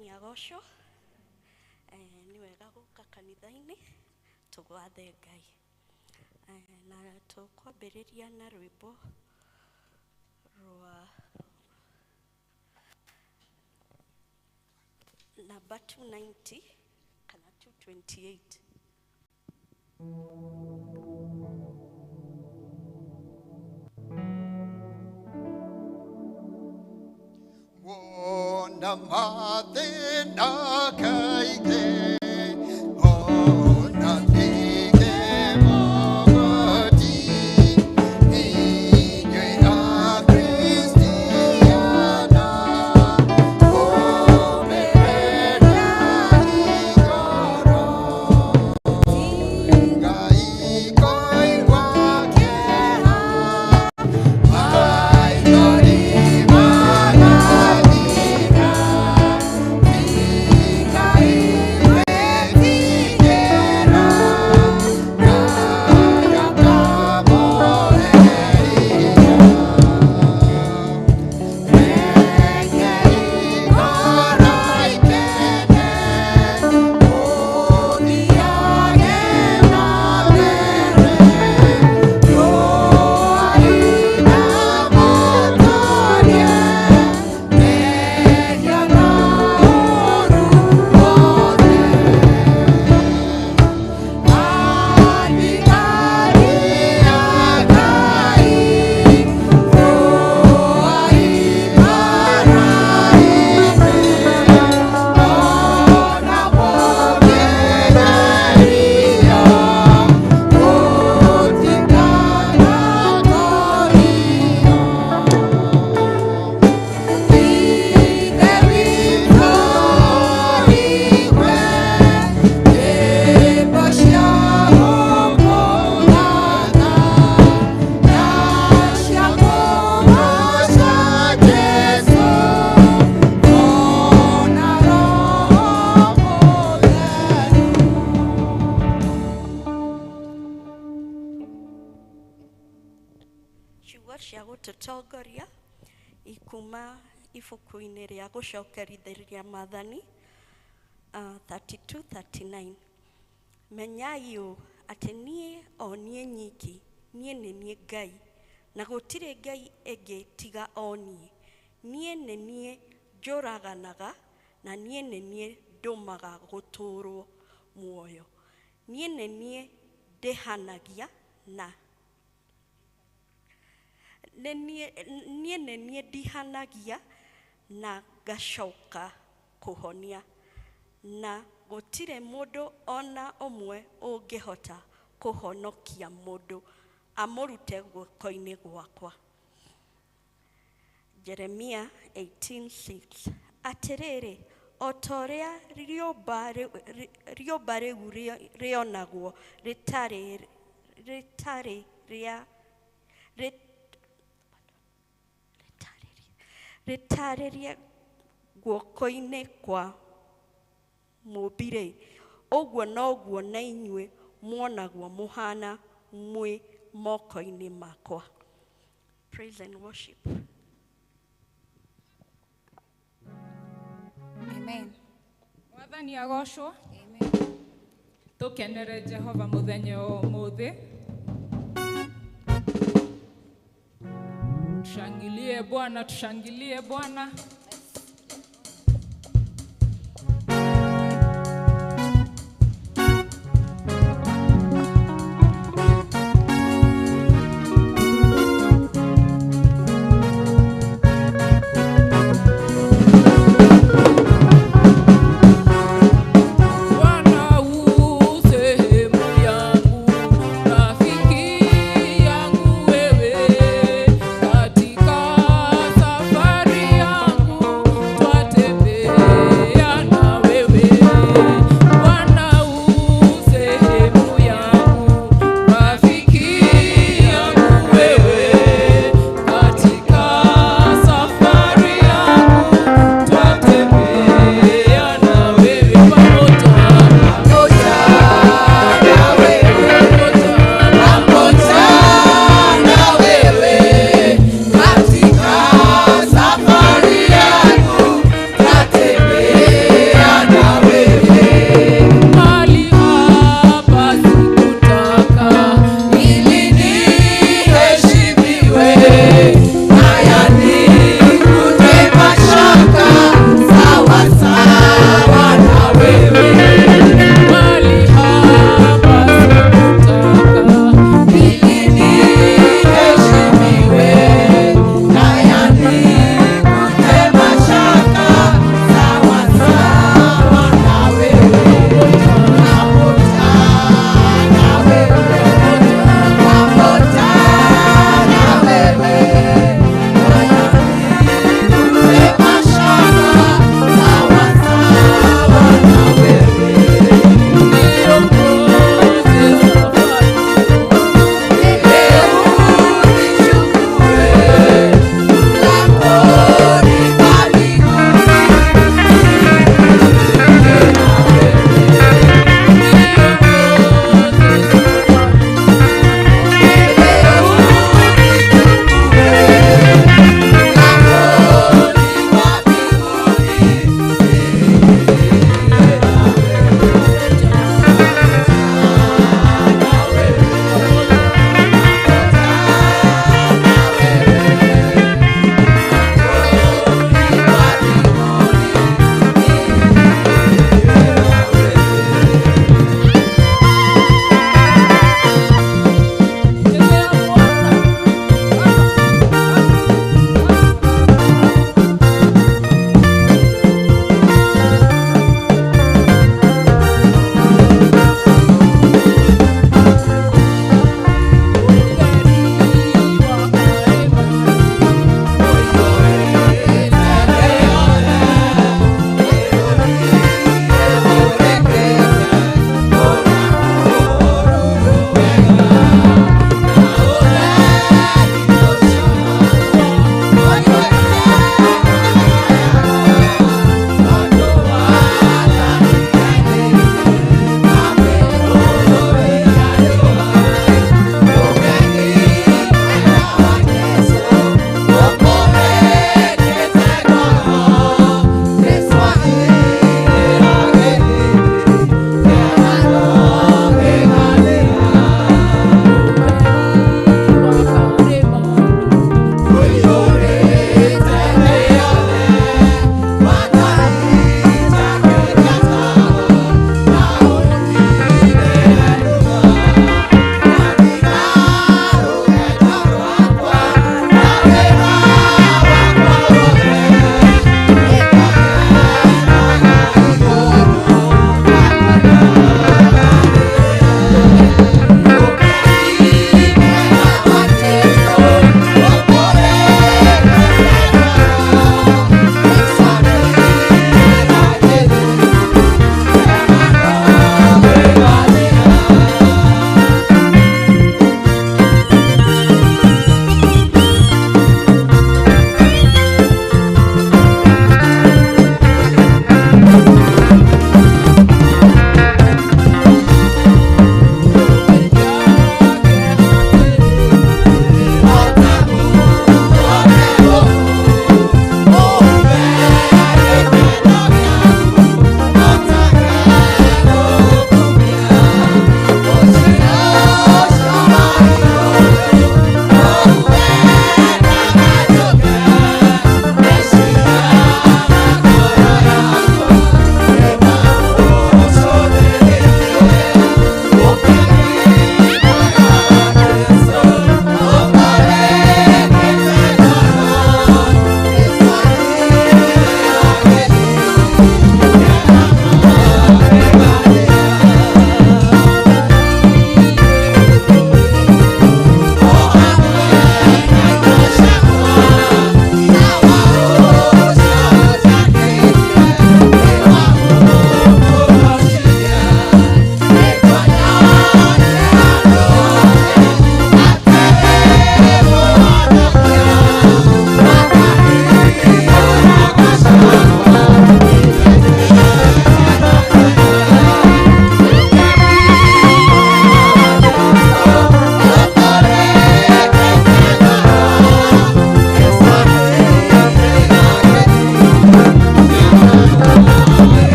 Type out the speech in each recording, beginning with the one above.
Mwathani agocwo. Ni wega guka kanitha-ini tugwathe Ngai. Na tukwambiriria na rwimbo rwa namba 290 kana 228. Wona mathina kaingĩ cia gututongoria ikuma ibuku-ini ria gucokerithiria Maathani 32:39. Menyai ũ atĩ niĩ o niĩ nyiki, niĩ nĩ niĩ Ngai, na gũtirĩ Ngai ĩngĩ tiga o niĩ. Niĩ nĩ niĩ njũraganaga, na niĩ nĩ niĩ ndũmaga gũtũũrwo muoyo. Niĩ nĩ niĩ ndĩhanagia na niĩ nĩ niĩ ndihanagia na ngacoka kũhonia, na gũtirĩ mũndũ ona ũmwe ũngĩhota kũhonokia mũndũ amũrute guoko-inĩ gwakwa. Jeremia 18:6. Atĩrĩrĩ, o ta ũrĩa rĩũmba rĩu rĩonagwo rĩtarĩria guoko-inĩ kwa mũũmbi-rĩ, ũguo noguo na inyuĩ muonagwo mũhana mwĩ moko-inĩ makwa. Praise and worship. Amen. Mwathani agocwo. Amen. Tukenere Jehova muthenya ũmũthĩ. Tushangilie Bwana, tushangilie Bwana. Katika safari yangu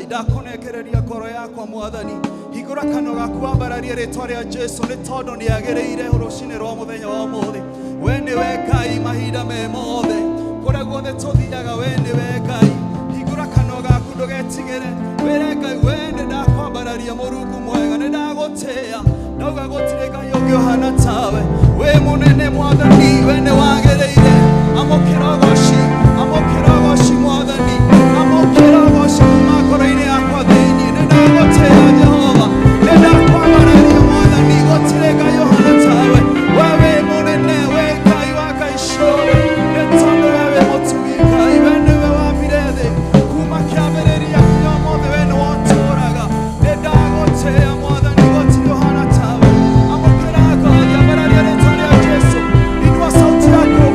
ndakunekereria ngoro yakwa mwathani hingura kanua gaku wambararie ritwa ria Jesu ni tondu ni agereire rucini rwa muthenya wa muthi we ni we Ngai mahinda me mothe kuria guothe tuthiaga we ni we Ngai hingura kanua gaku ndugetigire wire Ngai we ni ndakwambararia Murungu mwega ni ndagutia ndauga gutire Ngai ungi uhana tawe we munene mwathani we ni wagereire amukira goci mwathani amukira goci makoro-ini yakwa thiini ni ndagutia Jehova ni ndakwambararia mwathani gutire Ngai uhana tawe we munene we Ngai wa Ngai ciothe ni tondu we mutugi Ngai we niwe wambire thi kuma kiambiriria nginya mothe we ni woturaga ni ndagutia mwathani gutire uhana tawe amukira Ngai ambararia ritwa ria Jesu inua sauti yako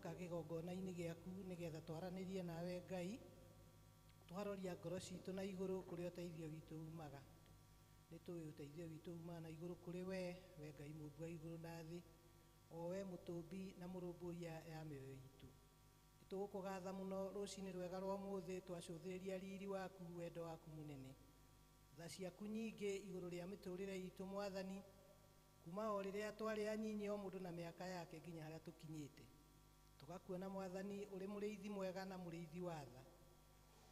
twoka kigongona-inĩ gĩaku nĩgetha twaranirie nawe Ngai, twaroria ngoro citũ na igũrũ kũrĩa ũteithio witũ umaga. Nĩ tũĩ ũteithio witũ umaga na igũrũ kũrĩ we Ngai Mũmbi wa igũrũ na thĩ, o we mũtũmbi na mũrũmbũiya ya mĩoyo itũ. Nĩ tũgũkũgatha mũno rũcinĩ rwega rwa ũmũthĩ twacũthĩrĩria riri waku, wendo waku mũnene, tha ciaku nyingĩ igũrũ rĩa mĩtũrĩre itũ Mwathani, kuma o rĩrĩa twarĩ anyinyi o mũndũ na mĩaka yake nginya harĩa tũkinyĩte. Tũgakuona Mwathani ũrĩ mũrĩithi mwega na mũrĩithi wa tha.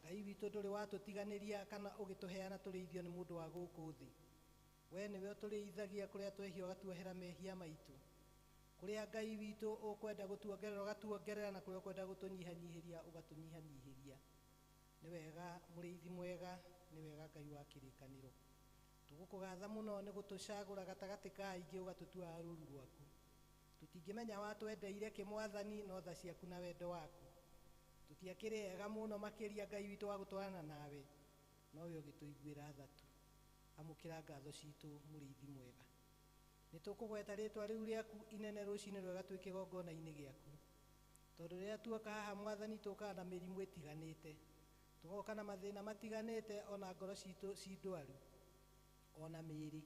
Ngai witũ ndũrĩ watũtiganĩria kana ũgĩtũheana tũrĩithio nĩ mũndũ wa gũkũ thĩ. We nĩwe ũtũrĩithagia kũrĩa twehia ũgatuohera mehia maitũ, kũrĩa Ngai witũ ũkwenda gũtuongerera ũgatuongerera, na kũrĩa ũkwenda gũtũnyihanyihĩria ũgatũnyihanyihĩria. Nĩ wega mũrĩithi mwega, nĩ wega Ngai wa kĩrĩkanĩro. Tũgũkũgatha mũno nĩ gũtũcagũra gatagatĩ ka aingĩ ũgatũtua rũũru rwaku. Tũtingĩmenya watwendeire kĩ Mwathani, no tha ciaku na wendo waku. Tũtiakĩrĩ ega mũno makĩria Ngai witũ wa gũtwarana nawe, no we ũgĩtũiguĩra tha tu. Amũkĩra ngatho citũ mũrĩithi mwega. Nĩ tũkũgweta rĩtwa rĩu rĩaku inene rũcinĩ rwega twĩ kĩgongona-inĩ gĩaku, tondũ rĩrĩa tuoka haha Mwathani tũkaga na mĩrimũ ĩtiganĩte, tũgoka na mathĩna matiganĩte, ona ngoro citũ ci ndwaru, ona mĩĩrĩ,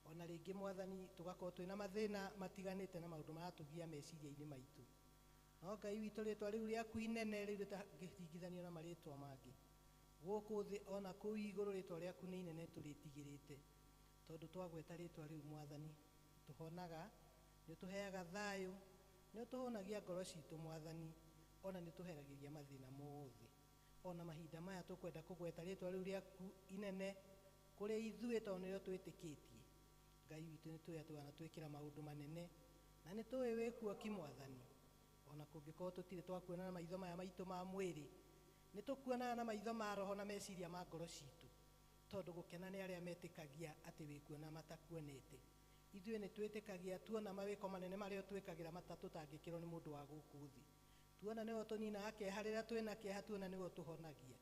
ona rĩngĩ Mwathani tũgakorwo twĩna mathĩna matiganĩte na maũndũ maratũgia meciria-inĩ maitũ. No Ngai witũ rĩtwa rĩu rĩaku inene rĩu rĩtangĩringithanio na marĩtwa mangĩ gũkũ thĩ ona kũu igũrũ, rĩtwa rĩaku nĩ inene tũrĩtigĩrĩte, tondũ twagweta rĩtwa rĩu Mwathani tũhonaga, nĩ ũtũheaga thayũ, nĩ ũtũhũnagia ngoro citũ Mwathani, ona nĩ ũtũheragĩria mathĩna mothe. Ona mahinda maya tũkwenda kũgweta rĩtwa rĩu rĩaku inene kũrĩ ithuĩ, tondũ nĩrĩo twĩtĩkĩtie. Ngai witũ nĩ tũĩ atĩ wanatwĩkĩra maũndũ manene, na nĩ tũĩ wĩkuo ki Mwathani. Ona kũngĩkorwo tũtirĩ twakuona na maitho maya maitũ ma mwĩrĩ, nĩ tũkuonaga na maitho ma roho na meciria ma ngoro citũ, tondũ gũkena nĩ arĩa metĩkagia atĩ wĩkuona matakuonete. Ithuĩ nĩ twĩtĩkagia tuona mawĩko manene marĩa twĩkagĩra matatũtangĩkĩrwo nĩ mũndũ wa gũkũ thĩ. Tuona nĩwe ũtũninaga kĩeha rĩrĩa twĩna kĩeha, tuona nĩwe ũtũhonagia,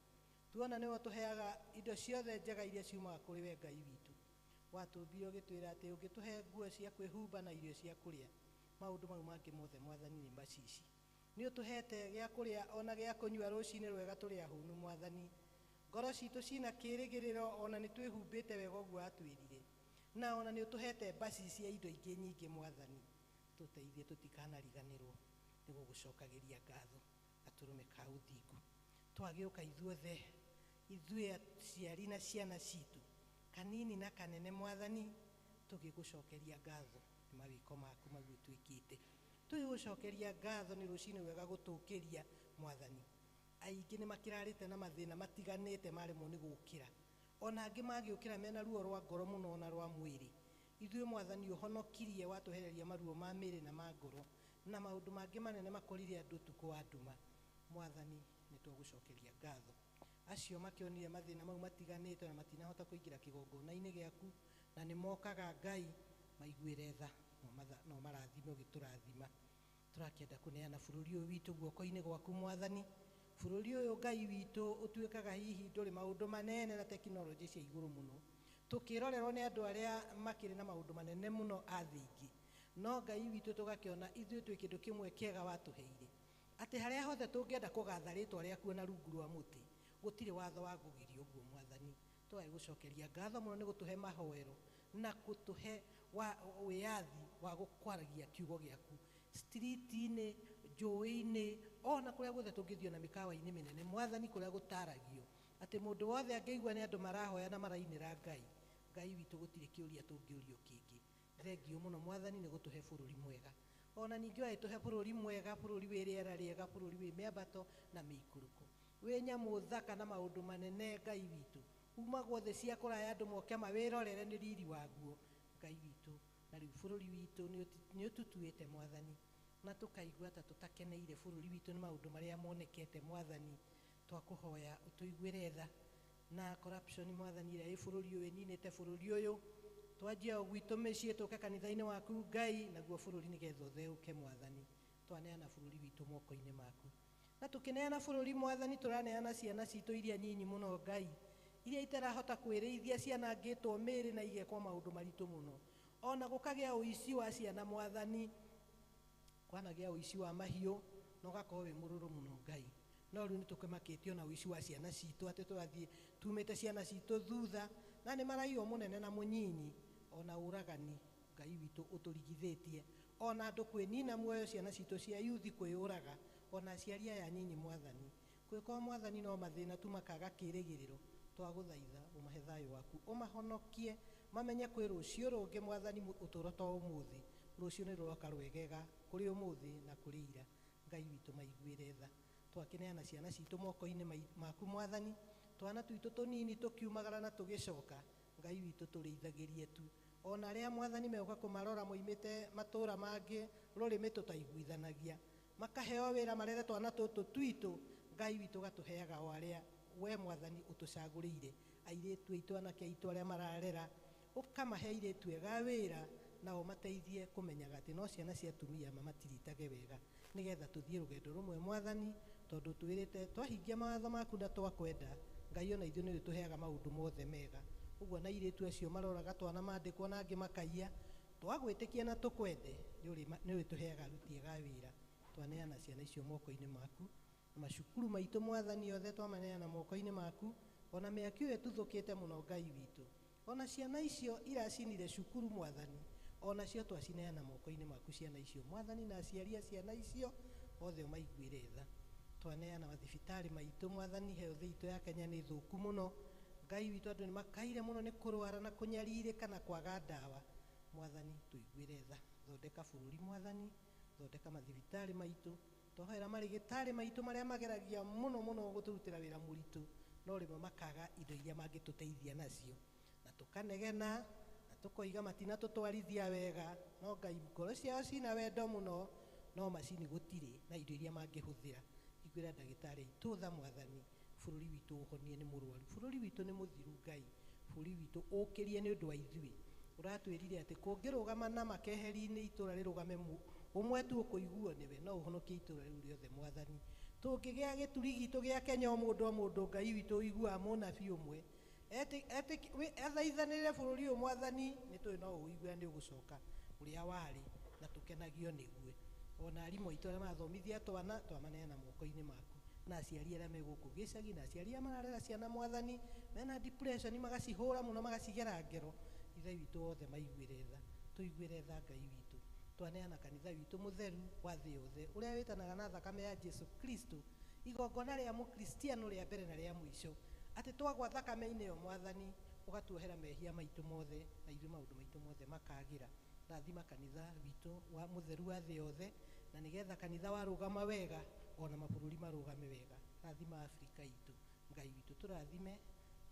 tuona nĩwe ũtũheaga indo ciothe njega iria ciumaga kũrĩ we Ngai witũ. Watũmbire ũgĩtwĩra atĩ ũngĩtũhe nguo cia kwĩhumba na irio cia kũrĩa, maũndũ mau mangĩ mothe Mwathani nĩ macici. Nĩ ũtũhete gĩa kũrĩa ona gĩa kũnyua rũcinĩ rwega tũrĩ ahũnu Mwathani. Ngoro citũ cina kĩĩrĩgĩrĩro, ona nĩ twĩhumbĩte wega ũguo watwĩrire, na ona nĩ ũtũhete mbaci cia indo ingĩ nyingĩ Mwathani. Tũteithie tũtikanariganĩrwo nĩ gũgũcokagĩria ngatho gatũrũme ka ũthingu. Twagĩũka ithuothe, ithuĩ aciari na ciana citũ, kanini na kanene Mwathani, tũgĩgũcokeria ngatho nĩ mawĩko maku maguo twĩkĩte. Tũgĩgũcokeria ngatho nĩ rũcinĩ rwega gũtũũkĩria Mwathani. Aingĩ nĩ makĩrarĩte na mathĩna matiganĩte maremwo nĩ gũũkĩra, ona angĩ magĩũkĩra mena ruo rwa ngoro mũno ona rwa mwĩrĩ. Ithuĩ Mwathani ũhonokirie, watwehereria maruo ma mĩĩrĩ na ma ngoro na maũndũ mangĩ manene makorire andũ ũtukũ wa nduma. Mwathani nĩ twagũcokeria ngatho. Acio makĩonire mathĩna mau matiganĩte na matinahota kũingĩra kĩgongona-inĩ gĩaku, na nĩ mokaga Ngai maiguĩre tha no marathime ũgĩtũrathima. Tũrakĩenda kũneana bũrũri ũyũ witũ guoko-inĩ gwaku Mwathani. Bũrũri ũyũ Ngai witũ ũtuĩkaga hihi ndũrĩ maũndũ manene na tekinoronjĩ cia igũrũ mũno, tũkĩrorerwo nĩ andũ arĩa makĩrĩ na maũndũ manene mũno a thĩ ingĩ, no Ngai witũ tũgakĩona ithuĩ twĩ kĩndũ kĩmwe kĩega watũheire, atĩ harĩa hothe tũngĩenda kũgatha rĩtwa rĩaku na rungu rwa mũtĩ, gũtirĩ watho wa kũgiria ũguo Mwathani. Twagĩgũcokeria ngatho mũno nĩ gũtũhe mahoero na gũtũhe wĩyathi wa kwaragia kiugo gĩaku street-inĩ, njũĩ-inĩ, ona kũrĩa guothe tũngĩthiĩ na mĩkawa-inĩ mĩnene Mwathani, kũrĩa gũtaragio atĩ mũndũ wothe angĩigua nĩ andũ marahoya na marainĩra Ngai. Ngai witũ gũtirĩ kĩũria tũngĩũrio kĩngĩ. Thengio mũno Mwathani nĩ gũtũhe bũrũri mwega, ona ningĩ wagĩtũhe bũrũri mwega, bũrũri wĩ rĩera rĩega, bũrũri wĩ mĩambato na mĩikũrũko, wĩ nyamũ thaka na maũndũ manene Ngai witũ. Uma guothe cia kũraya andũ moke mawĩrorere nĩ riri waguo Ngai witũ. Na rĩu bũrũri witũ nĩ ũtũtuĩte Mwathani, na tũkaigua ta tũtakeneire bũrũri witũ nĩ maũndũ marĩa monekete Mwathani. Twakũhoya ũtũiguĩre tha na corruption Mwathani ĩrĩa ĩ bũrũri ũyũ ĩninĩte bũrũri ũyũ. Twanjia gwitũ mĩciĩ tũke kanitha-inĩ waku Ngai, naguo bũrũri nĩgetha ũtheũke Mwathani. Twaneana bũrũri witũ moko-inĩ maku, na tũkĩneana bũrũri Mwathani tũraneana ciana citũ iria nyinyi mũno Ngai, iria itarahota kwĩrĩithia, cianangĩtwo mĩĩrĩ na igekwo maũndũ maritũ mũno, ona gũkagĩa ũici wa ciana Mwathani, kwanagĩa ũici wa mahiũ, na ũgakorwo wĩ mũrũrũ mũno Ngai. No rĩu nĩtũkĩmakĩtio na ũici wa ciana citũ atĩ tũrathiĩ tumĩte ciana citũ thutha, na nĩ maraiywo mũnene na mũnyinyi, ona ũragani Ngai witũ ũtũrigithĩtie, ona andũ kwĩnina muoyo, ciana citũ cia yuthi kwĩyũraga, ona aciari aya nyinyi Mwathani. Kwĩkorwo Mwathani no mathĩna tu makaga kĩĩrĩgĩrĩro, twagũthaitha ũmahe thayũ waku, ũmahonokie mamenye kwĩ rũciũ rũngĩ Mwathani ũtũũro ta ũmũthĩ. Rũciũ nĩ rũroka rwegega kũrĩ ũmũthĩ na kũrĩ ira. Ngai witũ maiguĩre tha, twakineana ciana citũ moko-inĩ maku Mwathani, twana twitũ tũnini tũkiumagara na tũgĩcoka, Ngai witũ tũrĩithagĩrie tu. Ona arĩa Mwathani megũka kũmarora moimĩte matũũra mangĩ rũrĩmĩ tũtaiguithanagia, makaheo wĩra marere twana tũtũ twitũ, Ngai witũ gatũheaga o arĩa we Mwathani ũtũcagũrĩire, airĩtu aitũ, anake aitũ arĩa mararera, ũkamahe airĩtu ega wĩra, nao mateithie kũmenyaga atĩ no ciana cia atumia mamatiritage wega, nĩgetha tũthiĩ rũgendo rũmwe Mwathani, tondũ twĩrĩte twahingia mawatho maku na twakwenda, Ngai ona ithuĩ nĩ ũtũheaga maũndũ mothe mega. Ũguo na airĩtu acio maroraga twana mandĩkwo na angĩ makaiya, twagwĩtĩkia na tũkwende, nĩ ũtũheaga aruti ega wĩra. Twaneana ciana icio moko-inĩ maku, na macukuru maitũ Mwathani othe twamaneana moko-inĩ maku, ona mĩaki ĩyo ĩtuthũkĩte mũno Ngai witũ, ona ciana icio iracinire cukuru Mwathani, ona cio twacineana moko-inĩ maku ciana icio Mwathani, na aciari a ciana icio othe ũmaiguĩre tha. Twaneana mathibitarĩ maitũ Mwathani, health itũ ya Kenya nĩ thũku mũno, Ngai witũ andũ nĩ makaire mũno nĩ kũrwara na kũnyarirĩka na kwaga ndawa. Mwathani tũiguĩre tha, thondeka bũrũri Mwathani, thondeka mathibitarĩ maitũ, twahoera marĩgĩtarĩ maitũ marĩa mageragia mũno mũno gũtũrutĩra wĩra mũritũ, no rĩmwe makaga indo iria mangĩtũteithia nacio, na tũkanegena na tũkoiga matinatũtwarithia wega, no Ngai ngoro ciao cina wendo mũno, no macini gũtirĩ na indo iria mangĩhũthĩra. Iguĩra ndagĩtarĩ aitũ tha Mwathani, bũrũri witũ ũhonie nĩ mũrwaru, bũrũri witũ nĩ mũthiru Ngai, bũrũri witũ ũkĩrie nĩ ũndũ wa ithuĩ. Ũratwĩrire atĩ kũngĩrũgama na makeheri-inĩ itũũra rĩrũgame ũmwe tu ũkũiguo nĩwe, no ũhonokie itũũra rĩu rĩothe Mwathani. Tũngĩgĩa gĩturi gitũ gĩa Kenya o mũndũ Ngai witũ ũiguaga mũnabii ũmwe ethaithanĩrĩre bũrũri ũyũ Mwathani, nĩ tũĩ no ũigua nĩ ũgũcoka ũrĩa warĩ, na tũkenagio nĩguo. Ona arimũ aitũ arĩa marathomithia twana twamaneana moko-inĩ maku, na aciari arĩa me gũkũ gĩcagi, na aciari arĩa mararera ciana Mwathani, mena depression magacihũra mũno magacigera ngero, ithe witũ othe maiguĩre tha, tũiguĩre tha Ngai witũ. Twaneana kanitha witũ mũtheru wa thĩ yothe ũrĩa wĩtanaga na thakame ya Jesu Kristo, igongona rĩa mũkristiano rĩa mbere na rĩa mũico, atĩ twagwa thakame-inĩ ĩyo Mwathani ũgatuohera mehia maitũ mothe, na ithuĩ maũndũ maitũ mothe makagĩra. Rathima kanitha witũ wa mũtheru wa thĩ yothe, na nĩgetha kanitha warũgama wega, ona mabũrũri marũgame wega. Rathima Afrika itũ, Ngai witũ tũrathime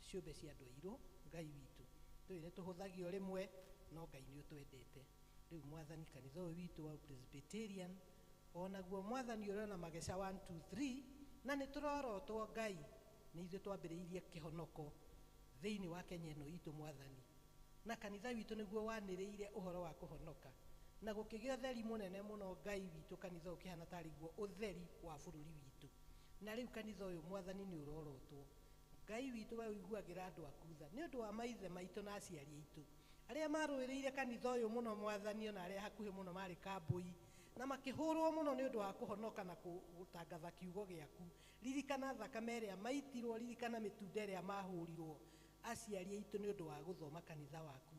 ciũmbe cia andũ airũ, Ngai witũ tũĩ nĩ tũhũthagio rĩmwe, no Ngai nĩ ũtwendete. Rĩu Mwathani kanitha ũyũ witũ wa Presbyterian, onaguo Mwathani ũrona mageca 1, 2, 3, na nĩ tũrorotwo Ngai, nĩ ithuĩ twambĩrĩirie kĩhonoko thĩinĩ wa Kenya ĩno itũ Mwathani, na kanitha witũ nĩguo wanĩrĩire ũhoro wa kũhonoka, na gũkĩgĩa ũtheri mũnene mũno Ngai witũ, kanitha ũkĩhana tarĩ guo ũtheri wa bũrũri witũ. Na rĩu kanitha ũyũ Mwathani nĩ ũrorotwo, Ngai witũ we ũiguagĩra andũ aku tha, nĩ ũndũ wa maithe maitũ na aciari aitũ arĩa marũĩrĩire kanitha ũyũ mũno Mwathani, ona arĩa hakuhĩ mũno marĩ Kambũi, na makĩhũrwo mũno nĩ ũndũ wa kũhonoka na gũtangatha kiugo gĩaku. Ririkana thakame ĩrĩa maitirwo, ririkana mĩtunda ĩrĩa mahũrirwo aciari aitũ nĩ ũndũ wa gũthoma kanitha waku.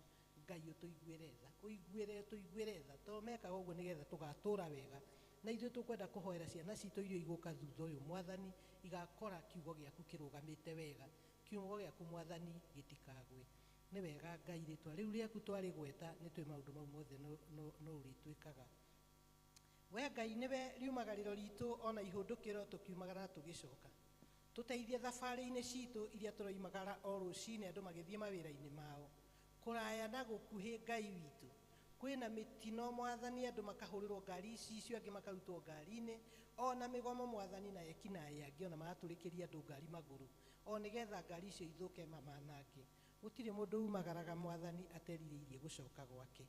Ngai ũtũiguĩre tha, ũtũiguĩre tha, tondũ mekaga ũguo nĩgetha tũgatũũra wega, na ithuĩ tũkwenda kũhoera ciana citũ iria igũka thutha ũyũ Mwathani, igakora kiugo gĩaku kĩrũgamĩte wega, kiugo gĩaku Mwathani gĩtikagwe. Nĩ wega Ngai, rĩtwa rĩu rĩaku twarĩgweta, nĩ tũĩ maũndũ mau mothe no ũrĩtwĩkaga. We Ngai nĩwe riumagarĩro ritũ, ona ihũndũkĩro tũkiumagara na tũgĩcoka. Tũteithie thabarĩ-inĩ citũ iria tũroimagara o rũcinĩ andũ magĩthiĩ mawĩra-inĩ mao, kũraya na gũkuhĩ Ngai witũ. Kwĩna mĩtino Mwathani, andũ makahũrĩrwo ngari icio, angĩ makarutwo ngari-inĩ, ona mĩgomo Mwathani, na ekinaĩ angĩ ona maratũrĩkĩria andũ ngari magũrũ, o nĩgetha ngari icio ithũke mamanange. Gũtirĩ mũndũ umagaraga Mwathani aterirĩirie gũcoka gwake.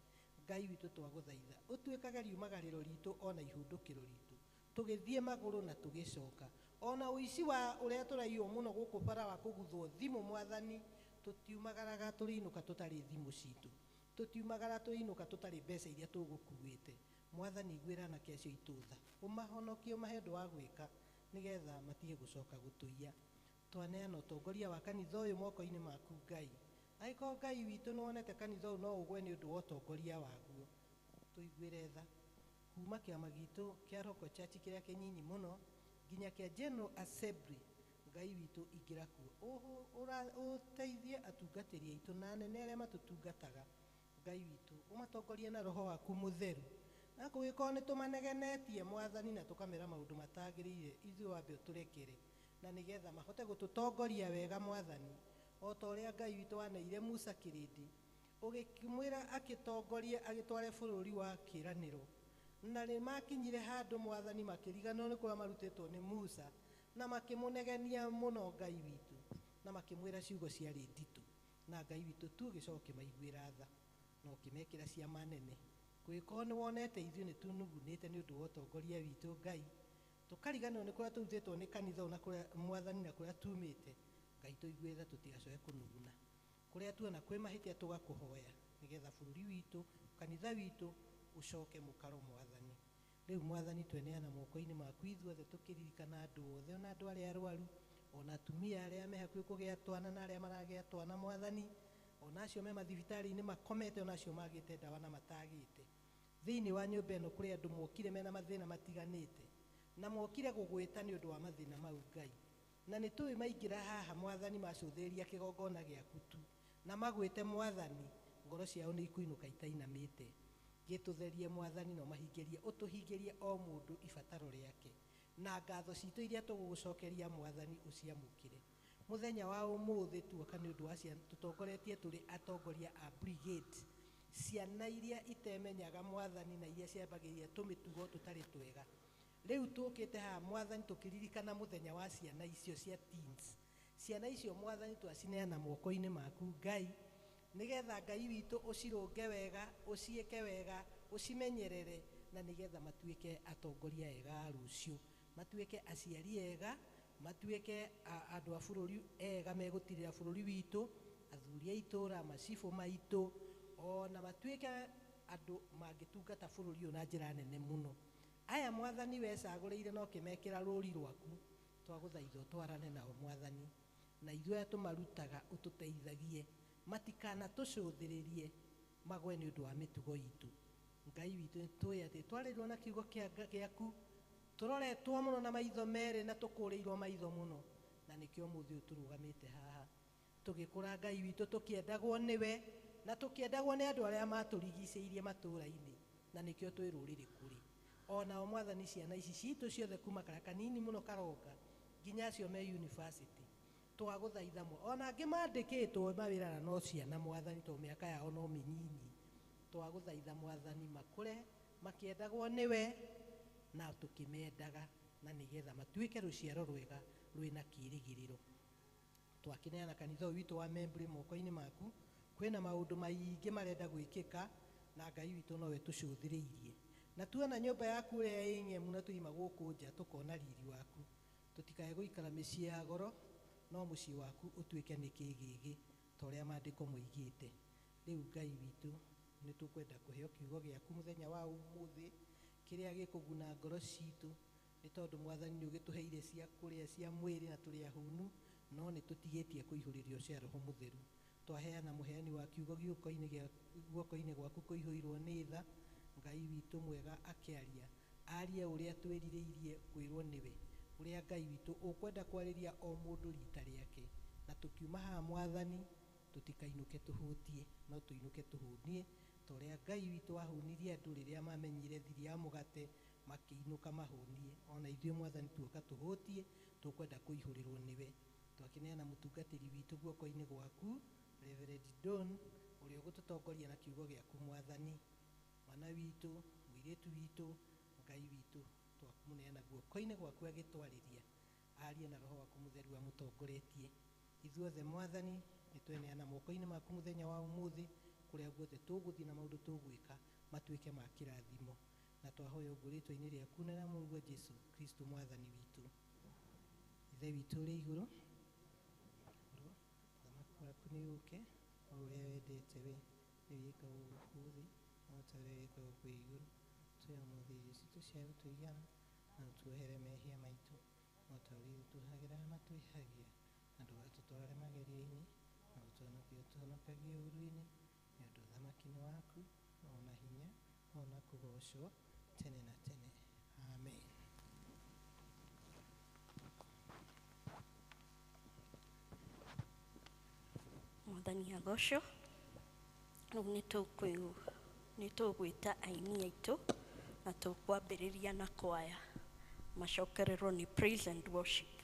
Ngai witũ twagũthaitha ũtuĩkage riumagarĩro ritũ ona ihũndũkĩro ritũ, tũgĩthiĩ magũrũ na tũgĩcoka. Ona ũici wa ũrĩa tũraiywo mũno gũkũ bara wa kũguthwo thimũ Mwathani, tũtiumagaraga tũrĩinũka tũtarĩ thimũ citũ, tũtiumagara tũrĩinũka tũtarĩ mbeca iria tũgũkuĩte. mwathani igwĩra anake acio itũtha ũmahonokie ũmahe ũndũ wa gwĩka nĩgetha matige gũcoka gũtũiya. Twaneana ũtongoria wa kanitha ũyũ moko-inĩ maku Ngai. Angĩkorwo Ngai witũ nĩwonete kanitha ũyũ no ũgwe nĩ ũndũ wa ũtongoria waguo, tũiguĩre tha kuma kĩama gitũ kĩa Local Church kĩrĩa kĩnyinyi mũno nginya kĩa General Assembly. Ngai witũ ingĩra kuo ũteithie atungatĩri aitũ na anene arĩa matũtungataga. Ngai witũ ũmatongorie na roho waku mũtheru, na kũngĩkorwo nĩtũmanegenetie mwathani na tũkamera maũndũ matagĩrĩire, ithuĩ wambe ũtũrekere na nĩgetha mahote gũtũtongoria wega mwathani, o ta ũrĩa Ngai witũ waneire Musa kĩrĩndĩ ũgĩkĩmwĩra agĩtongorie agĩtware bũrũri wa kĩĩranĩro, na nĩmakinyire handũ mwathani makĩriganĩrwo nĩ kũrĩa marutĩtwo nĩ Musa na makĩmũnegenia mũno Ngai witũ na makĩmwĩra ciugo ciarĩ nditũ, na Ngai witũ tu ũgĩcoke maiguĩra tha na ũkĩmekĩra ciama nene. Kũngĩkorwo nĩwonete ithuĩ nĩtunugunĩte nĩ ũndũ wa ũtongoria witũ Ngai, tũkariganĩrwo nĩ kũrĩa tũrutĩtwo nĩ kanitha ũyũ na kũrĩa mwathani na kũrĩa tumĩte, Ngai tũiguĩre tha tũtigacoke kũnuguna. Kũrĩa tuona kwĩ mahĩtia tũgakũhoya nĩgetha bũrũri witũ, kanitha witũ ũcoke mũkaro mwathani. Rĩu mwathani tweneana moko-inĩ maku ithuothe tũkĩririkana andũ othe, ona andũ arĩa arwaru, ona atumia arĩa me hakuhĩ kũgĩa twana na arĩa maragĩa twana mwathani, ona acio me mathibitarĩ-inĩ makomete, ona acio magĩte ndawa na matagĩte. Thĩinĩ wa nyũmba ĩno kũrĩ andũ mokire mena mathĩna matiganĩte na mokire gũgwĩta nĩ ũndũ wa mathĩna mau Ngai, na nĩ tũĩ maingĩra haha mwathani macũthĩrĩria kĩgongona gĩaku tu na magwĩte mwathani, ngoro ciao nĩ ikũinũka itainamĩte. Gĩtũtherie mwathani na ũmahingĩrie, ũtũhingĩrie o mũndũ ibataro rĩake, na ngatho citũ iria tũgũgũcokeria mwathani ũciamũkĩre. Mũthenya wa ũmũthĩ tuoka nĩ ũndũ wa ciana tũtongoretie tũrĩ atongoria a brigade, ciana iria itemenyaga mwathani na iria ciambagĩrĩria tũmĩtugo tũtarĩ twega. Rĩu tũkĩte haha mwathani tũkĩririkana mũthenya wa ciana icio cia teens. Ciana icio mwathani twacineana moko-inĩ maku Ngai, nĩgetha Ngai witũ ũcirũnge wega, ũciĩke wega, ũcimenyerere, na nĩgetha matuĩke atongoria ega a rũciũ, matuĩke aciari ega, matuĩke andũ a bũrũri ega megũtirĩra bũrũri witũ, athuri a itũra, macibũ maitũ, ona matuĩke andũ mangĩtungata bũrũri ũyũ na njĩra nene mũno. Aya mwathani wecagũrĩire no kĩmekĩra rũri rwaku, twagũthaitha ũtwarane nao mwathani, na ithuĩ arĩa tũmarutaga ũtũteithagie matikana tũcũthĩrĩrie magwe nĩ ũndũ wa mĩtugo itũ. Ngai witũ nĩtũĩ atĩ twarĩrwo na kiugo gĩaku, tũroretwo mũno na maitho merĩ na tũkũrĩirwo maitho mũno, na nĩkĩo ũmũthĩ ũyũ tũrũgamĩte haha tũgĩkũra Ngai witũ tũkĩendagwo nĩwe na tũkĩendagwo nĩ andũ arĩa matũrigicĩirie matũũra-inĩ, na nĩkĩo twĩ rũrĩrĩ kũrĩ. Onao mwathani ciana ici citũ ciothe kuma kara kanini mũno karonga nginya acio me university, twagũthaitha ona angĩ mandĩkĩtwo mawĩra na no ciana mwathani, tondũ mĩaka yao no mĩnyinyi, twagũthaitha mwathani makũre makĩendagwo nĩwe na tũkĩmendaga, na nĩgetha matuĩke rũciaro rwega rwĩna kĩĩrĩgĩrĩro. Twakĩneana kanitha ũyũ witũ wa Membry moko-inĩ maku, kwĩna maũndũ maingĩ marenda gwĩkĩka na Ngai witũ nowe tũcũthĩrĩirie, na tuona nyũmba yaku ũrĩa ĩ ng'emu na tũima gũkũ nja tũkona riri waku, tũtikae gũikara mĩciĩ ya goro, no mũciĩ waku ũtuĩke nĩ kĩgĩgĩ ta ũrĩa maandĩko moigĩte. Rĩu Ngai witũ nĩ tũkwenda kũheo kiugo gĩaku mũthenya wa ũmũthĩ kĩrĩa gĩkũguna ngoro citũ, nĩ tondũ mwathani nĩ ũgĩtũheire cia kũrĩa cia mwĩrĩ na tũrĩ ahũnu, no nĩ tũtigĩtie kũihũrĩrio cia Roho Mũtheru. Twaheana mũheani wa kiugo guoko-inĩ gwaku kũihũirwo nĩ tha, Ngai witũ mwega akĩaria, arie ũrĩa twĩrirĩirie kwĩrwo nĩwe, ũrĩa Ngai witũ ũkwenda kwarĩria o mũndũ rita rĩake, na tũkiuma haha mwathani tũtikainũke tũhũtie, no tũinũke tũhũnie ta ũrĩa Ngai witũ wahũnirie andũ rĩrĩa mamenyire thiri ya mũgate makĩinũka mahũnie. Ona ithuĩ mwathani tuoka tũhũtie, tũkwenda kũihũrĩrwo nĩwe. Twakĩneana mũtungatĩri witũ guoko-inĩ gwaku Reverend Don, ũrĩa ũgũtũtongoria na kiugo gĩaku mwathani, mwana witũ, mũirĩtu witũ, Ngai witũ twakũneana guoko-inĩ gwaku agĩtwarĩria, arie na Roho waku Mũtheru amũtongoretie. Ithuothe mwathani nĩtweneana moko-inĩ maku mũthenya wa ũmũthĩ, kũrĩa guothe tũgũthiĩ na maũndũ tũgwĩka matuĩke ma kĩrathimo, na twahoya ũguo rĩtwa-inĩ rĩaku na rĩa Mũrũ Jesũ Kristo mwathani witũ. Ithe witũ ũrĩ igũrũ, thamaki waku nĩ ũke, o ũrĩa wendete we nĩ wĩkagwo gũkũ thĩ, no ta ũrĩa wĩkagwo kwĩ igũrũ. ya mũthiri citũ cia gũtũigana na ũtuohere mehia maitũ o ta ũrĩa ũtuohagĩra matũihagia na ndũgatũtware magerio-inĩ na ũtũhonokie ũtũhonokagie ũũru-inĩ nĩ ũndũ ũthamaki nĩ waku ona hinya ona kũgocwo tene na tene. Amen. Mwathani agocwo. Rĩu nĩ tũgwĩta aini aitũ na tũkwambĩrĩria na kwaya macokererwo nĩ praise and worship.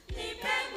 Depend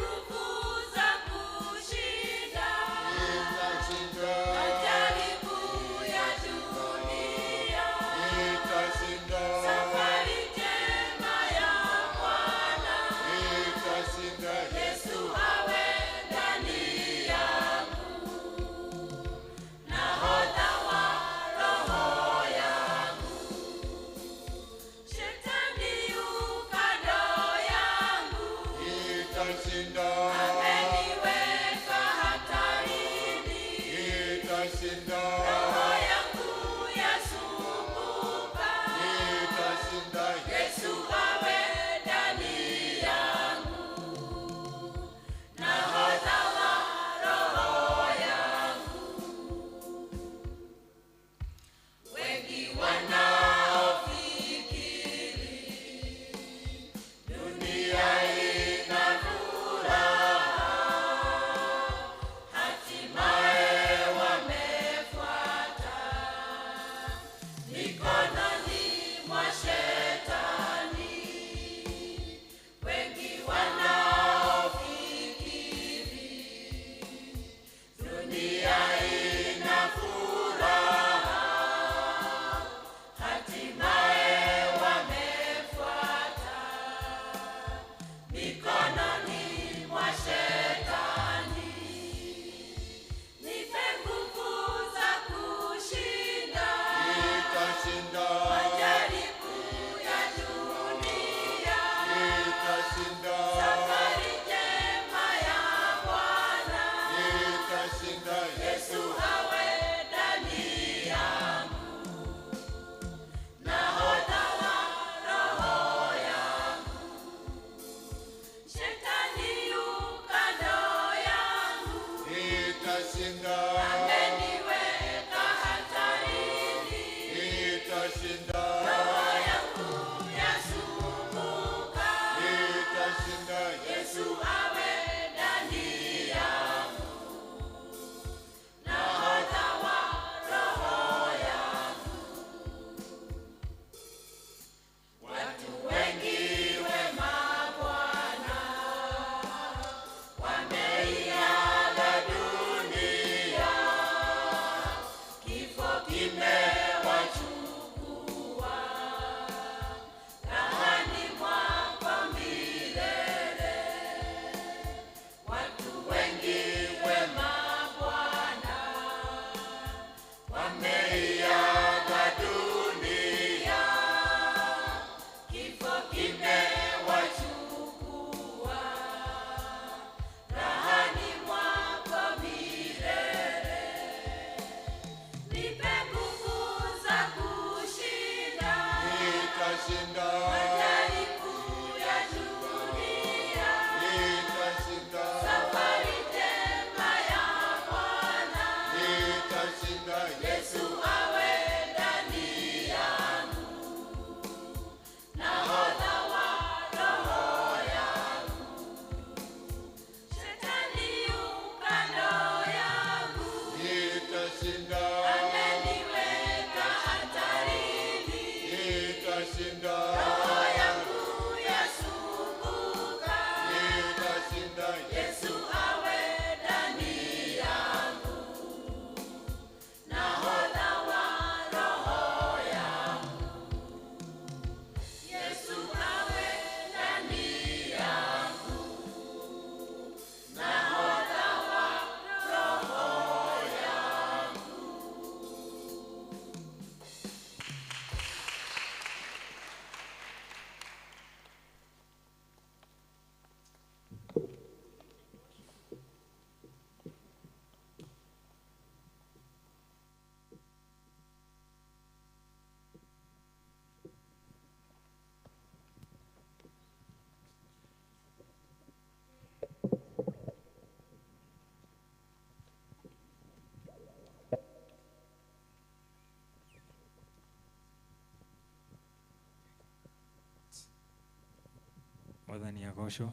Mwathani agocwo.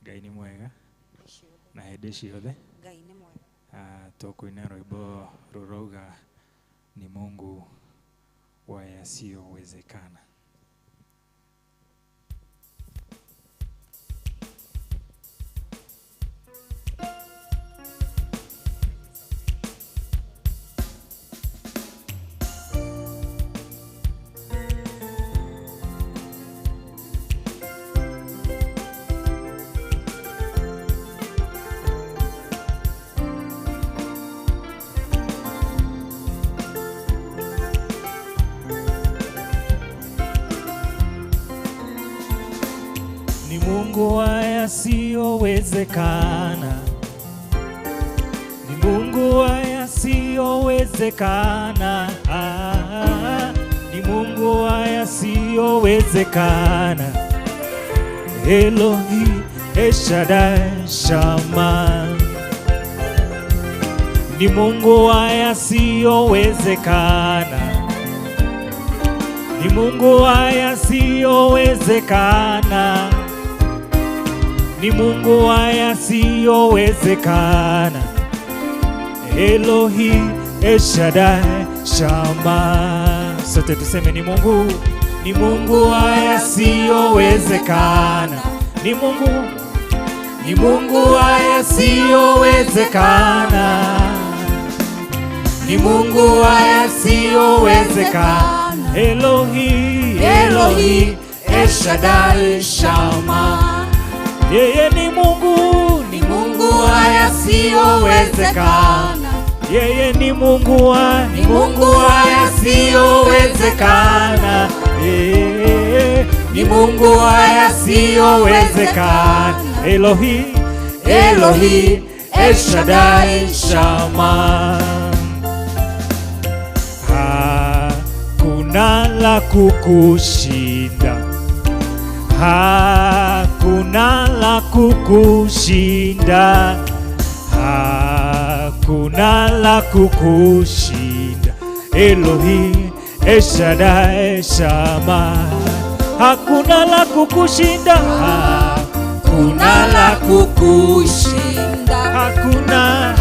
Ngai nĩ mwega na hĩndĩ ciothe. Ngai nĩ mwega. Tũkũina rwĩmbo rũrauga ni Mungu wa yasiyowezekana. Mungu wa yasiyowezekana, ni Mungu wa yasiyowezekana, ni Mungu wa yasiyowezekana. Elohim Eshadai Shama, ni Mungu wa yasiyowezekana, ni Mungu wa yasiyowezekana, ni Mungu wa yasiyowezekana. Elohim Eshadai Shama. Sote tuseme ni Mungu wa yasiyowezekana. Ni Mungu wa yasiyowezekana. Ni Mungu wa yasiyowezekana. Elohim Eshadai Shama. Yeye ni Mungu wa yasiyowezekana. Yeye ni Mungu wa yasiyowezekana. Ni Mungu wa yasiyowezekana. Elohim Eshadai Shama. Hakuna la kukushinda, hakuna la kukushinda, hakuna la kukushinda. Elohim Eshadai Shama. Hakuna la kukushinda, hakuna la kukushinda, hakuna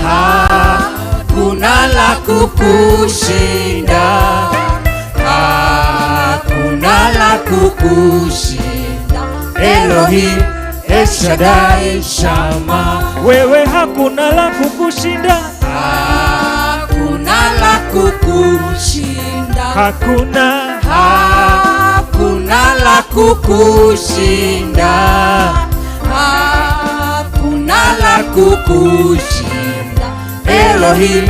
la kukushinda, hakuna la kukushinda. Elohim Eshadai Shama. Wewe hakuna la kukushinda, hakuna la kukushinda, hakuna la kukushinda, hakuna la kukushinda. Elohim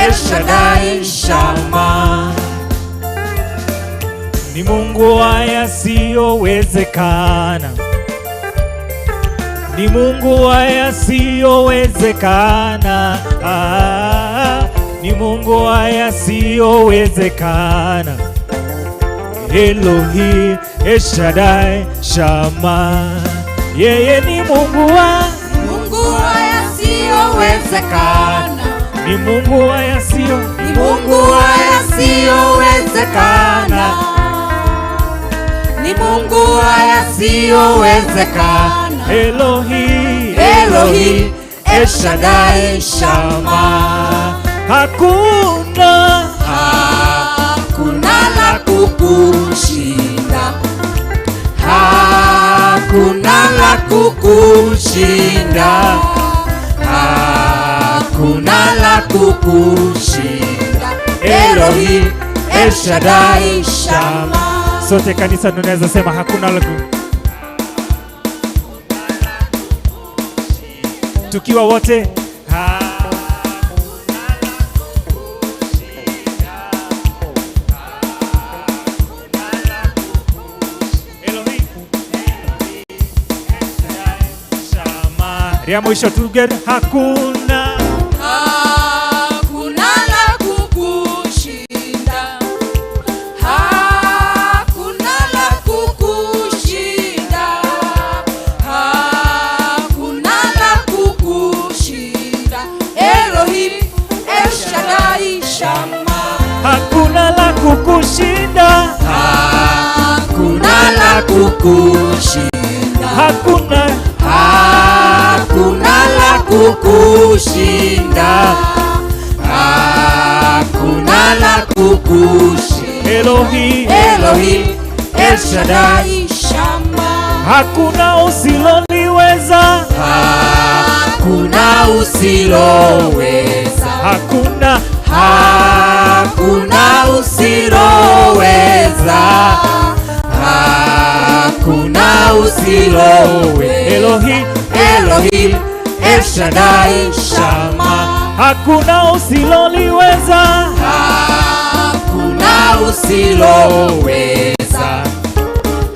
Eshadai Shama. Ni Mungu wa yasiyowezekana, ni Mungu wa yasiyowezekana, ni Mungu wa yasiyowezekana. Elohim Eshadai Shama. Yeye ni Mungu wa yasiyowezekana. Ni Mungu wa yasiyowezekana. Ni Mungu wa yasiyowezekana. Elohim Eshadai Shama. Hakuna la kukushinda, hakuna la kukushinda, hakuna la kukushinda. Elohim Eshadai Shama. Sote kanisa tunaweza sema hakuna la tukiwa wote ya mwisho together. Hakuna la kukushinda, hakuna la kukushinda, hakuna la kukushinda. Elohim Eshadai Shama. Hakuna la kukushinda, hakuna la kukushinda, kukushinda, hakuna la kukushinda. Elohim, Elohim, El Shaddai, Shama, hakuna usiloliweza, hakuna usiloweza, hakuna hakuna usiloweza, hakuna usiloweza. Elohim, Elohim, El Shaddai, Shama, hakuna usiloliweza, hakuna usiloweza,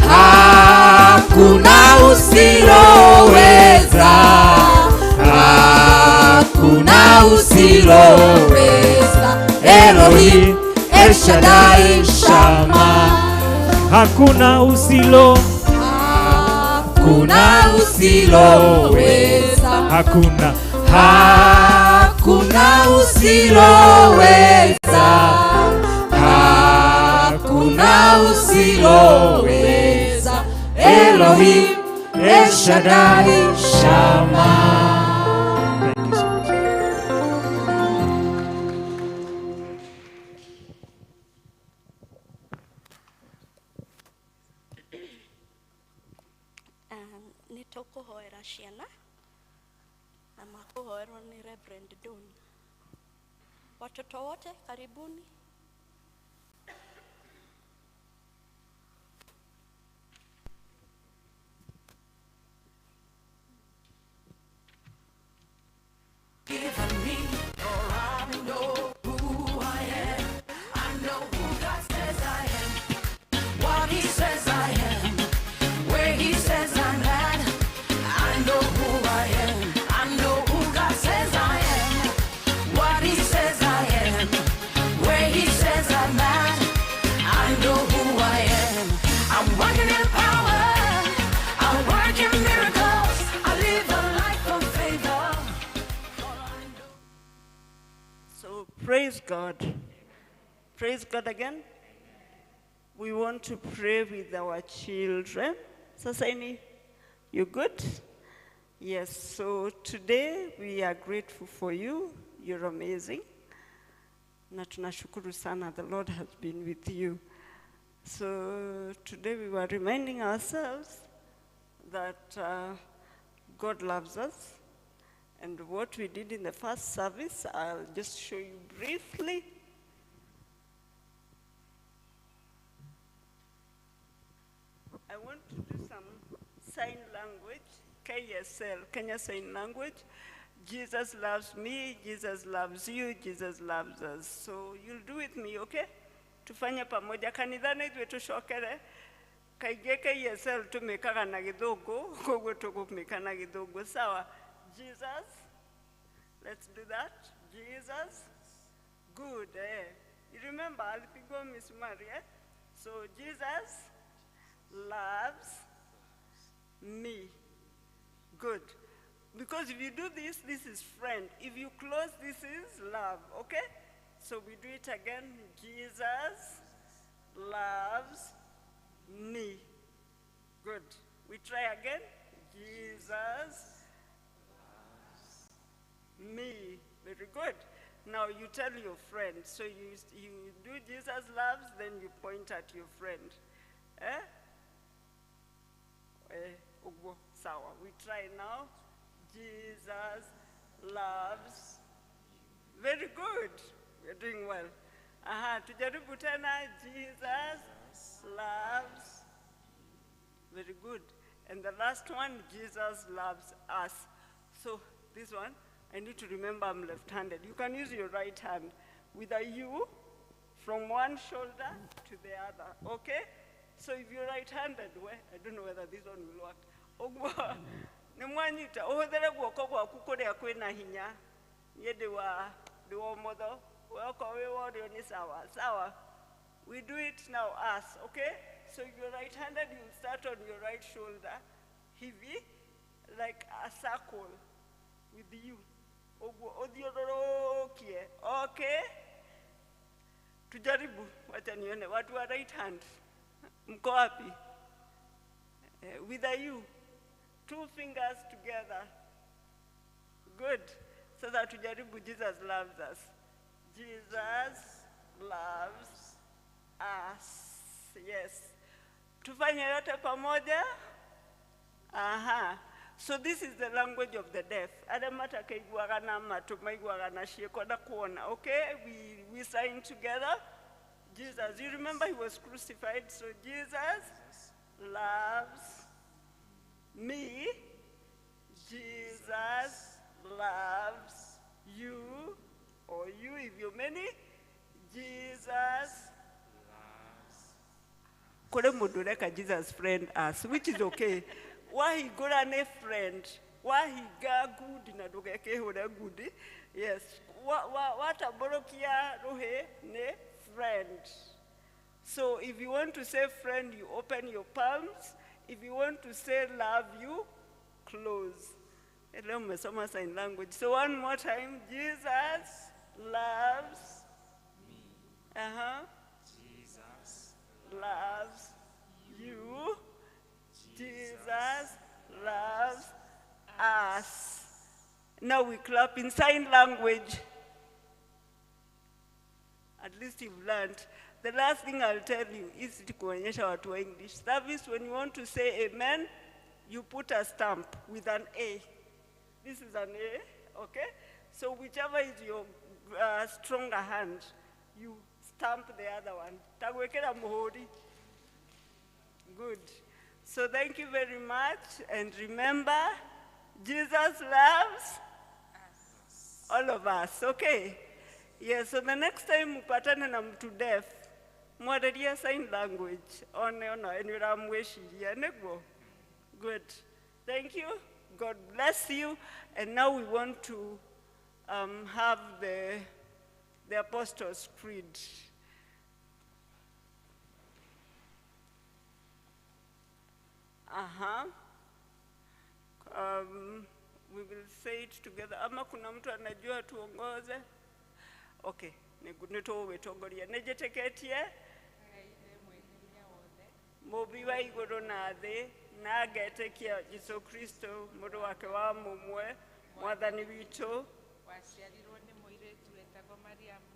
hakuna usiloweza, hakuna usiloweza. Elohim, El Shaddai, Shama, hakuna usilo, hakuna usiloweza, hakuna hakuna usiloweza, hakuna usiloweza. Elohim, El Shaddai, Shama. Thank you so much. Nĩ tũkũhoera ciana na makũhoerwo nĩ Reverend Don. Watoto wote karibuni. So praise God. Praise God again. We want to pray with our children. Sasaini, you good? Yes, so today we are grateful for you. You're amazing. Na tunashukuru sana, the Lord has been with you. So today we were reminding ourselves that God loves us. And what we did in the first service, I'll just show you briefly. I want to do some sign language, KSL, Kenya Sign Language. Jesus loves me, Jesus loves you, Jesus loves us. So you'll do with me, okay? Tufanye pamoja. Kanithani itwe tushokere. Kaige KSL tumekaga na githugu, koguo tukumeka na githugu. Sawa. Jesus, let's do that. Jesus, good. You remember, Alpigo Miss Maria. So Jesus loves me. Good. Because if you do this, this is friend. If you close, this is love. Okay? So we do it again. Jesus loves me. Good. We try again. Jesus me. Very good. Now you tell your friend. So you do Jesus loves, then you point at your friend. Sawa. We try now. Jesus loves. Very good. We're doing well. Tujaribu tena. Jesus loves. Very good. And the last one, Jesus loves us. So this one, I need to remember I'm left-handed. You can use your right hand with a U from one shoulder to the other, okay? So if you're right-handed, I don't know whether this one will work. Nimwanyita, ohodere guoko gwaku kuria kwina hinya. Yede wa mother. Sawa. We do it now, us, okay? So if you're right-handed, you'll start on your right shoulder, hivi, like a circle with you. Okay? Tujaribu, wacha nione, watu wa right hand. Mko wapi? With a U. 2 fingers together. Good. Sasa tujaribu Jesus loves us. Jesus loves us. Yes. Tufanye yote pamoja. Aha. So this is the language of the deaf. Adamata keiguagana matumaiguagana shiekoda kuona. Okay, we sign together. Jesus, you remember he was crucified, so Jesus loves me. Jesus loves you, or you if you're many. Jesus Kore mudureka Jesus friend us, which is okay. Why he got a friend? Why he got good in a dogeke hore good? Yes. What a borokia rohe ne friend. So if you want to say friend, you open your palms. If you want to say love you, close. Hello, sign language. So one more time, Jesus loves me. Jesus loves you. Jesus loves us. Now we clap in sign language. At least you've learned. The last thing I'll tell you is to kuonyesha watu wa English service. When you want to say amen, you put a stamp with an A. This is an A, okay? So whichever is your stronger hand, you stamp the other one. Tagwekera muhuri. Good. So thank you very much, and remember, Jesus loves us. All of us, okay? Yeah, so the next time upatane na mtu deaf, mwaderia sign language, one enwira mweshiria, nego? Good. Thank you. God bless you. And now we want to have the Apostles' Creed. We will say it together. Ama kuna mtu anajua tuongoze? Okay. Nito wetongoria. Nejeteketie? Mobi wa iguru na thĩ na agetekia Jesu Kristo mũndũ wake wa mũmwe mwathani witũ waciarirwo nĩ mũirĩtu wetagwo Mariamu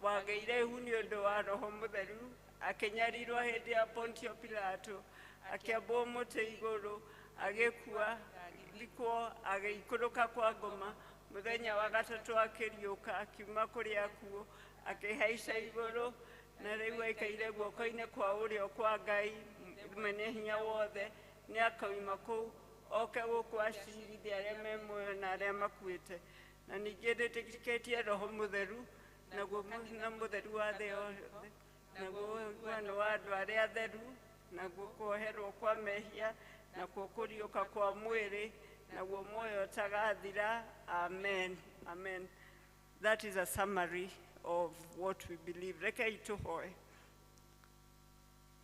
wagĩire ihu nĩ ũndũ wa Roho Mũtheru akĩnyarirwo hĩndĩ ya Pontio Pilato akĩambwo mũtĩ igũrũ agĩkua thikwo agĩikũrũka kwa ngoma mũthenya wa gatatũ akĩriũka akiuma kũrĩ akuũ akĩhaica igũrũ na rĩu aikaire guoko-inĩ kwa ũrĩo kwa Ngai mwene hinya wothe nĩ akauma kũu oke gũkũ acirithie arĩa me muoyo na arĩa makuĩte na ningĩ ndĩtĩkĩtie Roho Mũtheru naguo na mũtheru wa thĩ yothe naguo ũiguano wa andũ arĩa atheru naguo kuoherwo kwa mehia nakuo kũriũka kwa mwĩrĩ naguo muoyo ũtagathira. Amen. Amen. That is a summary of what we believe. Reke ituhoe.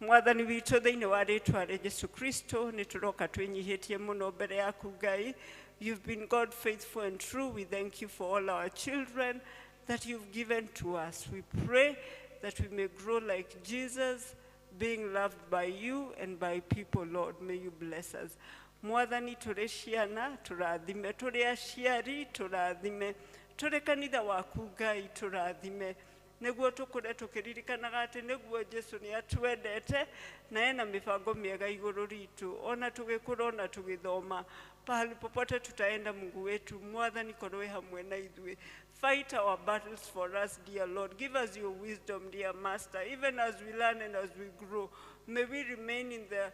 Mwathani witũ thĩinĩ wa rĩĩtwa rĩa Jesu Kristo nĩ tũroka twĩnyihĩtie mũno mbere yaku Ngai. You've been God faithful and true. We thank you for all our children that you've given to us. We pray that we may grow like Jesus, being loved by you and by people, Lord. May you bless us. Mwathani tũrĩ ciana tũrathime, tũrĩ aciari tũrathime, tũrĩ kanitha waku Ngai tũrathime. Neguo tukure tukiririkanaga ati neguo Jesu ni atwendete na ena mipango miega iguru ritu ona tugikura ona tugithoma pahali popote tutaenda Mungu wetu Mwathani korwe hamwe na ithuĩ. Fight our battles for us, dear Lord. Give us your wisdom, dear Master. Even as we learn and as we grow, may we remain in the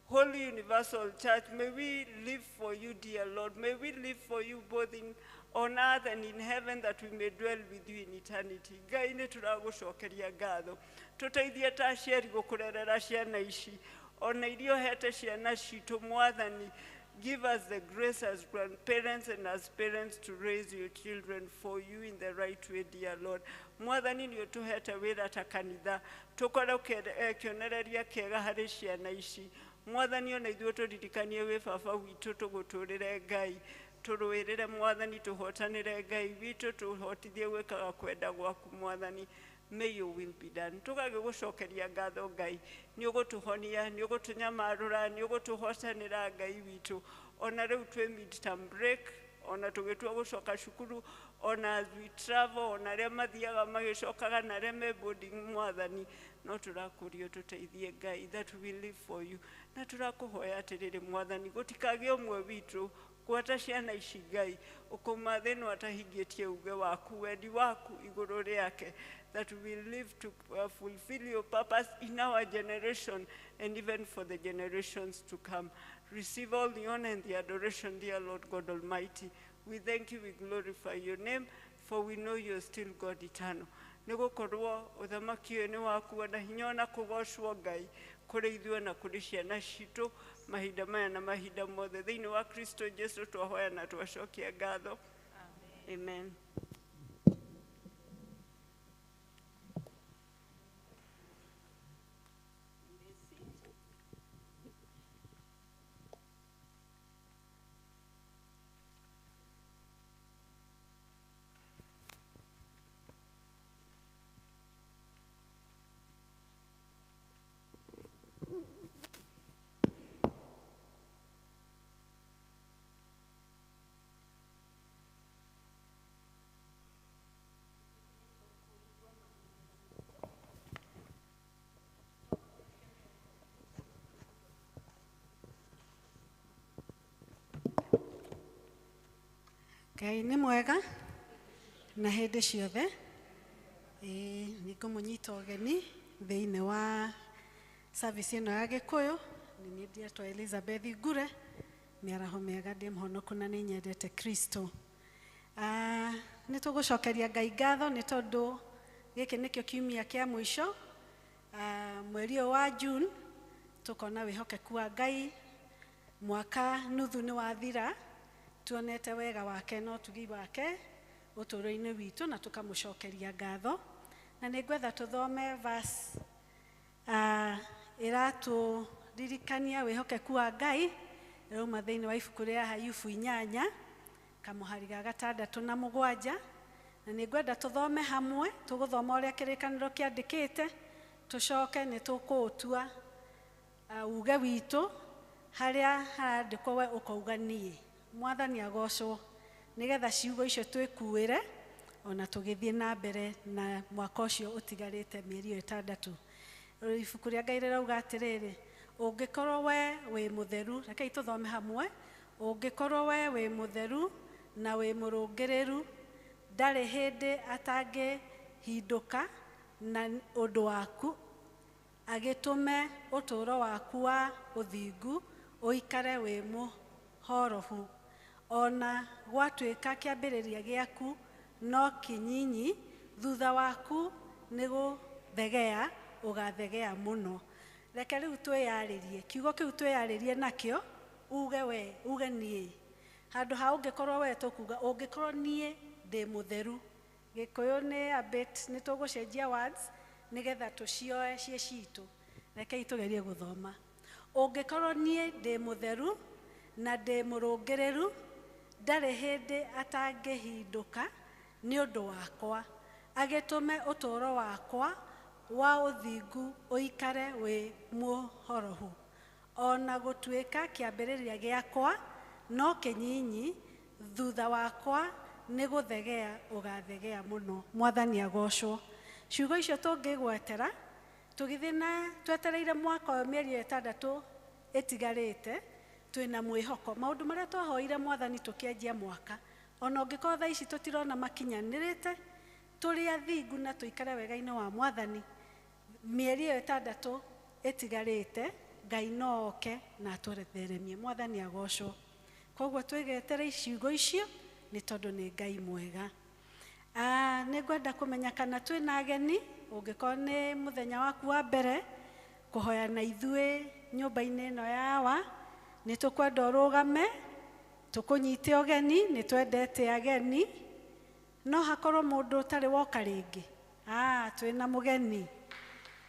Holy Universal Church. May we live for you, dear Lord. May we live for you both on earth and in heaven, that we may dwell with you in eternity. Ngai nĩ tũragũcokeria ngatho. Tũteithie ta aciari gũkũrerera ciana ici. Ona irio hete ciana citũ Mwathani. Give us the grace as grandparents and as parents to raise your children for you in the right way, dear Lord. Mwathani nĩ ũtũhete wĩra ta kanitha. Tũkorwo kĩonereria kĩega harĩ ciana ici. Mwathani ona ithuĩ tũririkanie wĩ baba witũ tũgũtũrĩre Ngai. Tũrũĩrĩre Mwathani tũhotanĩre Ngai witũ tũhotithie gwĩkaga kwenda gwaku Mwathani. May your will be done. Tũgagĩgũcokeria ngatho Ngai. Nĩ ũgũtũhonia, nĩ ũgũtũnyamarũra, nĩ ũgũtũhotanĩra Ngai witũ. Ona rĩu twĩ mid-term break, ona tugetua gucoka cukuru, ona as we travel, ona aria mathiaga magicokaga na aria me boarding Mwathani, no turakurio tuteithie Ngai, that we live for you. Na turakuhoya atiriri Mwathani, gutikage umwe witu kwata ciana ici Ngai, ukumathe no atahingitie uge waku, wendi waku iguru riake, that we live to fulfill your purpose in our generation and even for the generations to come. Receive all the honor and the adoration, dear Lord God Almighty. We thank you, we glorify your name, for we know you are still God eternal. Nigukorwo uthamaki uyu ni waku na hinya na kugocwo Ngai kuri ithuĩ na kuri ciana citu mahinda maya na mahinda mothe thĩinĩ wa Kristo Jesu twahoya na twacokia ngatho. Amen. Ngai nĩ mwega na hĩndĩ ciothe. Nĩ ngũmũnyita ũgeni thĩinĩ wa service ĩno ya Gĩkũyũ. Nĩ ndietwo Elizabeth Ngure, mĩaraho mĩega, ndĩ mũhonoku na nĩ nyendete Kristo. Nĩ tũgũcokeria Ngai ngatho nĩ tondũ gĩkĩ nĩkĩo kiumia kĩa mũico mweri wa June, tũkona wĩhokeku wa Ngai, mwaka nuthu nĩ wathira, tuonete wega wake no tugi wake ũtũũro-inĩ witũ na tũkamũcokeria ngatho. Na nĩ ngwetha tũthome verse ĩratũririkania wĩhokeku wa Ngai, ĩrauma thĩinĩ wa ibuku rĩa Ayubu 8 kamũhari ga 6 na 7, na nĩ ngwenda tũthome hamwe. Tũgũthoma ũrĩa kĩrĩkanĩro kĩandĩkĩte, tũcoke nĩ tũkũũtua uge witũ harĩa handĩkwo we ũkauga niĩ. Mwathani agocwo nigetha ciugo icio twĩkuĩre ona tũgĩthiĩ na mbere na mwaka ũcio ũtigarĩte mĩeri 6. Ibuku rĩa Ngai rĩrauga atĩrĩrĩ, ũngĩkorwo we wĩ mũtheru, rekei tũthome hamwe. Ũngĩkorwo we wĩ mũtheru na wĩ mũrũngĩrĩru, ndarĩ hĩndĩ atangĩhindũka na ũndũ waku, agĩtũme ũtũũro waku wa ũthingu ũikare wĩ mũhorofu. Ona gwatuĩka kĩambĩrĩria gĩaku no kĩnyinyi, thutha waku nĩ gũthegea ũgathegea mũno. Reke rĩu twĩyarĩrie, kiugo kĩu twĩyarĩrie nakĩo, uge we, uge niĩ. Handũ ha ũngĩkorwo we tũkuga ũngĩkorwo niĩ ndĩ mũtheru. Gĩkũyũ nĩ a bit, nĩ tũgũcenjia words nigetha tũcioe cie citũ. Rekei tũgerie gũthoma. Ũngĩkorwo niĩ ndĩ mũtheru na ndĩ mũrũngĩrĩru, ndarĩ hĩndĩ atangĩhindũka nĩ ũndũ wakwa, agĩtũme ũtũũro wakwa wa ũthingu ũikare wĩ mũhorohu. Ona gũtuĩka kĩambĩrĩria gĩakwa no kĩnyinyi, thutha wakwa nĩ gũthegea ũgathegea mũno. Mwathani agocwo. Ciugo icio tũngĩgwetera tũgĩthiĩ na twetereire mwaka wa mĩeri 6 ĩtigarĩte, twĩna mwĩhoko. Maũndũ marĩa twahoire Mwathani tũkĩanjia mwaka, ona ũngĩkorwo thaa ici tũtirona makinyanĩrĩte, tũrĩ athingu na tũikare wega-inĩ wa Mwathani, mĩeri 6 ĩtigarĩte, Ngai no oke na atũtheremie. Mwathani agocwo. Koguo twĩgetere ciugo icio nĩ tondũ nĩ Ngai mwega. Nĩ ngwenda kũmenya kana twĩna ageni. Ũngĩkorwo nĩ mũthenya waku wa mbere kũhoya na ithuĩ nyũmba-inĩ ĩno yawa, nĩ tũkwenda ũrũgame tũkũnyite ũgeni. Nĩ twendete ageni. No hakorwo mũndũ ũtarĩ woka rĩngĩ. Twĩna mũgeni,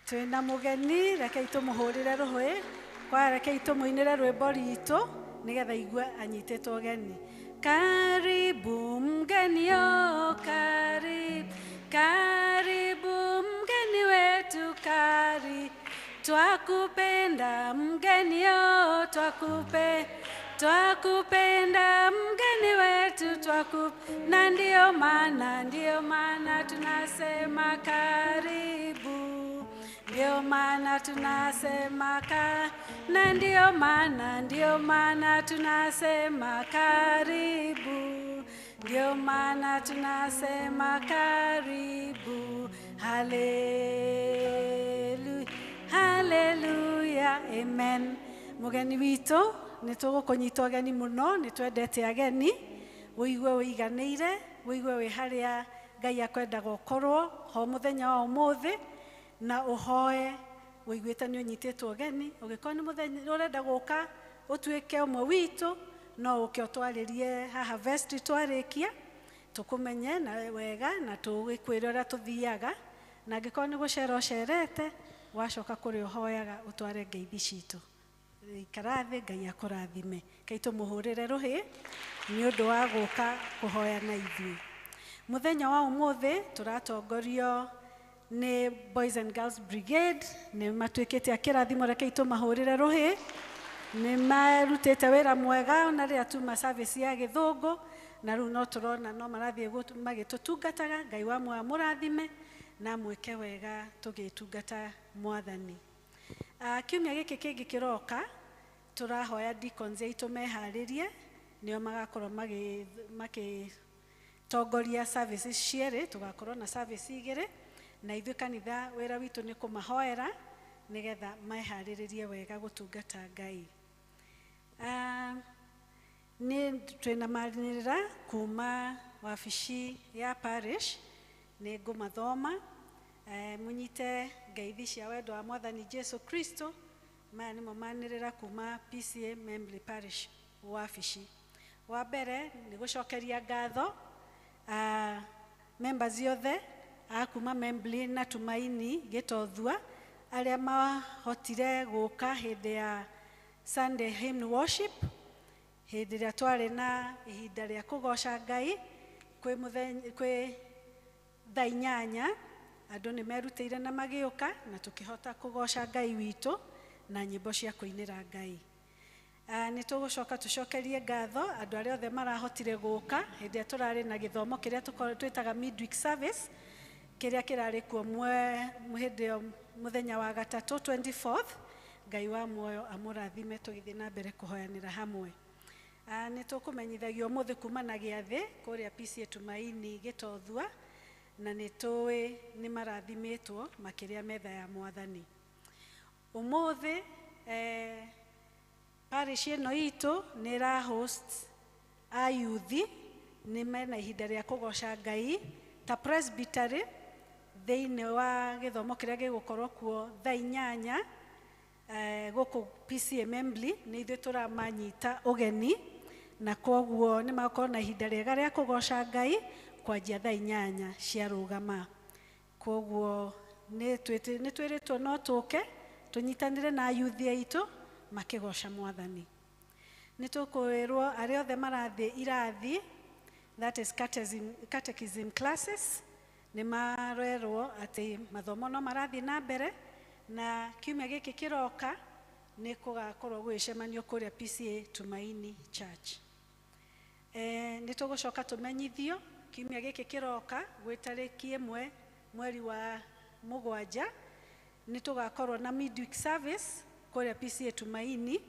twĩna mũgeni. Rekei tũmũhũrĩre rũhĩ, kwa rekei tũmũinĩre rwĩmbo rwitũ nigetha igue anyitĩtwo ũgeni. Karibu mgeni o karibu, karibu mgeni wetu karibu, twakupenda mgeni o twakupenda mgeni wetu twaku, na ndio maana tunasema karibu. Ndio maana tunasema na ndio maana tunasema karibu. Ndio maana tunasema karibu. Hallelujah, hallelujah, amen. Mugeni wito nitugukunyita ageni muno, nitwendete ageni, wigue wiganire, wigue wi haria Ngai akwenda gukorwo ho muthenya wa umuthi, na uhoe wiguite ni unyititwo ageni. Ugikorwo ni muthenya urenda guka utuike umwe witu, no uke utwaririe haha vesti twarikia, tukumenye na wega na tugikwira uria tuthiaga, na gikorwo ni gucera ucerete, wacoka kuri uhoyaga utware ngeithi citu. Ikarathi, Ngai akurathime. Kai tumuhurire ruhi ni undu wa guka kuhoya na ithui. Muthenya wa umuthi turatongorio ni Boys and Girls Brigade, ni matuikite akirathimo. Rekei tumahurire ruhi. Ni marutite wira mwega na ria tuma service ya Githungu, na riu no turona no marathie magitutungataga. Ngai wa murathime na mwike wega tugitungata Mwathani. Kiumia giki kingi kiroka turahoya deacons aitu meharirie, nio magakorwo tongoria services ciere. Tugakorwo na service igire, na ithuĩ kanitha wĩra witũ nĩ kũmahoera nigetha meharirie wega gũtungata Ngai. Ni twina marinira kuma wabici ya parish, ni ngumathoma munyite ngeithi cia wendo wa Mwathani Jesu Kristo. Maya nimo manirira kuma PCA Membly Parish wabici. Wa mbere ni gucokeria ngatho members yothe akuma Membly na Tumaini Gitothua aria mahotire guka hindi ya Sunday hymn worship, hindi ria twari na ihinda ria kugoca Ngai kwi thaa 8. Andu ni merutire na magiuka na tukihota kugoca Ngai witu na nyimbo cia kuinira Ngai. Ni tugucoka tucokerie ngatho andu aria othe marahotire guka hindi turari na githomo kiria twitaga midweek service, kiria kirari kuo hindi muthenya wa gatatu 24th. Ngai wa muoyo amurathime tugithie na mbere kuhoyanira hamwe. Ni tukumenyithagio muthi kuma na giathi kuria PCA Tumaini Gitothua, na nitui ni marathimitwo makiria metha ya Mwathani. Umuthi parish ino itu ni ra host a youth, ni mena ihinda ria kugoca Ngai ta presbytery thiini wa githomo kiria gigukorwo kuo thaa 8 guku PCA Membly. Ni ithuĩ turamanyita ugeni, na koguo ni makorwo na ihinda riega ria kugoca Ngai kwanjia thaa 8 cia rugama. Koguo ni twiritwo no tuke tunyitanire na youth aitu makigoca Mwathani. Ni tukwirwo aria othe marathi irathi, that is catechism classes, ni marerwo ati mathomo no marathi na mbere, na kiumia giki kiroka ni kugakorwo gwicemanio kuria PCA Tumaini Church. Ni tugucoka tumenyithio kiumia giki kiroka gwi tariki 1 mweri wa 7 ni tugakorwo na midweek service kuria PCA Tumaini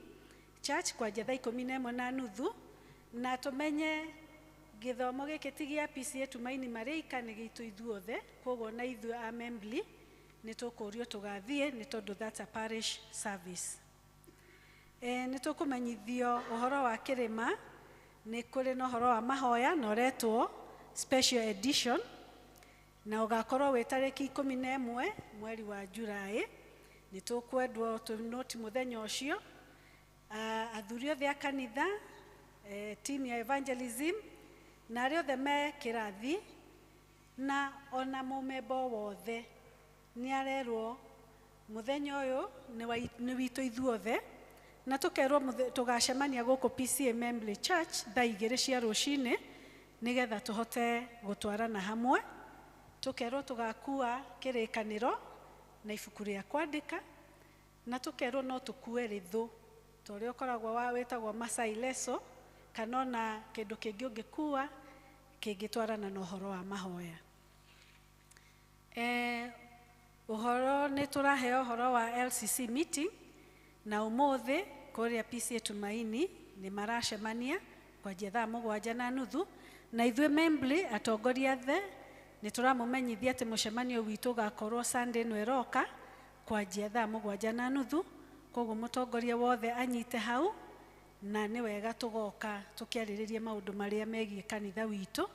Church kwanjia thaa 11:30, na tumenye githomo giki ti gia PCA Tumaini Marika ni gitu ithuothe. Koguo na ithuĩ a Membly ni tukurio tugathie ni tondu that's a parish service. Ni tukumenyithio uhoro wa kirima, ni kuri no uhoro wa mahoya no retwo special edition, na ugakorwo wi tariki 11 mweri wa Julai. Ni tukwendwo tunoti muthenya ucio athuri othe a kanitha, team ya evangelism na aria othe me kirathi, na ona mumembo wothe ni arerwo muthenya uyu ni witu ithuothe, na tukerwo tugacemania guku PCA Membly Church thaa 2 cia rucini nigetha tuhote gutwarana hamwe. Tukerwo tugakua kirikaniro na ibuku ria kwandika, na tukerwo no tukue rithu toria ukoragwo witagwo Masai Leso, kana na kindu kingi ungikua kĩngĩtwarana na ũhoro wa mahoya. Ũhoro nĩ tũraheo ũhoro wa LCC meeting na ũmũthĩ kũrĩa PCA Tumaini nĩ maracemania kwanjia thaa 7:30 na ithuĩ membli atongoria the nĩ tũramũmenyithia atĩ mũcemanio witũ ũgakorwo Sunday ĩno ĩroka kwanjia thaa 7:30. Koguo mũtongoria wothe anyite hau na nĩ wega tũgoka tũkĩarĩrĩrie maũndũ marĩa megiĩ kanitha witũ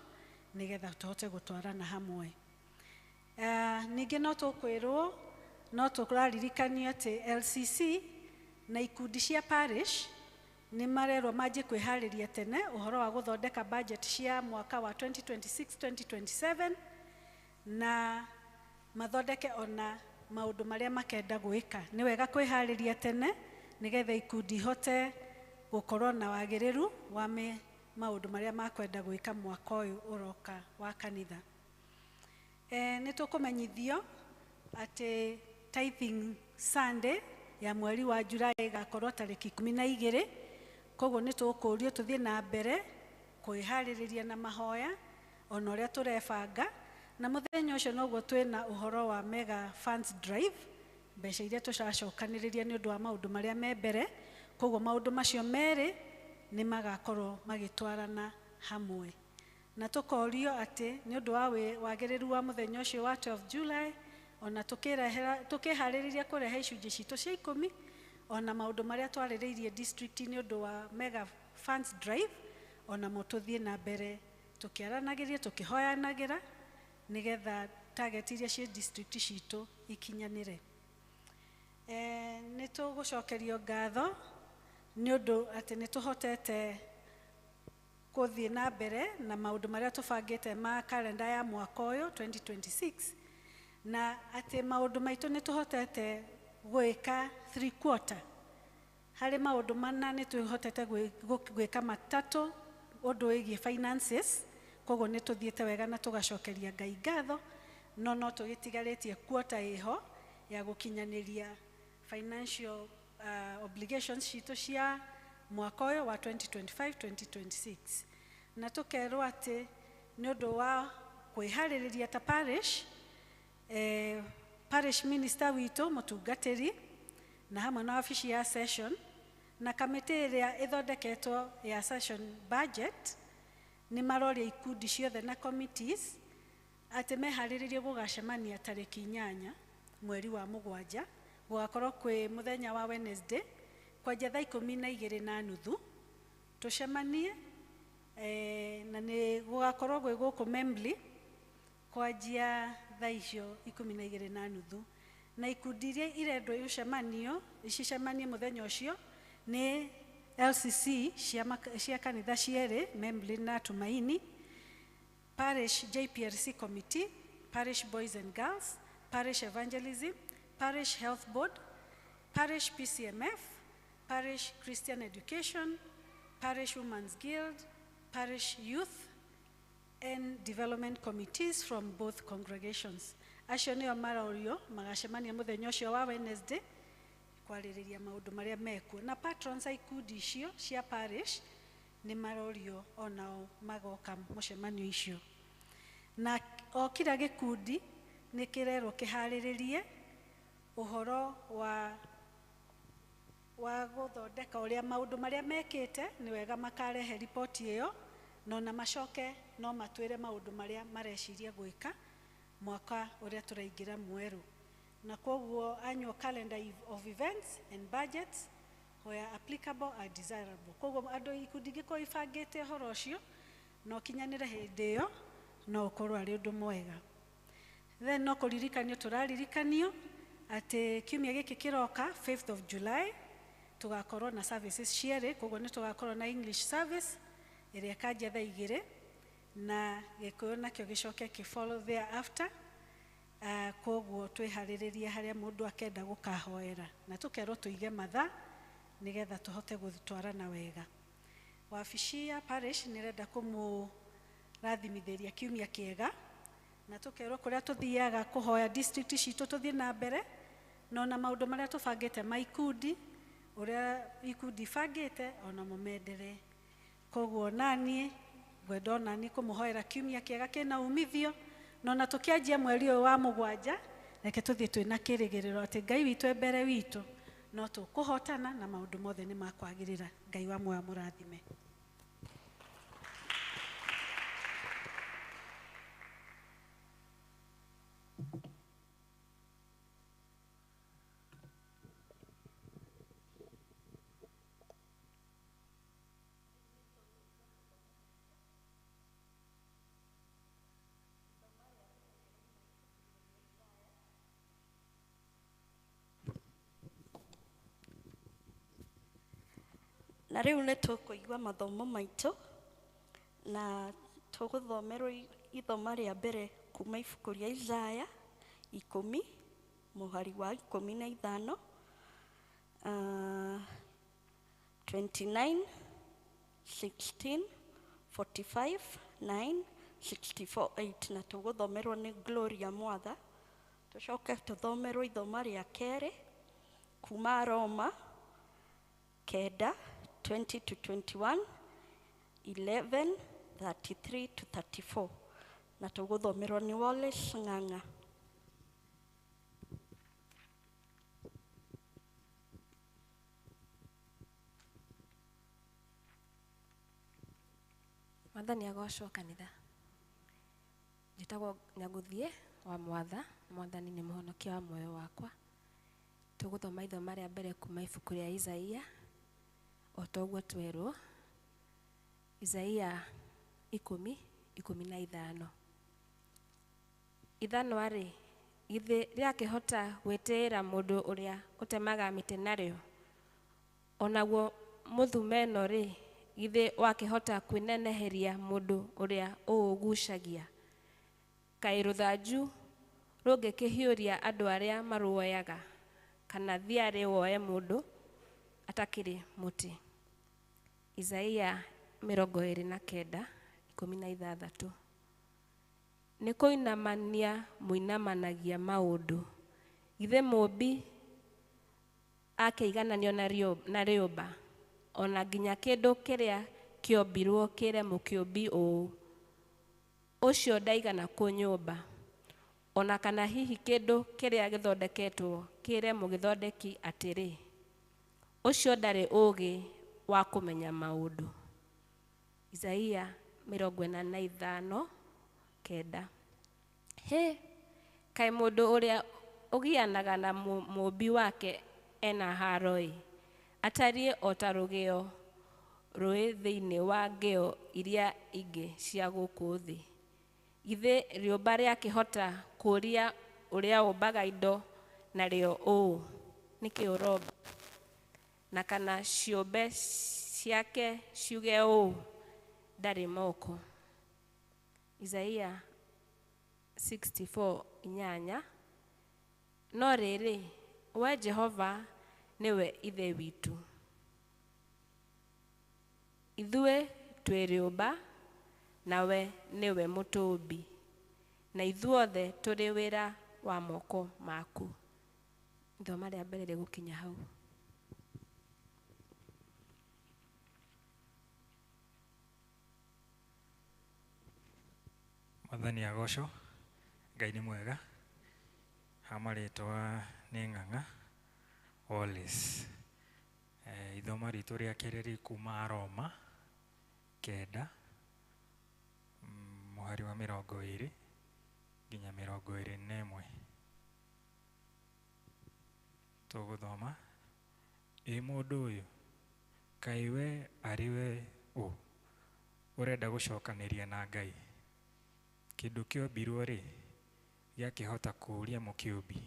nĩgetha tũhote gũtwarana hamwe. Ningĩ no tũkwĩrwo no tũraririkanio atĩ LCC na ikundi cia parish nĩ marerwo manjie kwĩharĩria tene ũhoro wa gũthondeka budget cia mwaka wa 2026-2027 na mathondeke ona maũndũ marĩa makenda gwĩka. Nĩ wega kwĩharĩria tene nĩgetha ikundi ihote gũkorwo na wagĩrĩru wa maũndũ marĩa makwenda gwĩka mwaka ũyũ ũroka wa kanitha. Nĩ tũkũmenyithio atĩ tithing Sunday ya mweri wa Julai ĩgakorwo tarĩki 12. Koguo nĩ tũkũrio tũthiĩ na mbere kwĩharĩrĩria na mahoya ona ũrĩa tũrebanga, na mũthenya ũcio noguo twĩna ũhoro wa mega funds drive, mbeca iria tũracokanĩrĩria nĩ ũndũ wa maũndũ marĩa me mbere. Koguo maũndũ macio merĩ nĩ magakorwo magĩtwarana hamwe, na tũkorio atĩ nĩ ũndũ wa wagĩrĩru wa mũthenya ũcio wa 12 July ona tũkĩharĩrĩria kũrehe icunjĩ citũ cia 10 ona maũndũ marĩa twarĩrĩirie district nĩ ũndũ wa mega funds drive ona mo tũthiĩ na mbere tũkĩaranagĩria tũkĩhoyanagĩra nĩgetha target iria cia district citũ ikinyanĩre. Nĩ tũgũcokerio ngatho nĩ ũndũ atĩ nĩ tũhotete gũthiĩ na mbere na maũndũ marĩa tũbangĩte ma kalenda ya mwaka ũyũ 2026 na atĩ maũndũ maitũ nĩ tũhotete gwĩka 3/4 harĩ maũndũ mana nĩ tũhotete gwĩka matatũ ũndũ wĩgiĩ finances. Koguo nĩ tũthiĩte wega na tũgacokeria Ngai ngatho, no tũgĩtigarĩtie quarter ĩho ya gũkinyanĩria financial obligations citũ cia mwaka ũyũ wa 2025-2026, na tũkerwo atĩ nĩ ũndũ wa kwĩharĩrĩria ta parish, parish minister witũ mũtungatĩri na hamwe na wabici ya session na kamĩtĩ ĩrĩa ĩthondeketwo ya session budget nĩ maroria ikundi ciothe na committees atĩ meharĩrĩrie gũgacemania tarĩki 8 mweri wa 7, gũgakorwo kwĩ mũthenya wa Wednesday kwanjia thaa 12:30 tũcemanie, na nĩ gũgakorwo gwĩ gũkũ Membli kwanjia thaa icio 12:30, na ikundi iria irendwo icemanio icicemanie mũthenya ũcio nĩ LCC cia kanitha cierĩ Membli na Tumaini, Parish JPLC Committee, Parish Boys and Girls, Parish Evangelism, Parish Health Board, Parish PCMF, Parish Christian Education, Parish Women's Guild, Parish Youth and Development Committees from both congregations. Acio nĩo marorio magacemania mũthenya ũcio wa Wednesday kwarĩrĩria maũndũ marĩa mekuo, na patrons a ikundi icio cia parish nĩ marorio onao magoka mũcemanio icio, na o kila gĩkundi nĩ kĩrerwo kĩharĩrĩrie ũhoro wa gũthondeka ũrĩa maũndũ marĩa mekĩte nĩ wega makarehe ripoti ĩyo, na macoke no matwĩre maũndũ marĩa mareciria gwĩka mwaka ũrĩa tũraingĩra mwerũ. Na koguo annual calendar of events and budgets where applicable are desirable. Koguo andũ ikundi ingĩkorwo ibangĩte ũhoro ũcio no kinyanĩre hĩndĩ ĩyo no ũkorwo arĩ ũndũ mwega. Then no kũririkanio tũraririkanio atĩ kiumia gĩkĩ kĩroka 5th of July tugakorwo na services cierĩ. Koguo nĩ tugakorwo na English service ĩrĩa kanjia thaa 2 na Gĩkũyũ nakĩo gĩcoke follow thereafter. Koguo twĩharĩrĩria harĩa mũndũ akenda gũkahoera na tũkerwo tũige mathaa nĩgetha tũhote gũtwarana wega. Wabici ya parish nĩrenda kũmũrathimithĩria kiumia kĩega, na tũkerwo kũrĩa tũthiaga kũhoya district citũ tũthiĩ na mbere, no na maũndũ marĩa tũbangĩte ma ikundi ũrĩa ikundi ibangĩte ona mũmendere. Koguo naniĩ ngwenda ona ni kumuhoera kiumia kiega kina umithio nona tukianjia mweri uyu wa mugwanja reke tuthie twina kirigiriro ati Ngai witu mbere witu no tukuhotana na maundu mothe ni makwagirira. Ngai wa moyo murathime. Na riu ne tukuigua mathomo maitu na tuguthomerwo ithoma ria mbere kuma ibuku ria Isaya 10 muhari wa 15 29 16 45 9 64 8 na tuguthomerwo ni Gloria Mwatha. Tucoke tuthomerwo ithoma ria keri kuma Roma 9 20 to 21 11 33 to 34 na tuguthomerwo ni Wallace Ng'ang'a. Mwathani agocwo kanitha. Njitagwo Nyaguthie wa Mwatha. Mwathani ni muhonokia wa moyo wakwa. Tuguthoma ithoma ria mbere kuma ibuku ria Isaia o toguo twerwo. Isaia 10:15. Ithano ari ithe riakihota gwitira mundu uria utemaga mite nario onaguo muthumeno ri ithe wakihota kwineneheria mundu uria uugucagia. Kai ruthanju rungikihiuria andu aria maruoyaga kana thiari woe mundu atakiri muti. Isaia 29:16. Ni kuinamania muinamanagia maundu ithe mumbi akeigananio na riumba ona nginya kindu kiria kiombirwo kire mukiumbi uu ucio ndaigana kunyumba ona kana hihi kindu kiria githondeketwo kire mugithondeki atiri ucio ndari ugi wa kumenya maundu. Isaia 45:9. He kai mundu uria ugianaga na mumbi wake ena haroi atarie otarugio rui thiini wa ngeo iria ingi cia guku thi. Ithe riumba riakihota kuria uria umbaga indo na rio uu niki uroba na kana ciumbe ciake ciuge uu ndari moko. Isaia 64:8. No riri we Jehova niwe ithe witu. Ithue twi riumba nawe niwe mutumbi na ithuothe turi wira wa moko maku. Ithoma ria mbere rigukinya hau. Mwathani agocwo. Ngai ni mwega. Hamaritwa ni Ng'ang'a Wallace. Ithoma ritu ria kereri kuma Roma 9 muhari wa 20 nginya 21. Tuguthoma mundu uyu kai we ari we urenda gucokaniria na Ngai. Kindu kiombirwo ri giakihota kuria mukiumbi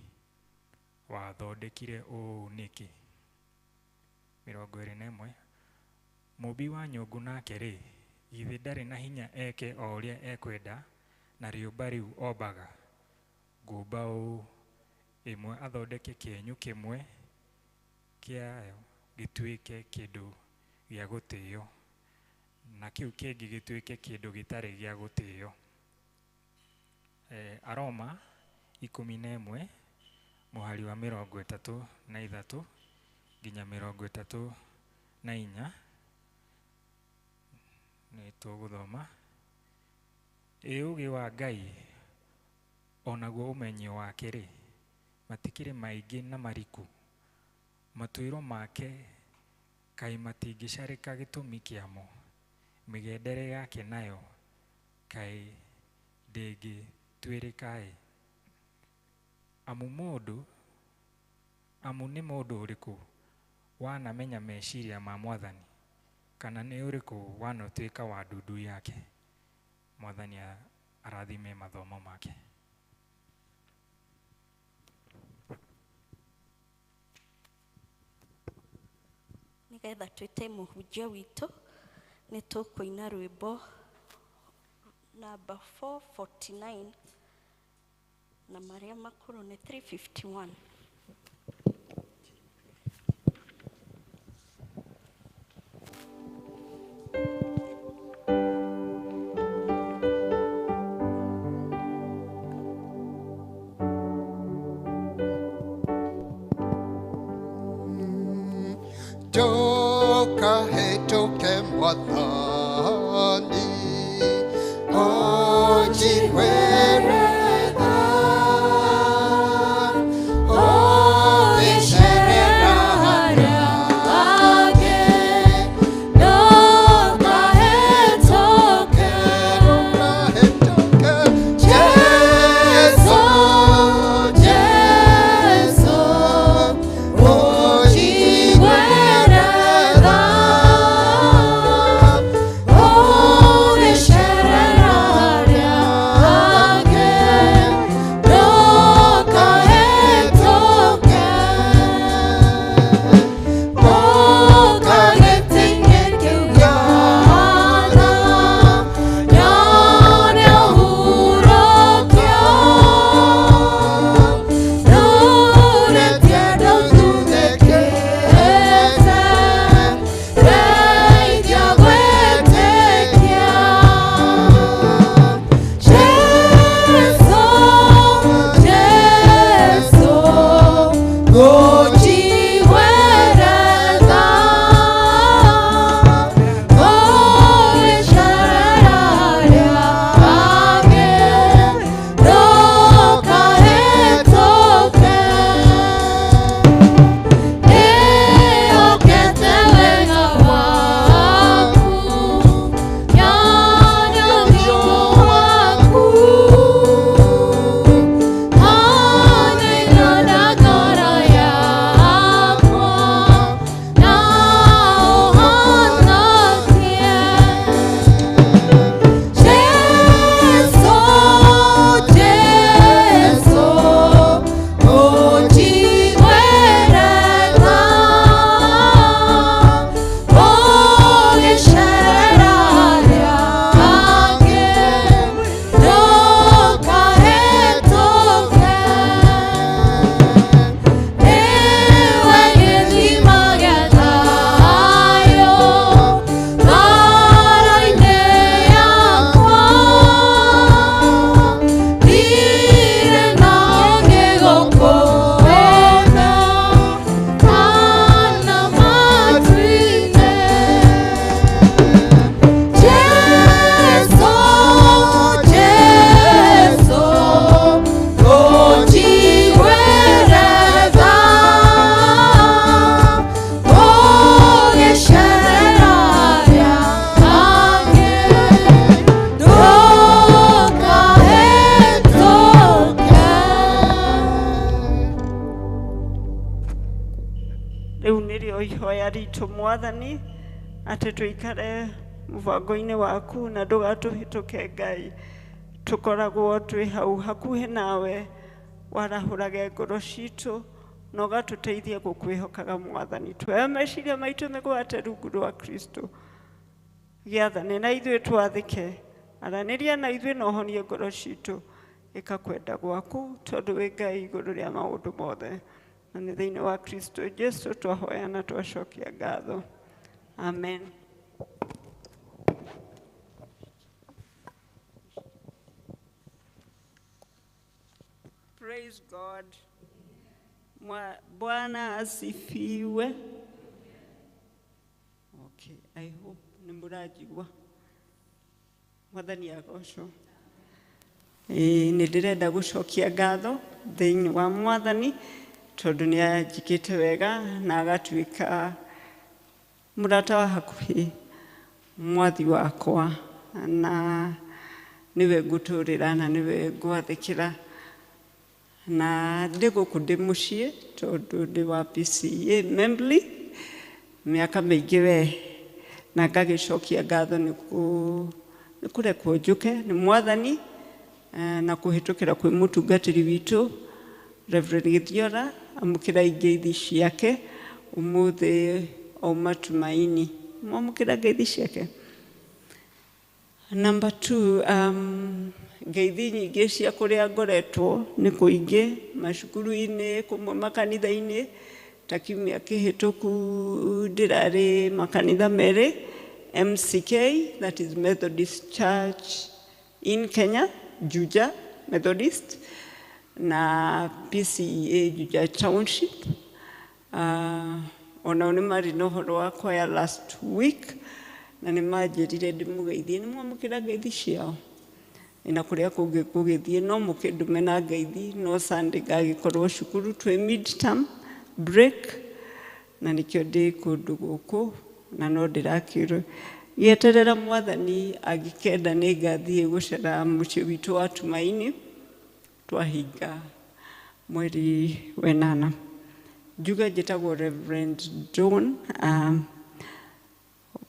wathondekire uu niki. 21. Mubi wa nyungu nake ri ithe ndari na hinya eke o uria ekwenda na riumba riu ombaga ngumba uu imwe athondeke kienyu kimwe kiayo gituike kindu gia gutio na kiu kingi gituike kindu gitari gia gutio. Aroma 11 muhari wa 33 nginya 34 ni tuguthoma Ũũgĩ wa Ngai onaguo ũmenyo wake rĩ matikĩrĩ maingĩ na mariku, matuĩro make kaĩ matingĩcarĩka gĩtũmi kĩamo, mĩgendere yake nayo kaĩ ndĩngĩtuĩrĩkaĩ. Amu nĩ mũndũ ũrĩkũ wanamenya meciria ma Mwathani, kana nĩ ũrĩkũ wanatuĩka wa ndundu yake. Mwathani arathime mathomo make. Nĩgetha twĩte mũhunjia witũ nĩ tũkũina rwĩmbo namba 449 na marĩa makũrũ nĩ 351. Tukahetoke Mwathani, ojiweretha, ogisherera yake, tukahetoke, Jesu, Jesu, ojiweretha. ihoya ritũ Mwathani atĩ tũikare mũbango-inĩ waku na ndũgatũhĩtũke Ngai, tũkoragwo twĩ hau hakuhĩ nawe, warahũrage ngoro citũ na ũgatũteithia gũkwĩhokaga Mwathani. Tuoya meciria maitũ mĩgwate rungu rwa Kristo, gĩathane na ithuĩ twathĩke, aranĩria na ithuĩ na ũhonie ngoro citũ, ĩka kwenda gwaku tondũ wĩ Ngai igũrũ rĩa maũndũ mothe. Na nĩ thĩinĩ wa Kristo Jesu twahoya na twacokia ngatho. Amen. Praise God. Bwana asifiwe. Okay, I hope nimurajigwa. Mwathani agocwo. nĩ ndĩrenda gũcokia ngatho thĩinĩ wa Mwathani tondũ nĩ anjĩkĩte wega na agatuĩka mũrata wa hakuhĩ, mwathi wakwa, na niwe ngũtũrĩra na niwe ngwathĩkĩra, na ndĩ gũkũ ndĩ mũciĩ tondũ ndĩ wa PCEA Membley mĩaka mĩingĩ we, na ngagĩcokia ngatho nĩ kũrekwo njũke nĩ Mwathani na kũhĩtũkĩra kwĩ mũtungatĩri witũ Reverend Githiora, amũkĩra ngeithi ciake ũmũthĩ o matumaini, mwamũkĩra ngeithi ciake. Number 2, ngeithi nyingĩ cia kũrĩa ngoretwo nĩ kũingĩ, macukuru-inĩ, kũmwe makanitha-inĩ. Ta kiumia kĩhĩtũku ndĩrarĩ makanitha merĩ, MCK, that is Methodist Church in Kenya, Juja Methodist, na PCEA Juja Township. Onao nĩ marĩ na ũhoro wa kwaya last week, na nĩ manjĩrire ndĩmũgeithie, nĩ mwamũkĩra ngeithi ciao. Na kũrĩa kũngĩ kũgĩthiĩ no mũkĩndume na ngeithi, no Sunday ngagĩkorwo cukuru twĩ mid-term break, na nĩkĩo ndĩ kũndũ gũkũ, na no ndĩrakĩrwo gĩeterera Mwathani angĩkenda nĩ ngathiĩ gũcera mũciĩ witũ wa Tumaini twahinga mweri wenana. Njuga njĩtagwo Reverend John,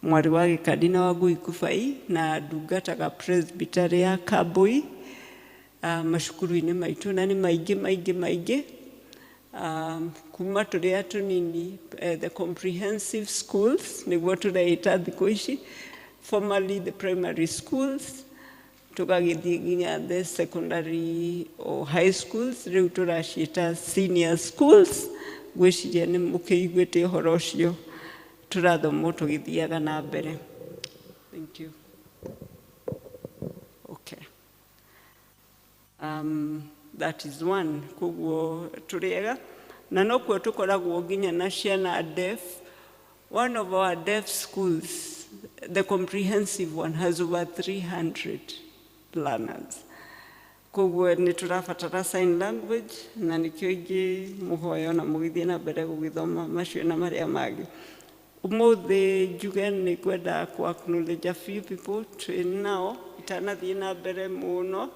mwarĩ wa gĩkardinali wa Ngui Kubai, na ndungataga presbytery ya Kambui macukuru-inĩ maitũ, na nĩ maingĩ kuma tũrĩa tũnini, the comprehensive schools nĩguo tũreita thikũ ici, formerly the primary schools, tũgagĩthiĩ nginya the secondary or high schools, rĩu tũraciĩta senior schools. Gwĩciria nĩ mũkĩiguĩte ũhoro ũcio, tũrathomwo tũgĩthiaga na mbere. Thank you. Okay. That is one, koguo tũrĩega, na nokuo tũkoragwo nginya na ciana deaf. One of our deaf schools, the comprehensive one, has over 300 learners. Koguo nĩ tũrabatara sign language, na nĩkĩo ingĩ mũhoyo na mũgĩthiĩ na mbere gũgĩthoma macio na marĩa mangĩ. Ũmũthĩ njuge nĩ kwenda ku acknowledge a few people twĩ nao itanathiĩ na mbere mũno.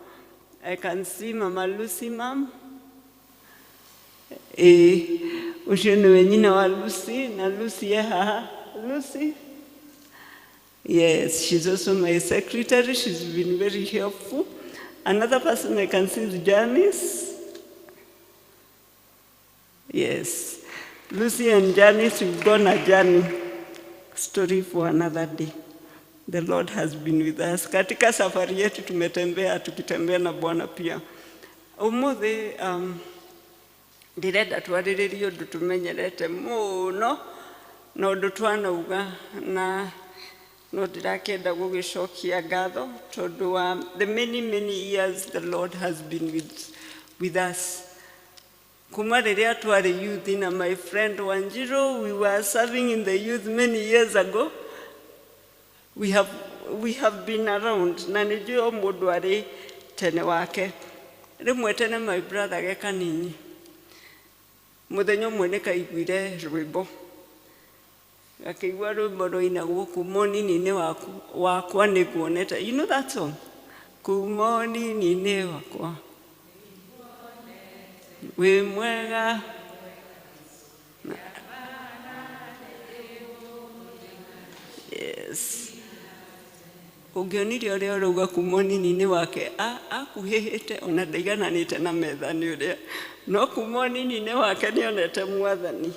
I can see Mama Lucy, ma'am. Ucio nĩwe nyina wa Lucy, na Lucy haha. Lucy? Yes, she's also my secretary. She's been very helpful. Another person I can see is Janice. Yes. Lucy and Janice, we've gone a journey. Story for another day. The Lord has been with us. Katika safari yetu tumetembea, tukitembea na Bwana pia. Ũmũthĩ ndĩrenda twarĩrĩrie ũndũ tũmenyerete mũno na ũndũ twanauga, na no ndĩrakĩenda gũgĩcokia ngatho tondũ wa the many years the Lord has been with us. Kuma rĩrĩa twarĩ youth, na my friend Wanjiru, we were serving in the youth many years ago. We have been around, na nĩnjũĩ o mũndũ arĩ tene wake. Rĩmwe tene my brother ge kanini, mũthenya ũmwe nĩ kaiguire rwĩmbo, gakĩigua rwĩmbo rũinagwo kuma ũnini-inĩ wakwa nĩguonete. You know that song? Kuma ũnini-inĩ wakwa wĩ mwega. Yes. Ũngĩonire ũrĩa ũrauga kuma ũnini-inĩ wake, akuhĩhĩte ona ndaigananĩte na metha-inĩ ũrĩa, no kuma ũnini-inĩ wake nĩonete Mwathani.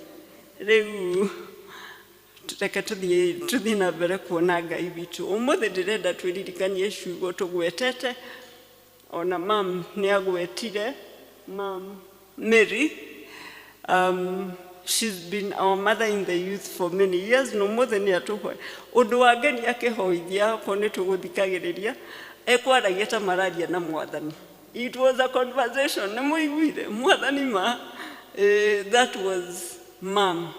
Rĩu reke tũthiĩ na mbere kuona Ngai witũ. Ũmũthĩ ndĩrenda twĩririkanie ciugo tũgwetete, ona mam nĩagwetire, Mam Mary. She's been our mother in the youth for many years. No more than yatuhoe. Ũndũ wa ngeni akĩhoithia ko nĩ tũgũthikagĩrĩria, ekwaragia ta mararia na Mwathani. It was a conversation. Nĩ mũiguire Mwathani ma. That was Mam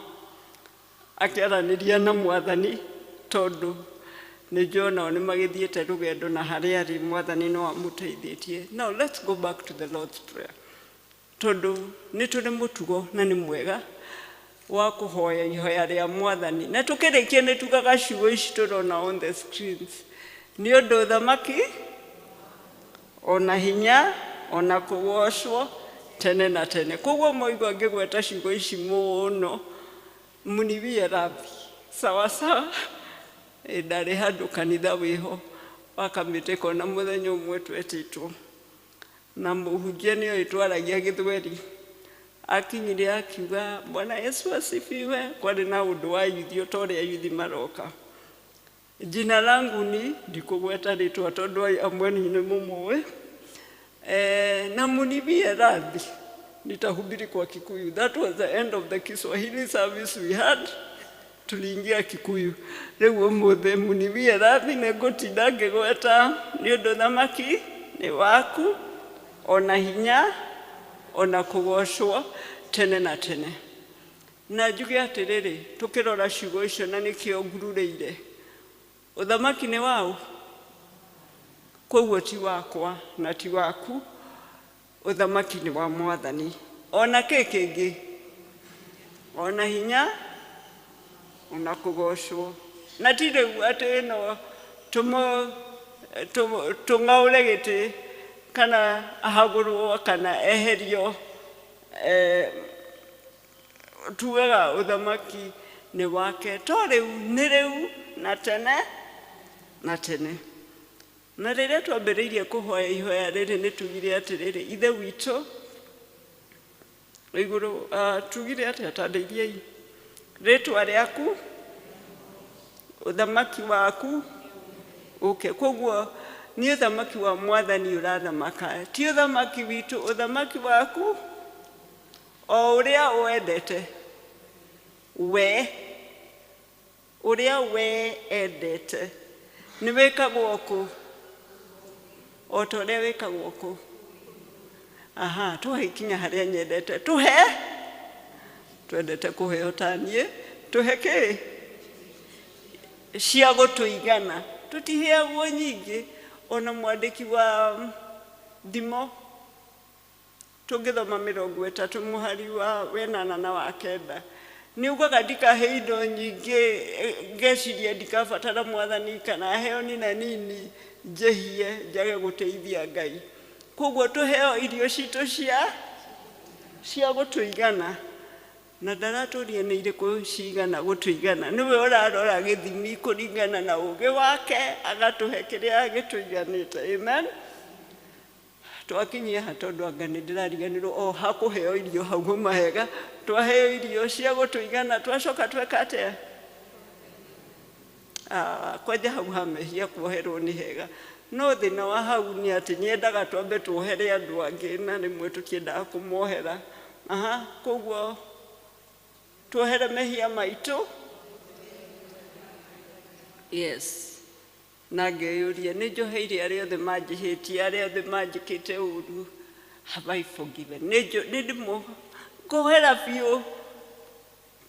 akĩaranĩria na Mwathani tondũ nĩ njona nĩ magĩthiĩte rũgendo na harĩa arĩ Mwathani no amũteithĩtie. Now let's go back to the Lord's Prayer. Tondũ nĩ tũrĩ mũtugo na nĩ mwega wa kũhoya ihoya rĩa Mwathani. Na tũkĩrĩkia nĩ tugaga ciugo ici tũrona on the screens. Nĩ ũndũ ũthamaki, ona hinya, ona kũgocwo tene na tene. Koguo moigua ngĩgweta ciugo ici mũno, muniwie radhi. Sawa sawa. Ndarĩ handũ kanitha wĩho wa kamĩtĩ kona mũthenya ũmwe twetĩtwo. Na mũhunjia nĩ oĩ twaragia Gĩthweri. Akinyire akiuga, Bwana Yesu asifiwe, kwarĩ na ũndũ wa yuthi ta ũrĩa yuthi maroka. Jina langu ni ndikũgweta rĩtwa tondũ amwe nĩ mũmũĩ. Na muniwie radhi, nitahubiri kwa Kikuyu. That was the end of the Kiswahili service we had. Tuliingia Kikuyu. Rĩu ũmũthĩ muniwie radhi nĩngũtinda ngĩgweta nĩ ũndũ ũthamaki nĩ waku, ona hinya, ona kũgocwo tene na tene. Na njuge atĩrĩrĩ, tũkĩrora ciugo icio na nĩkĩo ngururĩire. Ũthamaki nĩ wau, koguo ti wakwa na ti waku. Ũthamaki nĩ wa Mwathani. Ona kĩngĩ, ona hinya, ona kũgocwo. Na ti rĩu atĩ no tũng'aũre gĩtĩ kana ahagũrwo kana eherio. Tugaga ũthamaki nĩ wake. To rĩu nĩ rĩu na tene na tene. Na rĩrĩa twambĩrĩirie kũhoya ihoya rĩrĩ nĩ tugire atĩrĩrĩ, ithe witũ igũrũ, tugire atĩ atandeithiai, rĩtwa rĩaku, ũthamaki waku ũke. Koguo nĩ ũthamaki wa Mwathani ũrathamaka, ti ũthamaki witũ, ũthamaki waku o ũrĩa wendete we, ũrĩa we endete. Nĩ wĩkagwo kũ? O ta ũrĩa wĩkagwo kũ? Aha, tũhe ikinya harĩa nyendete. Tũhe, twendete kũheo ta niĩ. Tũhe kĩ? Cia gũtũigana. Tũtiheagwo nyingĩ. Ona mwandĩki wa thimo tũngĩthoma 30 mũhari wa 8 na wa 9 nĩ ugaga ndikahe indo nyingĩ, ngeciria ndikabatara Mwathani kana heo ni na nini njehie njage gũteithia Ngai. Koguo tũheo irio citũ cia gũtũigana. Na ndaratũria nĩ irĩkũ cigana gũtũigana. Nĩwe ũrarora gĩthimi kũringana na ũũgĩ wake agatũhe kĩrĩa gĩtũiganĩte. Amen. Twakinyia tondũ anga nĩ ndĩrariganĩrwo o hakũheo irio hau mahega. Twaheo irio cia gũtũigana twacoka tweka atĩa? Kwanja hau hamehia kuoherwo nĩ hega. No thĩna wa hau nĩ atĩ nyendaga twambe tuohere andũ angĩ na rĩmwe tũkĩendaga kũmohera. Koguo tuohere mehia maitũ. Yes. Na ngeyũria nĩ njoheire arĩa othe manjĩhĩtie, arĩa othe manjĩkĩte ũru. Have I forgiven? Nĩ ndĩmo kũhera biũ.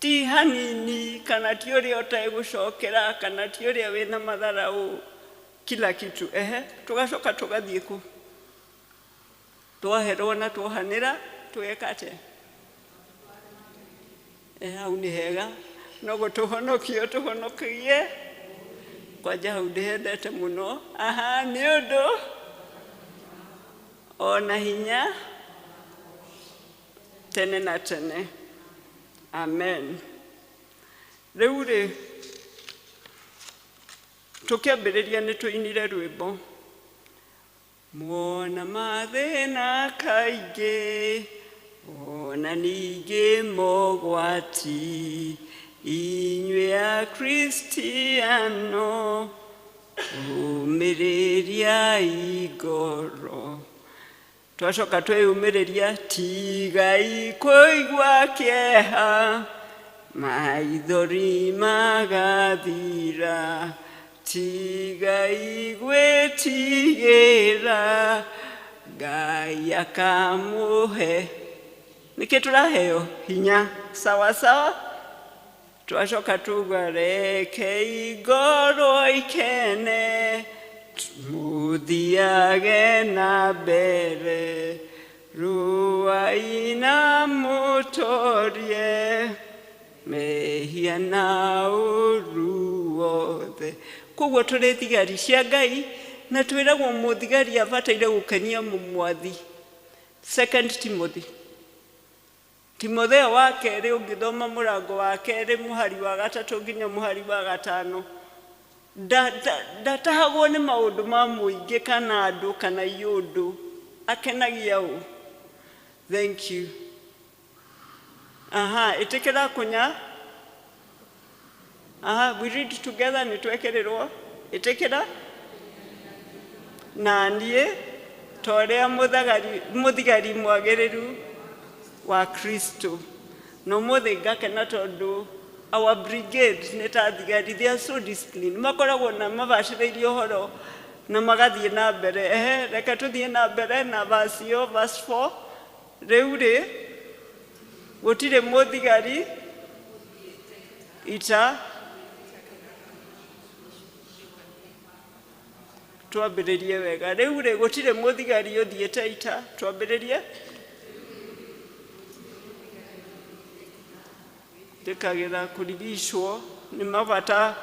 Ti hanini kana ti ũrĩa ũtegũcokera kana ti ũrĩa wĩna matharaũ. Kila kitu. Tugacoka tugathiĩ kũ? Twaherwo na twohanĩra tweka atĩa? Hau nĩ hega. No gũtũhonokia tũhonokie. Kwanja hau ndĩhendete mũno. Nĩ ũndũ ona hinya tene na tene. Amen. Rĩu rĩ, tũkĩambĩrĩria nĩ tũinire rwĩmbo. Mwona mathĩna kaingĩ, ona ningĩ mogwati, inyuĩ Akristiano, umĩrĩriai ngoro. Twacoka twĩyumĩrĩria, tigai kũigua kĩeha, maithori magathira, tigai gwĩtigĩra, Ngai akamũhe. Nĩkĩ tũraheo hinya? Sawa sawa. twacoka tuga reke igoro ikene muthiage na mbere ruaina mutorie mehia na ũru wothe. Koguo tũrĩ thigari cia Ngai na twĩragwo mũthigari abataire gũkenia mũmwathi. 2 Timothy Timotheo wa kerĩ ũngĩthoma mũrango wa kerĩ mũhari wa gatatũ nginya mũhari wa gatano ndatahagwo nĩ maũndũ ma mũingĩ kana andũ kana iũndũ, akenagia ũũ. Thank you. Ĩtĩkĩra kũnya. We read together nĩ twekererwo. Ĩtĩkĩra. Na niĩ torĩa mũthigari mwagĩrĩru wa Kristo. No mũthĩ ngakena tondũ our brigade nĩ ta thigari, they are so disciplined. Makoragwo na mabacĩrĩirie ũhoro na magathiĩ na mbere. Reka tũthiĩ na mbere na verse 4. Rĩu rĩ gũtirĩ mũthigari ita twambĩrĩrie wega. Rĩu rĩ gũtirĩ mũthigari ũthiĩte ita. Twambĩrĩrie. Tũkagĩra kũrigicwo nĩ mabata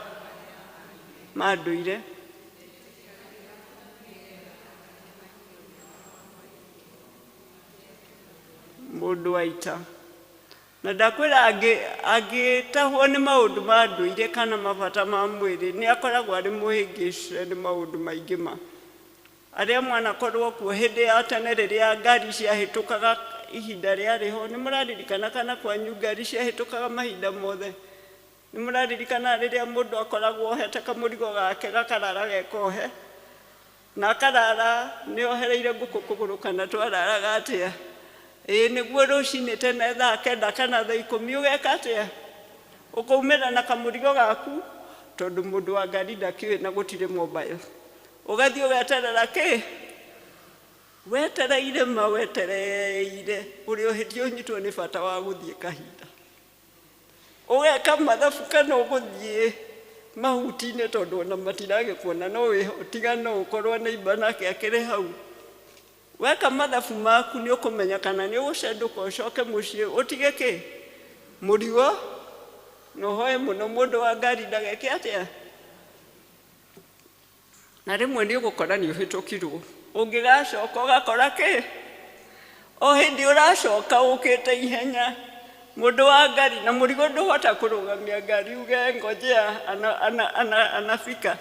ma ndũire. Mũndũ wa ita. Na ndakwĩra angĩtahwo nĩ maũndũ ma ndũire kana mabata ma mwĩrĩ nĩ akoragwo arĩ mũhĩngĩcire nĩ maũndũ maingĩ ma. Arĩa mwanakorwo kuo hĩndĩ ya tene rĩrĩa ngari ciahĩtũkaga ihinda rĩarĩho, nĩ mũraririkana kana kwanyu ngari ciahĩtũkaga mahinda mothe? Nĩ mũraririkana rĩrĩa mũndũ akoragwo ohete kamũrigo gake gakarara gekohe na akarara nĩ ohereire ngũkũ kũgũrũ kana twararaga atĩa? Nĩguo rũcinĩ tene thaa 9 kana thaa 10 ũgeka atĩa? Ũkaumĩra na kamũrigo gaku tondũ mũndũ wa ngari ndakĩũĩ na gũtirĩ mobile. Ũgathiĩ ũgeterera kĩ? Wetereire wetereire ũrĩa ũhĩtio ũnyitwo nĩ bata wa gũthiĩ kahinda. Ũgeka mathabu kana ũgũthiĩ mahuti-inĩ tondũ ona matiragĩkuona no wĩhotiga no ũkorwo neighbor nake akĩrĩ hau. Weka mathabu maku nĩ ũkũmenya kana nĩ ũgũcendũka ũcoke mũciĩ ũtige kĩ? Mũrigo na ũhoe mũno mũndũ wa ngari ndageke atĩa? Na rĩmwe nĩ ũgũkora nĩ ũhĩtũkirwo. Ũngĩgacoka ũgakora kĩ? O hĩndĩ ũracoka ũkĩte ihenya. Mũndũ wa ngari na mũrigo ndũhota kũrũgamia ngari uge ngojea anafika.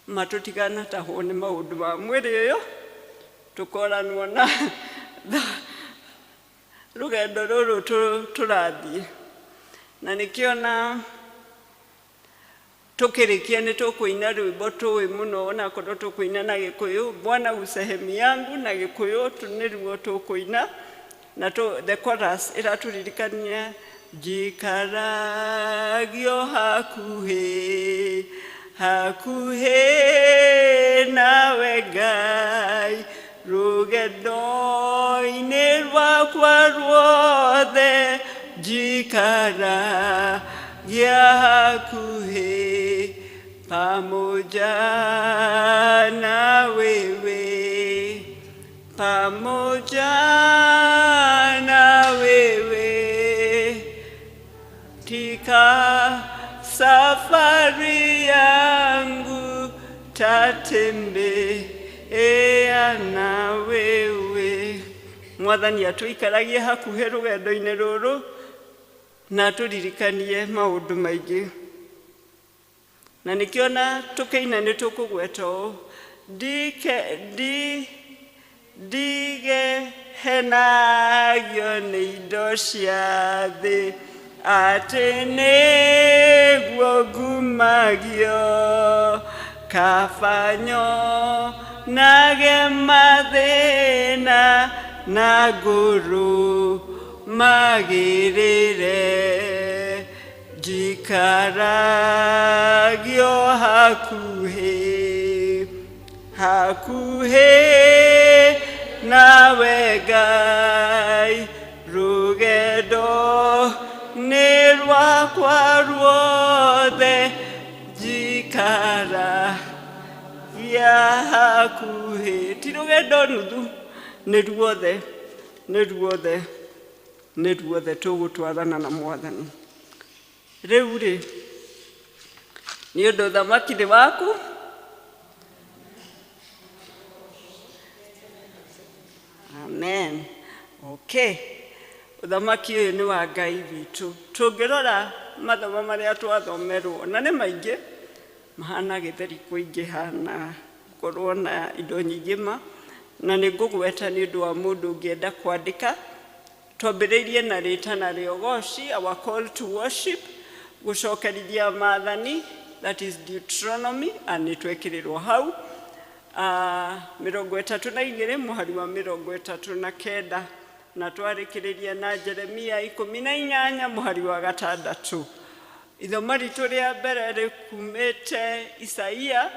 Matũtigana tahwo nĩ maũndũ ma mwĩrĩ ũyũ. Tũkoranwo na rũgendo rũrũ tũrathiĩ. Na nĩkĩona tukirikia nĩ tũkũina rwĩmbo tũĩ mũno ona korwo tũkũina na Gĩkũyũ. Bwana usehemu yangu na Gĩkũyũ nĩruo tũkũina na the chorus ĩratũririkania njikaragio hakuhĩ hakuhĩ nawe Ngai rũgendo-inĩ rwakwa ruothe njikaragia hakuhĩ pamoja na wewe pamoja na wewe tika safari yangu tatembea na wewe. Mwathani atũikaragie hakuhĩ rũgendo-inĩ rũrũ na tũririkanie maũndũ maingĩ. Na nĩkĩona tũkĩina nĩ tũkũgweta ũũ ndigehenagio nĩ indo cia thĩ atĩ nĩguo ngumagio kabanyo nage mathĩna na ngũrũ magĩrĩre njikaragio hakuhĩ hakuhĩ nawe Ngai rũgendo nĩ rwakwa ruothe jikara ya hakuhe ti rugendo nuthu nĩ ruothe tũgũtwarana na Mwathani. Rĩu rĩ nĩ ũndũ ũthamaki nĩ waku, amen. Okay, ũthamaki ũyũ nĩ wa Ngai witũ. Tũngĩrora mathomo marĩa twathomerwo na nĩ maingĩ, mahana gĩtheri kũingĩha na gũkorwo na indo nyingĩ ma, na nĩ ngũgweta nĩ ũndũ wa mũndũ ũngĩenda kwandĩka. Twambĩrĩirie na rĩtana rĩa ũgoci, our call to worship, gũcokerithia maathani, that is Deuteronomy, nĩ twekĩrĩrwo hau 32 mũhari wa 39, na twarĩkĩrĩria na Jeremia 18 mũhari wa 6. Ithomo ritũ rĩa mbere rĩkumĩte Isaia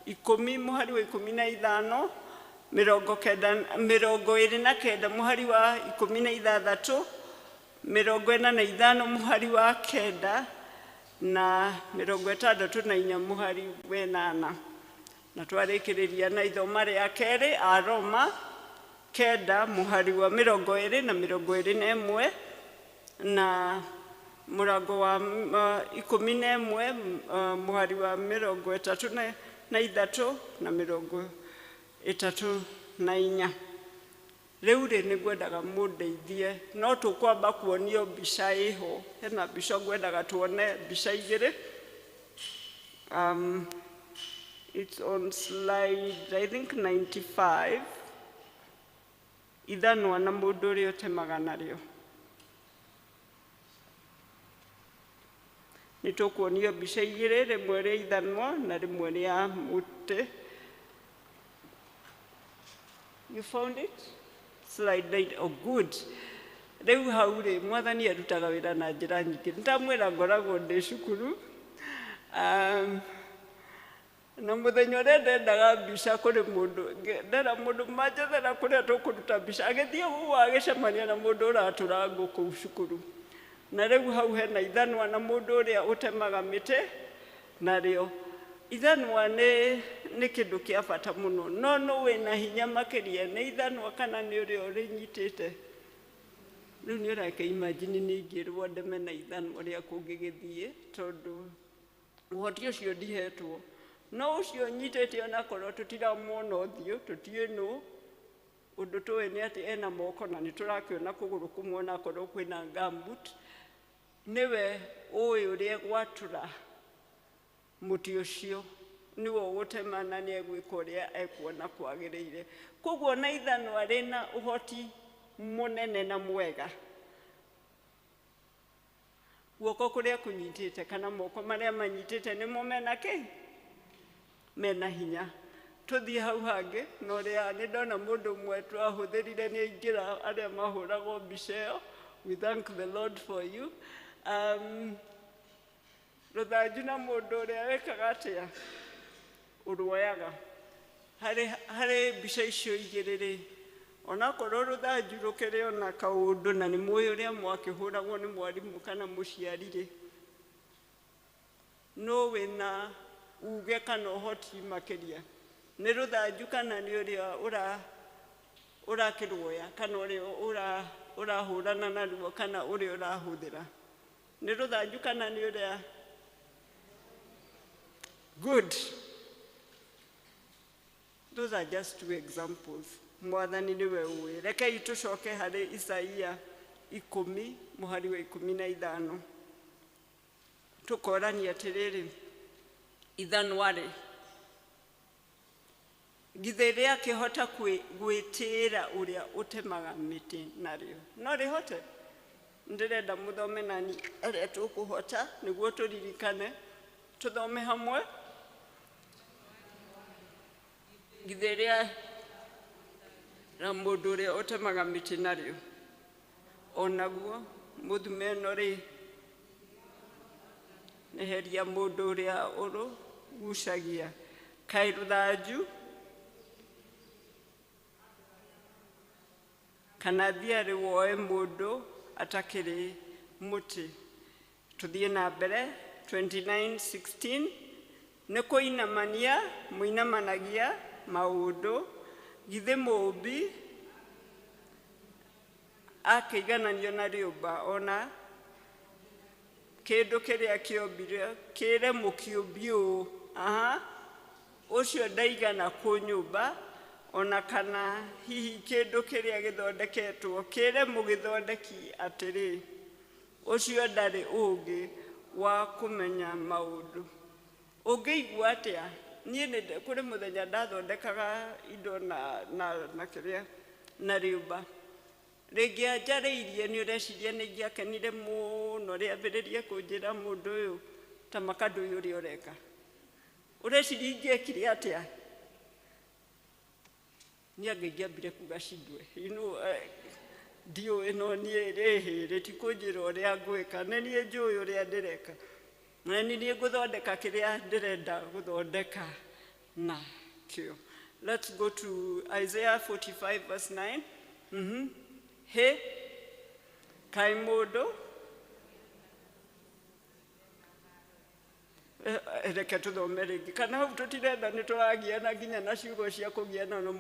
10 mũhari wa 15, 29 mũhari wa 16, 45 mũhari wa 9 na 64 mũhari wa 8. Na twarĩkĩrĩria na ithoma rĩa kerĩ Aroma 9 mũhari wa 20 na 21, na mũrango wa 11 mũhari wa 33 na 34. Rĩu rĩ nĩ ngwendaga mũndeithie, no tũkwamba kuonio mbica ĩho. Hena mbica ngwendaga tuone mbica igĩrĩ. It's on slide, I think 95. Ithanwa na mũndũ ũrĩa ũtemaga narĩo. Nĩ tũkuonio mbica igĩrĩ, rĩmwe rĩa ithanwa na rĩmwe rĩa mũtĩ. You found it? Slide 9. Oh, good. Rĩu hau rĩ Mwathani arutaga wĩra na njĩra nyingĩ. Nĩndamwĩra ngoragwo ndĩ cukuru. Na mũthenya ũrĩa ndendaga mbica kũrĩ mũndũ, ndera mũndũ manjethera kũrĩa tũkũruta mbica, agĩthiĩ ũguo agĩcemania na mũndũ ũratũra kũu cukuru. Na rĩu hau hena ithanwa na mũndũ ũrĩa ũtemaga mĩtĩ narĩo. Ithanwa nĩ kĩndũ kĩa bata mũno, no nũ wĩna hinya makĩria nĩ ithanwa kana nĩ ũrĩa ũrĩnyitĩte. Rĩu nĩ ũreka imagine ningĩrwo ndeme na ithanwa rĩa kũngĩgĩthiĩ, tondũ ũhoti ũcio ndihetwo. No ũcio nyitĩte onakorwo tũtiramwona ũthiũ, tũtiĩ nũ. Ũndũ tũĩ nĩ atĩ ena moko na nĩ tũrakĩona kũgũrũ kũmwe onakorwo kwĩna gumboot. Nĩwe ũĩ ũrĩa gwatũra mũtĩ ũcio, nĩwe ũgũtema na nĩ egwĩka ũrĩa ekuona kwagĩrĩire. Koguo na ithanwa rĩna ũhoti mũnene na mwega. Guoko kũrĩa kũnyitĩte kana moko marĩa manyitĩte nĩmo mena kĩ? Mena hinya. Tũthiĩ hau hangĩ, na ũrĩa nĩ ndona mũndũ ũmwe twahũthĩrire nĩ aingĩra arĩa mahũragwo mbica ĩyo. We thank the Lord for you. Rũthanju na mũndũ ũrĩa wĩkaga atĩa? Ũruoyaga. Harĩ mbica icio igĩrĩ rĩ, onakorwo rũthanju rũkĩrĩ ona kaũndũ na nĩ mũĩ ũrĩa mwakĩhũragwo nĩ mwarimũ kana mũciari rĩ, no wĩna uge kana ũhoti makĩria. Nĩ rũthanju kana nĩ ũrĩa ũrakĩruoya kana ũrĩa ũrahũrana naruo kana ũrĩa ũrahũthĩra. Nĩ rũthanju kana nĩ ũrĩa. Good. Those are just two examples. Mwathani nĩwe ũĩ. Rekei tũcoke harĩ Isaia 10 mũhari wa 15. Tũkorania atĩrĩrĩ, ithanwa rĩ, githĩ rĩakĩhota gwĩtĩĩra ũrĩa ũtemaga mĩtĩ narĩo? No rĩhote? Ndĩrenda mũthome nani arĩa tũkũhota nĩguo tũririkane. Tũthome hamwe. Githĩ rĩa mũndũ ũrĩa ũtemaga mĩtĩ narĩo, onaguo mũthumeno rĩ, nĩheria mũndũ ũrĩa ũrũgucagia. Kaĩ rũthanju kana thiarĩ woe mũndũ atakĩrĩ mũtĩ. Tuthie na mbere 29:16 nĩ kũinamania mũinamanagia maũndũ githĩ mũũmbi akĩigananio na rĩũmba ona kĩndũ kĩrĩa kĩombire kĩre mũkĩũmbi ũũ ũcio ndaigana kũnyũmba ona kana hihi kĩndũ kĩrĩa gĩthondeketwo kĩre mũgĩthondeki atĩrĩ ũcio ndarĩ ũũgĩ wa kũmenya maũndũ. Ũngĩigua atĩa? Niĩ kũrĩ mũthenya ndathondekaga indo na kĩrĩa na rĩũmba. Rĩngĩ anjarĩirie nĩ ũreciria nĩ ingĩakenire mũno rĩambĩrĩrie kũnjĩra mũndũ ũyũ ta makandũ ũyũ ũrĩa ũreka. Ũreciria ingĩekire atĩa? Niĩ anga ingĩambire kuga cindwe. Ndiũĩ no niĩ rĩhĩ rĩtikũnjĩra ũrĩa ngwĩka, nĩ niĩ njũĩ ũrĩa ndĩreka. Na niĩ ngũthondeka kĩrĩa ndĩrenda gũthondeka na kĩo. Let's go to Isaiah 45:9. He, kaĩ mũndũ reke tũthome rĩngĩ kana hau tũtirenda nĩ tũragiana nginya na ciugo cia kũgiana na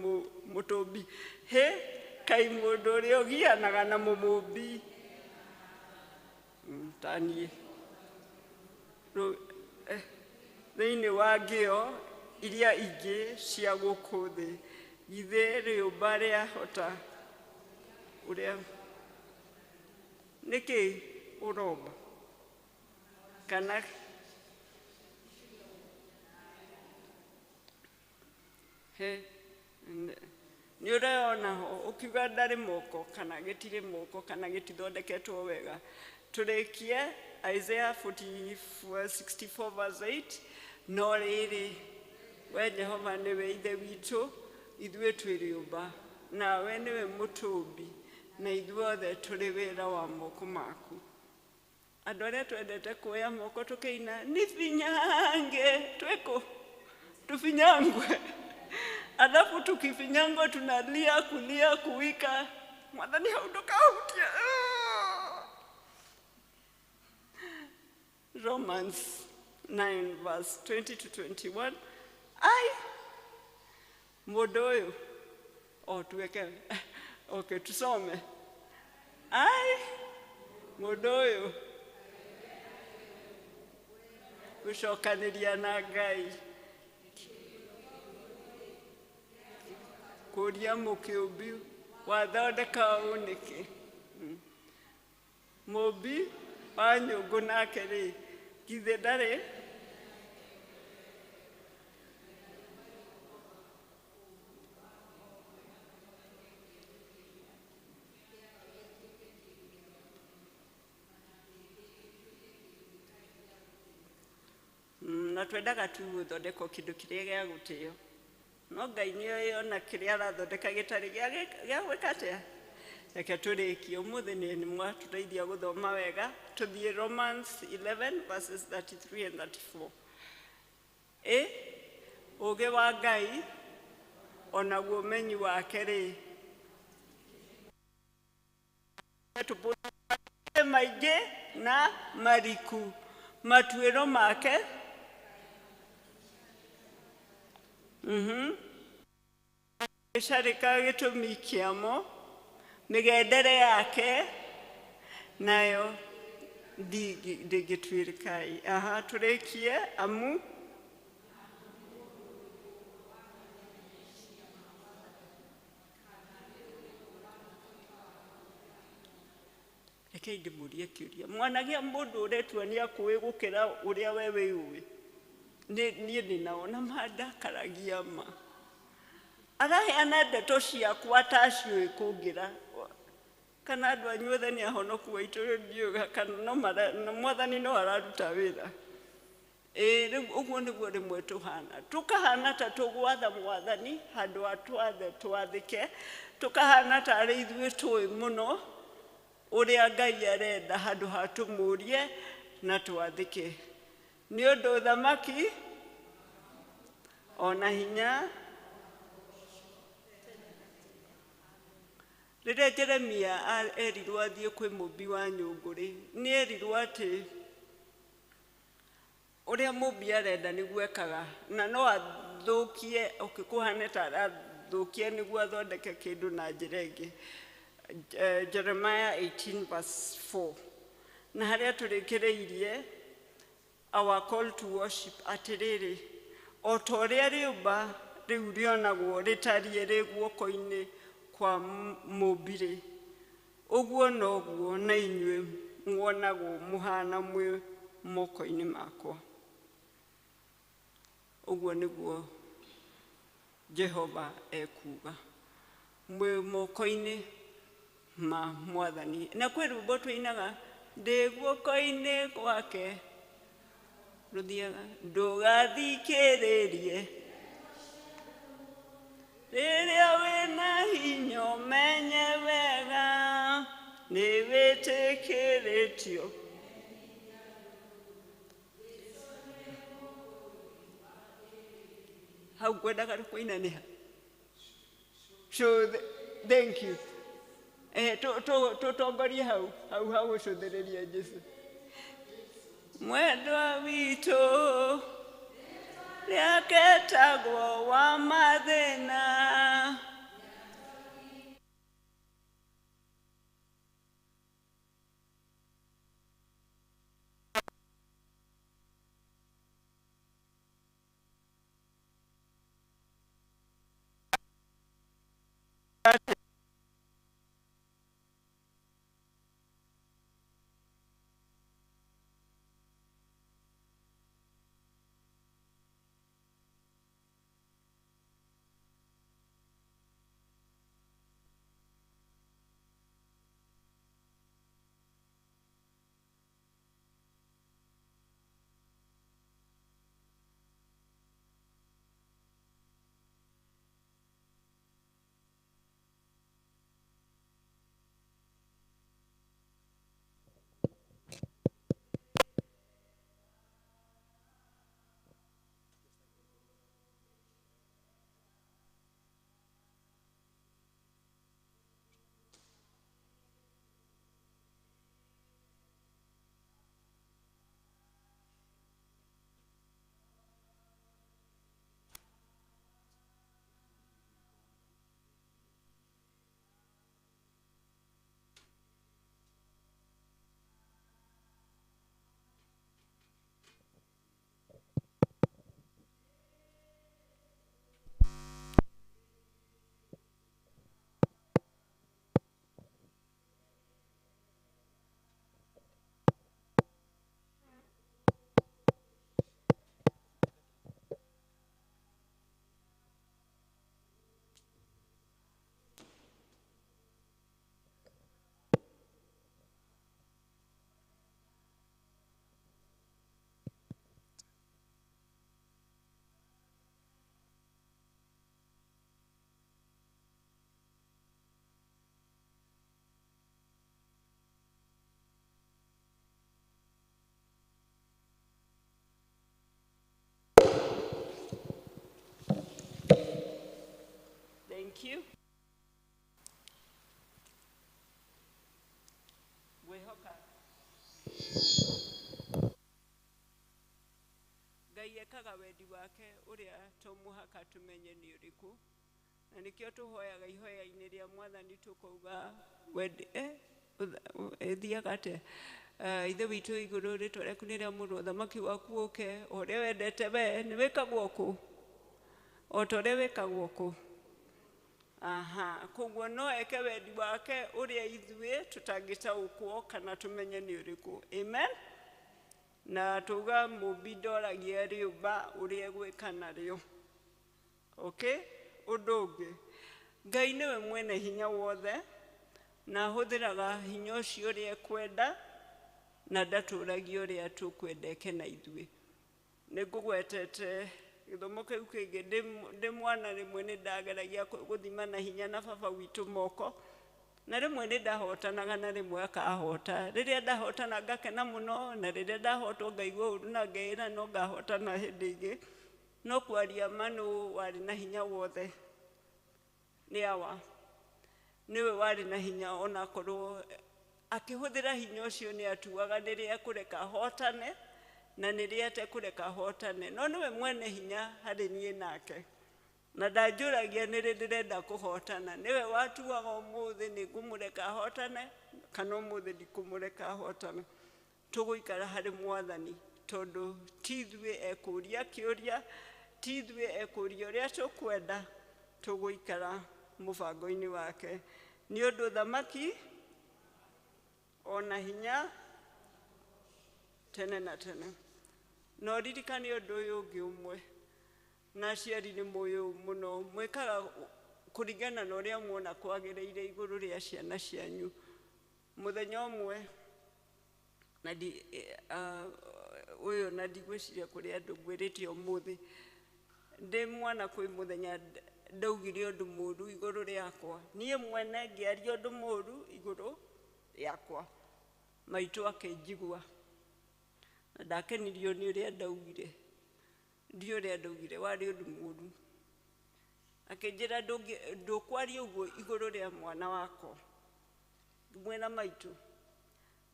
mũtũmbi. He, kaĩ mũndũ ũrĩa ũgianaga na mũmũmbi ta niĩ thĩinĩ wa ngĩo iria ingĩ cia gũkũ thĩ githĩ rĩũmba rĩahota ũrĩa nĩkĩ ũromba kana he nĩ ũrona ho ũkiuga ndarĩ moko kana gĩtirĩ moko kana gĩtithondeketwo wega. Tũrĩkie Isaiah 64:8 no rĩrĩ we Jehova nĩwe ithe witũ ithuĩ twĩ rĩũmba nawe nĩwe mũtũmbi na ithuothe tũrĩ wĩra wa moko maku. Andũ arĩa twendete kuoya moko tũkĩina nifinyange tweko tufinyangwe alafu tukifinyangwa tunalia kulia kuwika mwathani hautokautia. Romans 9:20-21 ai mũndũ ũyũ tuweke okay tusome ai mũndũ ũyũ gũcokanĩria na Ngai kũria mũkĩũmbi wathondeka ũũ nĩkĩ mũmbi wa nyũngũ nake rĩ githĩ ndarĩ na twendaga tu gũthondeka kĩndũ kĩrĩa gĩa gũtĩo no Ngai nĩoĩ ona kĩrĩa arathondeka gĩtarĩ gĩa gwĩka atĩa. Reke tũrĩkie ũmũthĩ nĩ mwatũteithia gũthoma wega. Tũthiĩ Romans 11:33 and 34. Ũũgĩ wa Ngai onaguo ũmenyi wake rĩ maingĩ na mariku matuĩro make gĩcarĩka gĩtũmi kĩamo mĩgendere yake nayo ndĩngĩtuĩrĩkai. Tũrĩkie amu rekei ndĩmũrie kĩũria mwanagia mũndũ ũretua nĩ akũĩ gũkĩra ũrĩa we wĩũĩ. Niĩ ndĩnaona mandakaragia ma araheana ndeto ciakwa ta ciũĩ kũngĩra kana andũ anyu othe nĩ ahonoku wa itũrĩ ndiũga kana mwathani no araruta wĩra. Rĩu ũguo nĩguo rĩmwe tũhana tũkahana ta tũgwatha mwathani handũ ha twathe twathĩke tũkahana tarĩ ithuĩ tũĩ mũno ũrĩa Ngai arenda handũ ha tũmũrie na twathĩke. Nĩ ũndũ thamaki ona hinya rĩrĩa Jeremia erirwo athiĩ kwĩ mũmbi wa nyũngũ rĩ nĩ erirwo atĩ Uria mubi arenda niguo ekaga na no athukie ukikuhane ta athukie niguo athondeke kindu na njira ingi. Jeremiah 18:4 na haria turikireirie our call to worship atiriri o ta uria riumba riu rionagwo ritarie ri guoko-ini kwa mubiri uguo noguo na inyue muonagwo muhana mwi moko-ini makwa. Uguo niguo Jehova ekuga mwi moko-ini ma Mwathani. Na kwi rwimbo twinaga ndi guoko-ini gwake ruthiaga ndugathikiririe riria wina hinya umenye wega ni witikiritio hau kwendaga kuinaniha. So thank you. Tutongorie hau gucuthiriria Jesu. Mwendwa witu riaketagwo wa mathina Thank you. Ngai ekaga wendi wake uria tumuhaka tumenye ni uriku na nikio tuhoyaga ihoya-ini ria Mwathani tukauga wendi thiaga ate ithe witu iguru ritwa riaku ni ria mundu uthamaki waku uke uria wendete we ni wikagwo ku o ta uria wikagwo ku. Koguo no eke wendi wake uria ithue tutangitaukwo kana tumenye ni uriku. Amen. Na tuga mubi ndoragia riumba uria gwika nario. Okay? Undu ungi Ngai niwe mwene hinya wothe na huthiraga hinya ucio uria ekwenda na ndaturagia uria tukwendeke na ithue. Ningugwetete githomo kiu kingi ndi mwana rimwe ni ndageragia guthima na hinya na baba witu moko na rimwe ni ndahotanaga na rimwe akahota. Riria ndahotana ngakena muno na riria ndahotwo ngaigua uru na ngeira no ngahotana hindi ingi. No kwaria manu wari na hinya wothe ni awa niwe wari na hinya ona korwo akihuthira hinya ucio ni atuaga riria kureka hotane na nĩrĩete kũreka hotane no nĩwe mwene hinya harĩ niĩ nake na ndanjũragia nĩ rĩ ndĩrenda kũhotana nĩwe watuaga ũmũthĩ nĩ ngũmũreka hotane kana ũmũthĩ ndikũmũreka hotane tũgũikara harĩ Mwathani tondũ ti ithuĩ ekũria kĩũria ti ithuĩ ekũria ũrĩa tũkwenda tũgũikara mũbango-inĩ wake nĩ ũndũ thamaki ona hinya tene na tene no ririkane ũndũ ũyũ ũngĩ ũmwe na aciari nĩ mũyũ mũno mwĩkaga kũringana na ũrĩa muona kwagĩrĩire igũrũ rĩa ciana cianyu mũthenya ũmwe na ũyũ na ndigwĩciria kũrĩ andũ ngwĩrĩte ũmũthĩ ndĩ mwana kwĩ mũthenya ndaugire ũndũ mũũru igũrũ rĩakwa niĩ mwene ngĩaria ũndũ mũũru igũrũ rĩakwa maitũ akĩnjigua na ndakenirio nĩ ũrĩa ndaugire ndi ũrĩa ndaugire warĩ ũndũ mũũru akĩnjĩra ndũkwaria ũguo igũrũ rĩa mwana wakwa mwena maitũ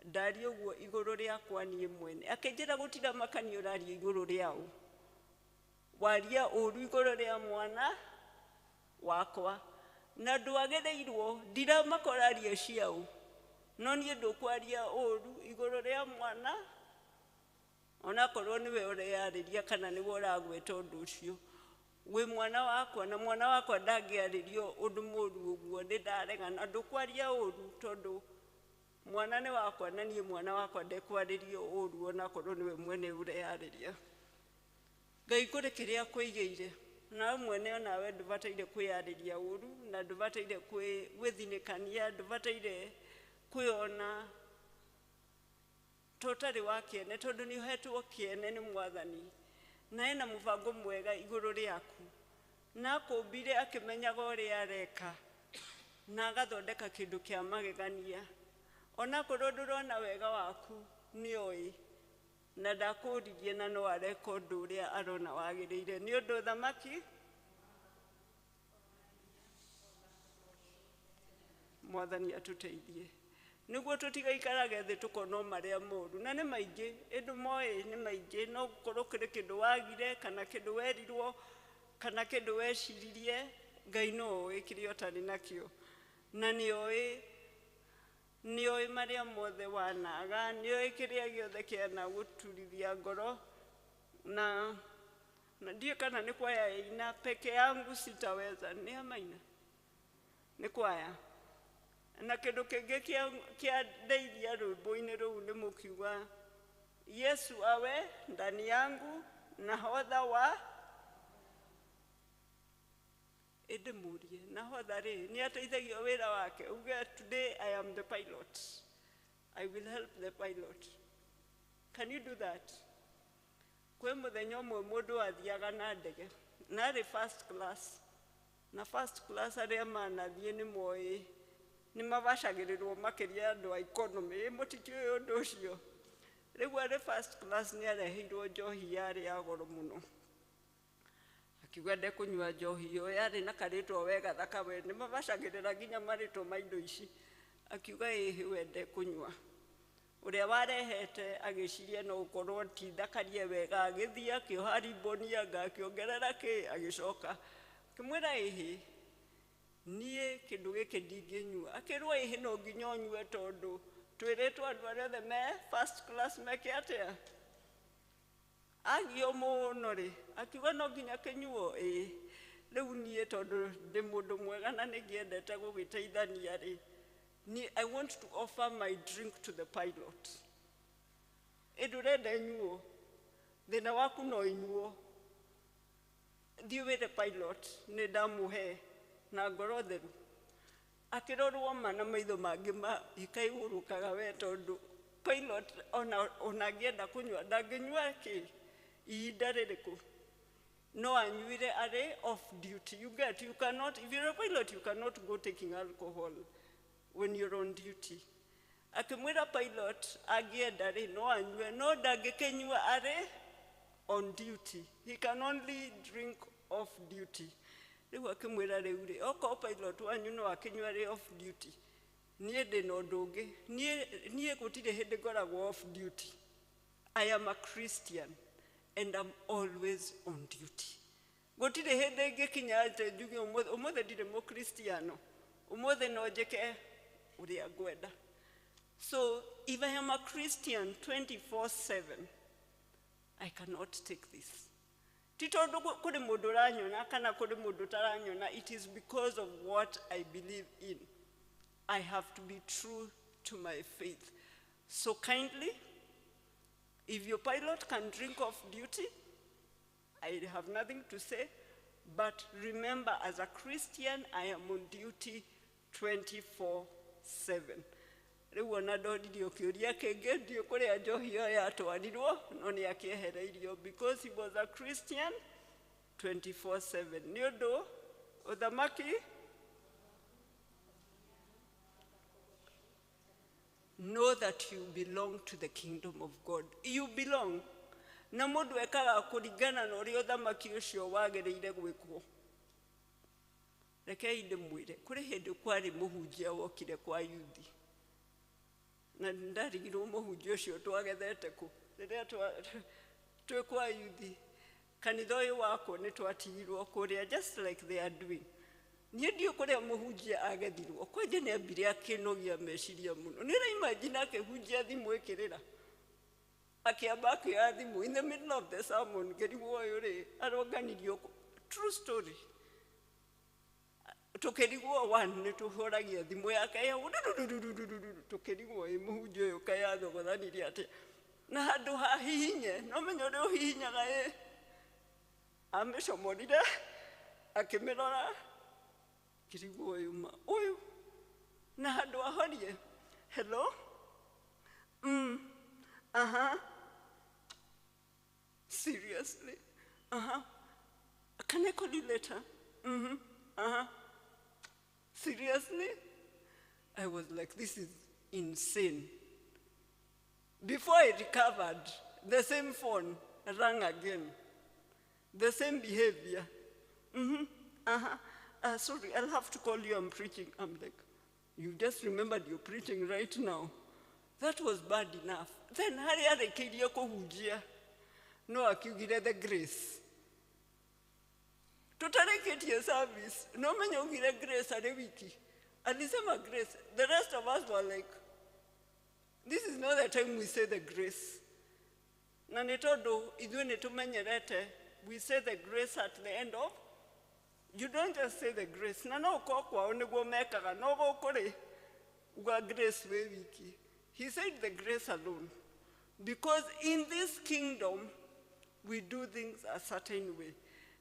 ndaria ũguo igũrũ rĩakwa niĩ mwene akĩnjĩra gũtira makani ũraria igũrũ rĩao waria ũru igũrũ rĩa mwana wakwa na ndwagĩrĩirwo ndiramakũraria ciao no niĩ ndũkwaria ũru igũrũ rĩa mwana onakorwo nĩwe ũreyarĩria kana nĩwe ũragweta ũndũ ũcio wĩ mwana wakwa na mwana wakwa ndangĩarĩrio ũndũ mũũru ũguo nĩndarega na ndũkwaria ũru tondũ mwana nĩ wakwa na niĩ mwana wakwa ndekwarĩrio ũru onakorwo nĩwe mwene ũreyarĩria Ngai kũrĩ kĩrĩa kwĩigĩire nawe mwene onawe ndũbataire kwĩyarĩria ũru na ndũbataire gwĩthinĩkania ndũbataire kwĩona tũtarĩ wa kĩene tondũ nĩ ũhetwo kĩene nĩ Mwathani na ena mũbango mwega igũrũ rĩaku na akũmbire akĩmenyaga ũrĩa areka na agathondeka kĩndũ kĩa magegania onakorwo ndũrona wega waku nĩoĩ na ndakũririe na no areka ũndũ ũrĩa arona wagĩrĩire nĩ ũndũ thamaki Mwathani atũteithie nĩguo tũtigaikarage thĩ tũkona marĩa moru na nĩ maingĩ ĩndũ moĩ nĩ maingĩ no gũkorwo kũrĩ kĩndũ wagire kana kĩndũ werirwo kana kĩndũ weciririe Ngai no oĩ kĩrĩa ũtarĩ nakĩo na nĩoĩ marĩa mothe wanaga nĩoĩ kĩrĩa gĩothe kĩana gũturithia ngoro na ndiũ kana nĩ kwaya ĩina peke yangu sitaweza nĩ amaina nĩ kwaya na kĩndũ kĩngĩ kĩa ndeithia rwĩmbo-inĩ rũu nĩ mũkiuga Yesu awe ndani yangu nahodha wa ĩndĩ mũrie nahodha rĩ nĩ ateithagio wĩra wake uge today I am the pilot I will help the pilot can you do that kwĩ mũthenya ũmwe mũndũ athiaga na ndege na arĩ first class na first class arĩa manathiĩ nĩ moĩ nĩ mabacagĩrĩrwo makĩria andũ a economy mũtikĩũĩ ũndũ ũcio rĩu arĩ first class nĩ areheirwo njohi yarĩ ya goro mũno akiuga ndekũnyua njohi ĩyo yarĩ na karĩtwa wega thaka we nĩ mabacagĩrĩra nginya marĩtwa ma indo ici akiuga ĩhĩ we ndekũnyua ũrĩa warehete agĩciria no gũkorwo ti thakarie wega agĩthiĩ akĩoha riboni anga akĩongerera kĩ agĩcoka akĩmwĩra ĩhĩ niĩ kĩndũ gĩkĩ ndingĩnyua akĩrwo ĩhĩ no nginya ũnyue tondũ twĩrĩtwo andũ arĩa othe me first class meke atĩa agio mũno rĩ akiuga no nginya kĩnyuo rĩu niĩ tondũ ndĩ mũndũ mwega na nĩngĩendete gũgĩteithania rĩ I want to offer my drink to the pilot ndũrenda nyuo thĩna waku no inyuo thiĩ wĩre pilot nĩ ndamũhe na ngoro theru akĩrorwo ma na maitho mangĩ ikaihũrũkaga we tondũ pilot ona angĩenda kũnyua ndangĩnyua kĩ ihinda rĩrĩkũ no anyuire arĩ off duty you cannot if you're a pilot you cannot go taking alcohol when you're on duty akĩmwĩra pilot angĩenda rĩ no anyue no ndangĩkĩnyua arĩ on duty he can only drink off duty rĩu akĩmwĩra rĩu rĩ okorwo pilot wanyu no akĩnyua arĩ off duty niĩ ndĩ na ũndũ ũngĩ niĩ gũtirĩ hĩndĩ ngoragwo off duty I am a Christian and I'm always on duty. Gotire hende ngikinyate njuge umothe ndire mo Kristiano, umothe no njeke uria ngwenda. So if I am a Christian 24/7, I cannot take this. Titondu kuri mundu uranyona kana kuri mundu utaranyona, it is because of what I believe in. I have to be true to my faith. So kindly, if your pilot can drink off duty, I have nothing to say, but remember, as a Christian, I am on duty 24/7. Riu ona ndodirio kiuria kingi ndio kuria njohi yo yatwarirwo no ni akiehereirio because he was a Christian 24/7. Ni undu uthamaki know that you belong to the kingdom of God. You belong. Na mundu ekaga kuringana na uria uthamaki ucio wagiriire gwikwo. Rekei ndimwire kuri hindi kwari muhunjia wokire kwa yuthi. Na ndarigirwo muhunjia ucio twagethete ku. Riria twe kwa yuthi. Kanitha uyu wako ni twatirwo kuria just like they are doing. Niĩ ndio kuria muhunjia agethirwo kwanje nĩ ambire akinogia meciria muno. Nĩ imagine akĩhunjia thimu ĩkĩrĩra akiamba akĩoya thimu in the middle of the sermon ngĩrigwo ũyũ rĩ aronganirio. True story. Tukĩrigwo one nĩ tũhũragia thimũ yake ya tukĩrigwo muhunjia ũyũ kaya thogothanirie atĩ na handũ ha hihinye no menyo ũrĩa ũhihinyaga amĩcomorire akĩmĩrora kirigwo yuma oyo na hado ahorie hello seriously can I call you later seriously I was like this is insane. Before I recovered, the same phone rang again, the same behavior. Sorry, I'll have to call you, I'm preaching. I'm like, you just remembered you're preaching right now. That was bad enough. Then hari arekeria kuhujia. No akiugire the grace. Tutareketia service. No menya ugire grace are wiki. Alisema grace. The rest of us were like, this is not the time we say the grace. Na nitodo idwe netumenyerete. We say the grace at the end of. You don't just say the grace. Na no kwa onegwo mekaga no gukuri uga grace we wiki. He said the grace alone. Because in this kingdom we do things a certain way.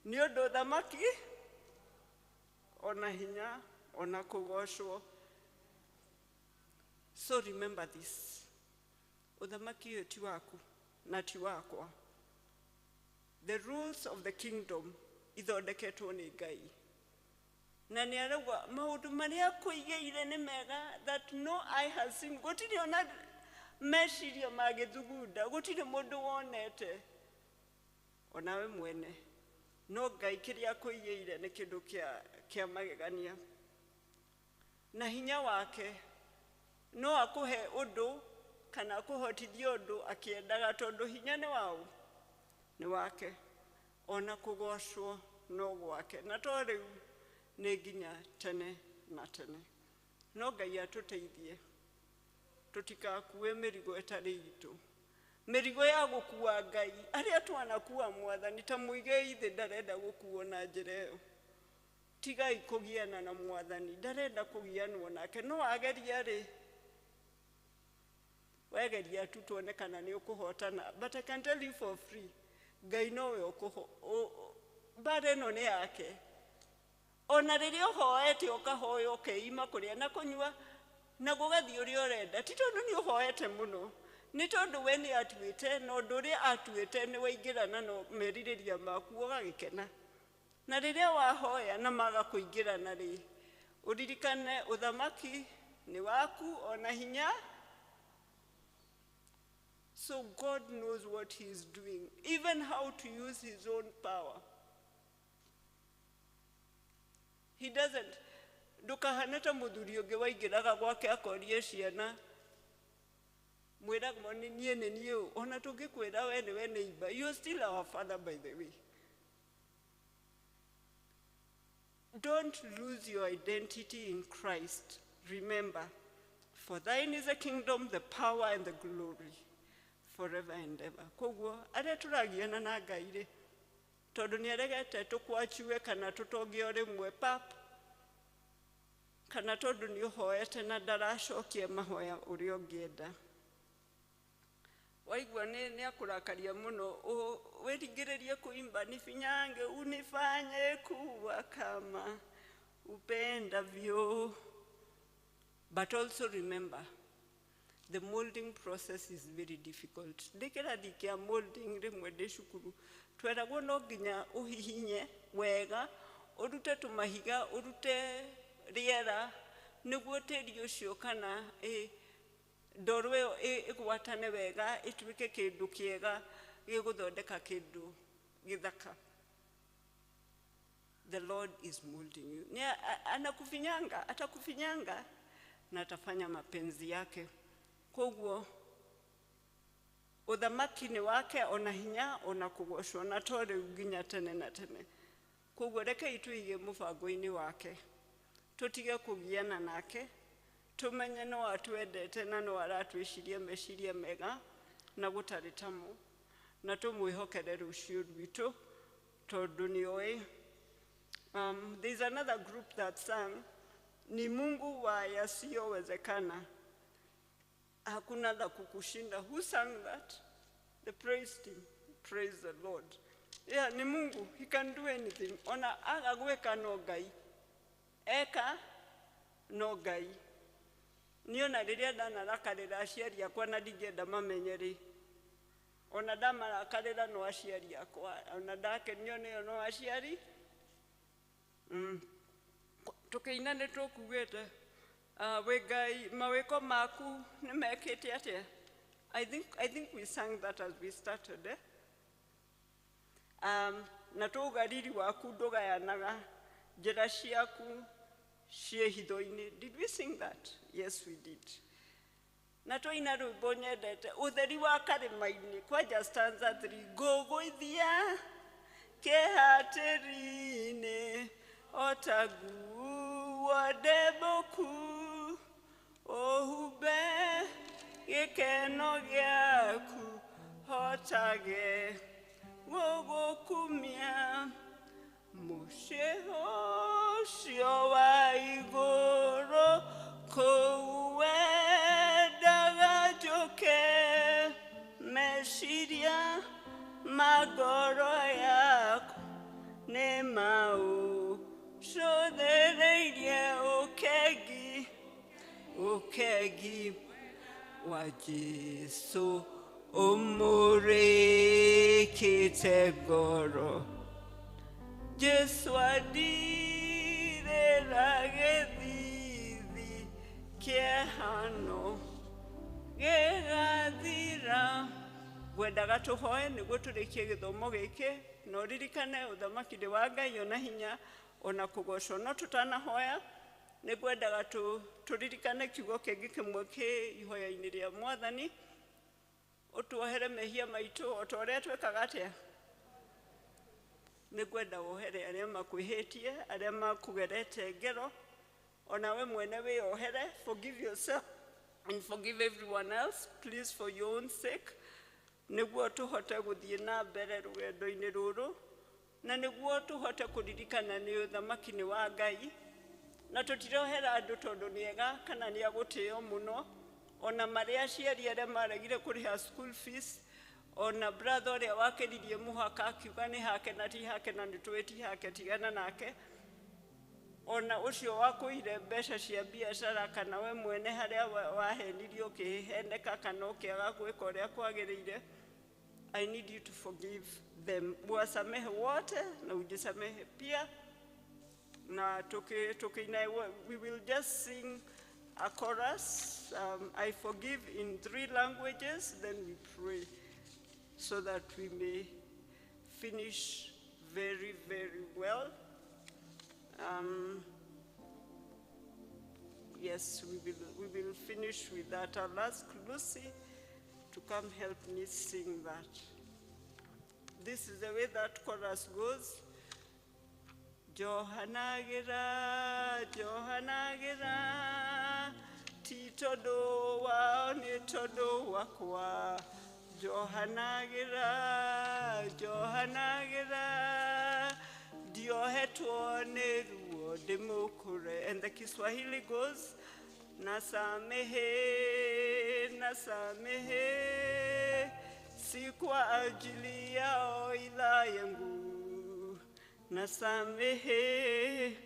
Niodo thamaki ona hinya ona kugoshwo. So remember this. Uthamaki yo ti waku na ti wakwa. The rules of the kingdom ithondeketwo nĩ Ngai. Na nĩ arauga maũndũ marĩa kũigĩire nĩ mega that no eye has seen. Gũtirĩ ona meciria magĩthugunda. Gũtirĩ mũndũ wonete. Onawe mwene. No Ngai kĩrĩa kũigĩire nĩ kĩndũ kĩa magegania. Na hinya wake no akũhe ũndũ kana akũhotithie ũndũ akĩendaga tondũ hinya nĩ wao. Nĩ wake. Ona kugoshwo no gwake na to riu nĩ nginya tene na tene. No Ngai atuteithie tutikakue mĩrigo ĩtarĩ itũ. Mĩrigo ya gũkua Ngai arĩa twanakuua Mwathani ta mũige ithe ndarenda gũkuo na njĩra ĩyo. Tigai kũgiana na Mwathani ndarenda kũgianwo nake no ageria rĩ wegeria tu tuone kana nĩ ũkũhotana. But I can tell you for free, Ngai nowe bare no nĩ yake. Ona rĩrĩa ũhoete ũkahoya ũkeima kũrĩa na kũnyua na gũgathiĩ ũrĩa ũrenda. Ti tondũ nĩ ũhoete mũno, nĩ tondũ we nĩ atuĩte na ũndũ ũrĩa atuĩte nĩ waingĩrana na merirĩria maku ũgagĩkena. Na rĩrĩa wahoya na maga kũingĩrana rĩ ũririkane ũthamaki nĩ waku ona hinya. So God knows what he is doing, even how to use his own power. He doesn't. Ndũkahane ta mũthuri ũngĩ waingĩraga gwake akorie ciana mwĩragwo nĩ niĩ nĩ niĩ ũ, ona tũngĩkwĩra we nĩwe neighbor, you're still our father by the way. Don't lose your identity in Christ. Remember, for thine is the kingdom, the power and the glory forever and ever. Koguo arĩa tũragiana na Ngai rĩ, tondũ nĩaregete tũkwachiwe kana tũtonge o rĩmwe pap, kana tondũ nĩũhoete na ndaracokia mahoya ũrĩa ũngĩenda. Waigua nĩakũrakaria mũno, wĩringĩrĩrie kuimba nifinyange unifanye kuwa kama upendavyo. But also remember, the molding process is very difficult. Ndikĩrathi kĩa molding rĩmwe ndĩ cukuru, tweragwo no nginya ũhihinye wega, ũrute tũmahiga, ũrute rĩera, nĩguo tĩri ũcio kana ndoro ĩyo ĩgwatane wega, ĩtuĩke kĩndũ kĩega gĩgũthondeka kĩndũ gĩthaka. The Lord is molding you. Anakufinyanga, atakufinyanga na atafanya mapenzi yake. Koguo uthamaki ni wake, ona hinya, ona kugoshwa na tore uginya tene na tene. Koguo reke ituige mũbango-inĩ wake, tutige kugiana nake, tumenye no atwendete na no aratwĩciria meciria mega na gũtarĩ tamo, na tũmwĩhokere rũciũ rwitũ tondũ nĩoĩ. There's another group that sang, ni Mungu wa yasiyowezekana, hakuna la kukushinda. Who sang that? The praise team. Praise the Lord. Yeah, ni Mungu, he can do anything. Ona agagweka no Ngai, eka no Ngai. Niona rĩrĩa ndanarakarĩra aciari akwa na ndingĩenda mamenye rĩ, ona ndamarakarĩra no aciari akwa, ona ndakenio nĩo no aciari. Tukĩina nĩ tũkugĩte we Ngai mawĩko maku nĩmekĩte atĩa. I think we sang that as we started. Na tuga riri waku ndũgayanaga, njĩra ciaku ciĩ hitho-inĩ. Did we sing that? Yes, we did. Na tũina rwĩmbo nyendete, ũtheri wa karĩma-inĩ, kwanja stanza 3, ngũgũithia kĩhatĩri-inĩ, otaguo ndembũku, ũhumbe gĩkeno gĩaku, hotage gũgũkumia, mũciĩ ũcio wa igũrũ, kũu wendaga njũke, meciria ma ngoro yaku nĩ maũcũthĩrĩirie ũkengi wa Jesũ ũmũrĩkĩte ngoro. Jesũ andirĩra gĩthithi kĩehano gĩgathira. Ngwendaga tũhoe nĩguo tũrĩkie gĩthomo gĩkĩ, na ũririkane ũthamaki nĩ wa Ngai ona hinya ona kũgocwo. No tũtanahoya nĩngwendaga tũririkane kiugo kĩngĩ kĩmwe kĩ ihoya-inĩ rĩa Mwathani, ũtuohere mehia maitũ o ta ũrĩa twĩkaga atĩa. Nĩngwenda wohere arĩa makwĩhĩtie, arĩa makũgerete ngero, ona we mwene wĩohere. Forgive yourself and forgive everyone else, please, for your own sake, nĩguo tũhote gũthiĩ na mbere rũgendo-inĩ rũrũ, na nĩguo tũhote kũririkana nĩ ũthamaki nĩ wa Ngai, na tũtirohera andũ tondũ nĩega kana nĩagũtĩo mũno, ona marĩ aciari arĩa maregire kũrĩha school fees, ona brother ũrĩa wakĩririe mũhaka akiuga nĩ hake na ti hake na nĩtũĩ ti hake, tigana nake. Ona ũcio wakũire mbeca cia biacara kana we mwene harĩa wahenirio ũkĩheneka kana ũkĩaga gwĩka ũrĩa kwagĩrĩire, I need you to forgive them. Wasamehe wote na ujisamehe pia. Na we will just sing a chorus, I forgive in 3 languages, then we pray so that we may finish very, very well. Yes, we will finish with that. I'll ask Lucy to come help me sing that. This is the way that chorus goes. Johanagira, Johanagira, titodo wa nitodo wakwa. Johanagira, Johanagira, diohetwo neruo demokure. And the Kiswahili goes, nasamehe, nasamehe, si kwa ajili yao ila yangu. Nasamehe,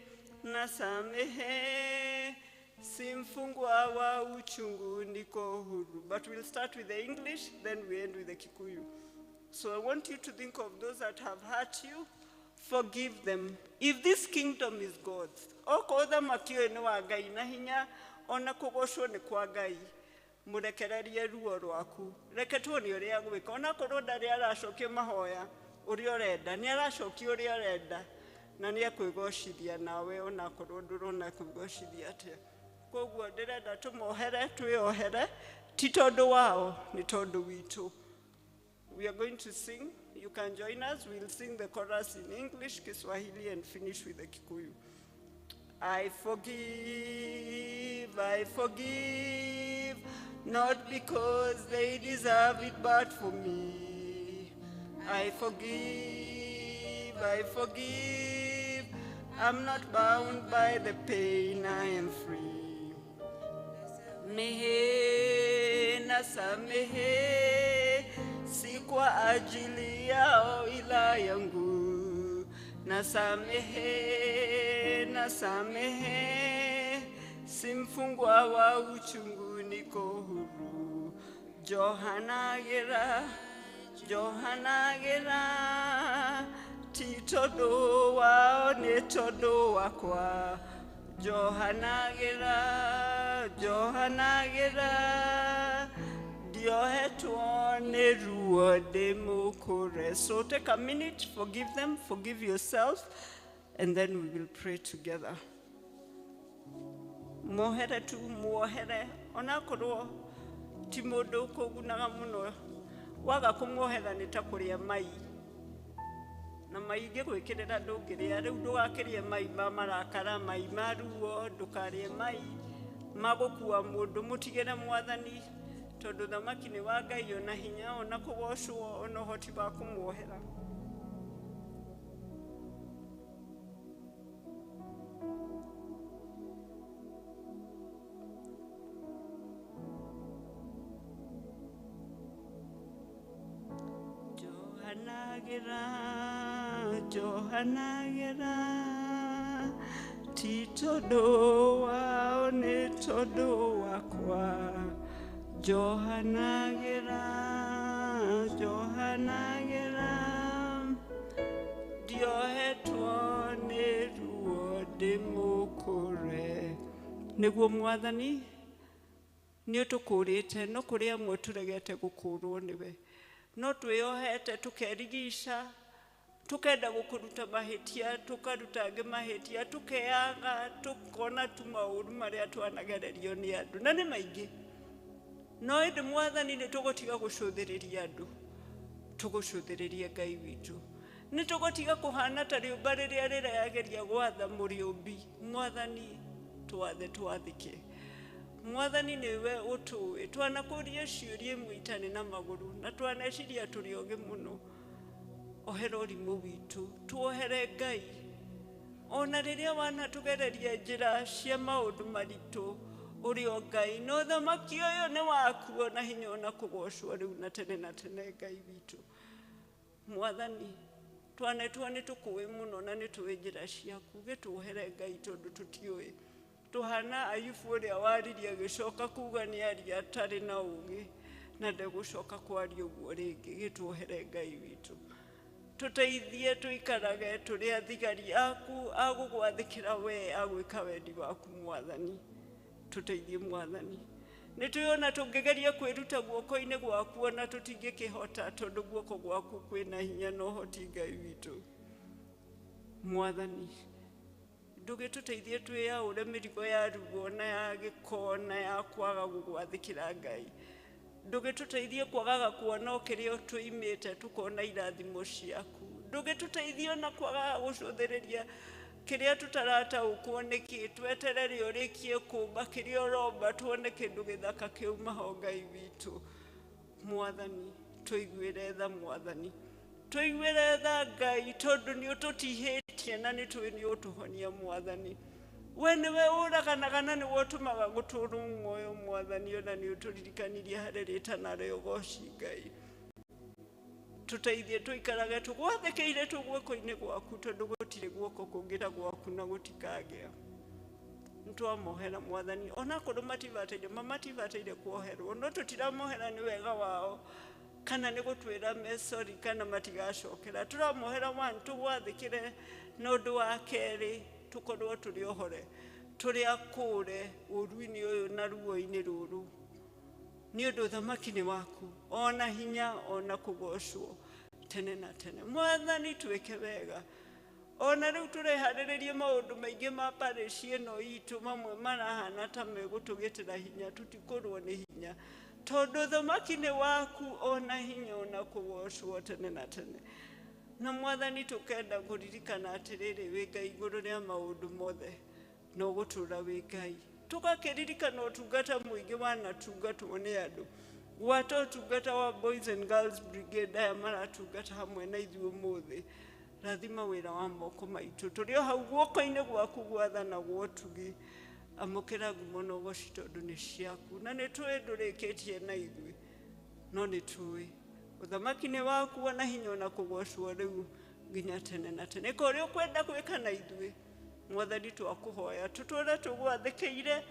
nasamehe, si mfungwa wa uchungu niko huru. But we'll start with the English, then we end with the Kikuyu. So I want you to think of those that have hurt you. Forgive them. If this kingdom is God's, okoda makio ene wa Ngai na hinya ona kugocwo ni kwa Ngai. Murekererie ruo rwaku. Reke tuone uria agwika. Ona korwo ndari aracokia mahoya uria urenda, ni aracokia uria urenda. Na ni akwigocithia nawe ona korwo ndurona kwigocithia atia. Koguo ndirenda tumohere twiohere ti tondu wao ni tondu witu. We are going to sing. You can join us. We'll sing the chorus in English, Kiswahili, and finish with the Kikuyu. I forgive, not because they deserve it, but for me. I forgive, I'm not bound by the pain, I am free. Mehe, nasamehe, si kwa ajili yao ila yangu. Nasamehe, nasamehe, si mfungwa wa uchungu niko huru. Johanagira, Johanagira, titodo wao ni todo wakwa. Johanagira, Johanagira, diohetwo ne ruo demokure. So take a minute, forgive them, forgive yourself, and then we will pray together. Mohere tu mohere, onakorwo ti mundu kugunaga muno, waga kumwohera ni ta kuria mai. Na mai ngigwikirira ndungiria, riu ndugakirie mai ma marakara, mai ma ruo, ndukarie mai magukua mundu. Mutigire Mwathani tondu thamaki ni wa Ngai ona hinya ona kugocwo ona hoti wa kumwohera. Johanagira, Johanagira, titodo wao ni todo wakwa. Johanagira, Johanagira, diohetwo ni ruo demokure. Niguo Mwathani ni utukurite no kuri amwe turegete gukurwo niwe. No twiohete tukerigisha, tukenda gukuruta mahitia, tukarutange mahitia, tukeaga, tukona tumauru maria twanagererio ni andu. Na ni maingi. No indi Mwathani ni tugotiga gucuthiriria andu, tugucuthiririe Ngai witu. Ni tugotiga kuhana ta riumba riria rirageria gwatha Muriumbi. Mwathani twathe twathike. Mwathani niwe utuwe, twanakuria ciuria mwitane na maguru, na twaneciria turi oge muno. Ohera urimu witu, tuohere Ngai. Ona riria wanatugereria njira cia maundu maritu, uri o Ngai. No thamaki uyu ni waku ona hinya ona kugocwo riu na tene Ngai witu. Mwathani twanetwo ni tukuwe muno na ni tuwe njira ciaku, gituohere Ngai tondu tutiuwe. Tuhana Ayubu uria waririe gicoka kuga ni aria atari na ugi na ndegucoka kwaria uguo ringi. Gituohere Ngai witu. Tuteithie tuikarage turi athigari aku agugwathikira we agwika wendi waku Mwathani. Tuteithie Mwathani. Nituyona tungigeria kwiruta guoko-ini gwaku ona tutingikihota tondu guoko gwaku kwina hinya no hoti Ngai witu. Mwathani ndugituteithie twiyaure mirigo ya ruo na ya giko na ya kwaga gugwathikira Ngai. ndũgĩtũteithie kwagaga kuona kĩrĩa tũimĩte tukona irathimo ciaku, ndũgĩtũteithie na kwagaga gũcũthĩrĩria kĩrĩa tũtarataũkwo nĩkĩ, tweterere ũrĩkie kũmba kĩrĩa ũromba tuone kĩndũ gĩthaka kĩauma ho Ngai witũ. Mwathani, tũiguĩre tha Mwathani, tũiguĩre tha Ngai, tondũ nĩũtũtihĩtie na nĩtũĩ nĩũtũhonia Mwathani. We nĩwe ũraganaga na nĩwe ũtũmaga gũtũũrwo muoyo Mwathani, ona nĩũtũririkanirie harĩ rĩĩtana rĩa ũgoci Ngai. Tũteithie tũikarage tũgwathĩkĩire guoko-inĩ gwaku, tondũ gũtirĩ guoko kũngĩra gwaku na gũtikagĩa. Nĩtwamohera Mwathani, ona korwo matibataire kuoherwo, no tũtiramohera nĩ wega wao kana nĩ gũtwĩra me sorry kana matigacokera. Tũramohera one, tũgwathĩkĩre, na ũndũ wa kerĩ tũkorwo tũrĩ ohore, tũrĩ akũre ũru-inĩ ũyũ na ruo-inĩ rũrũ, nĩ ũndũ ũthamaki nĩ waku, ona hinya ona kũgocwo tene na tene. Mwathani, twĩke wega. Ona rĩu tũreharĩrĩrie maũndũ maingĩ ma parish ĩno itũ, mamwe marahana ta megũtũgĩtĩra hinya, tũtikũrwo nĩ hinya, tondũ ũthamaki nĩ waku, ona hinya ona kũgocwo tene na tene. Na Mwathani, tũkenda kũririkana atĩrĩrĩ, wĩ Ngai igũrũ rĩa maũndũ mothe, na ũgũtũũra wĩ Ngai. Tũgakĩririkana ũtungata mũingĩ wanatungatwo nĩ andũ, gwata ũtungata wa Boys and Girls Brigade aya maratungata hamwe na ithuĩ ũmũthĩ. Rathima wĩra wa moko maitũ, tũrĩ o hau guoko-inĩ gwaku gwathana gwa ũtugi. Amũkĩra ngumo na ũgoci tondũ nĩ ciaku, na nĩtũĩ ndũrĩkĩtie na ithuĩ, no nĩtũĩ ũthamaki nĩ waku, ona hinya ona kũgocwo rĩu nginya tene na tene. Kũrĩa ũkwenda gwĩka na ithuĩ Mwathani, twakũhoya tũtũũre tũgwathĩkĩire,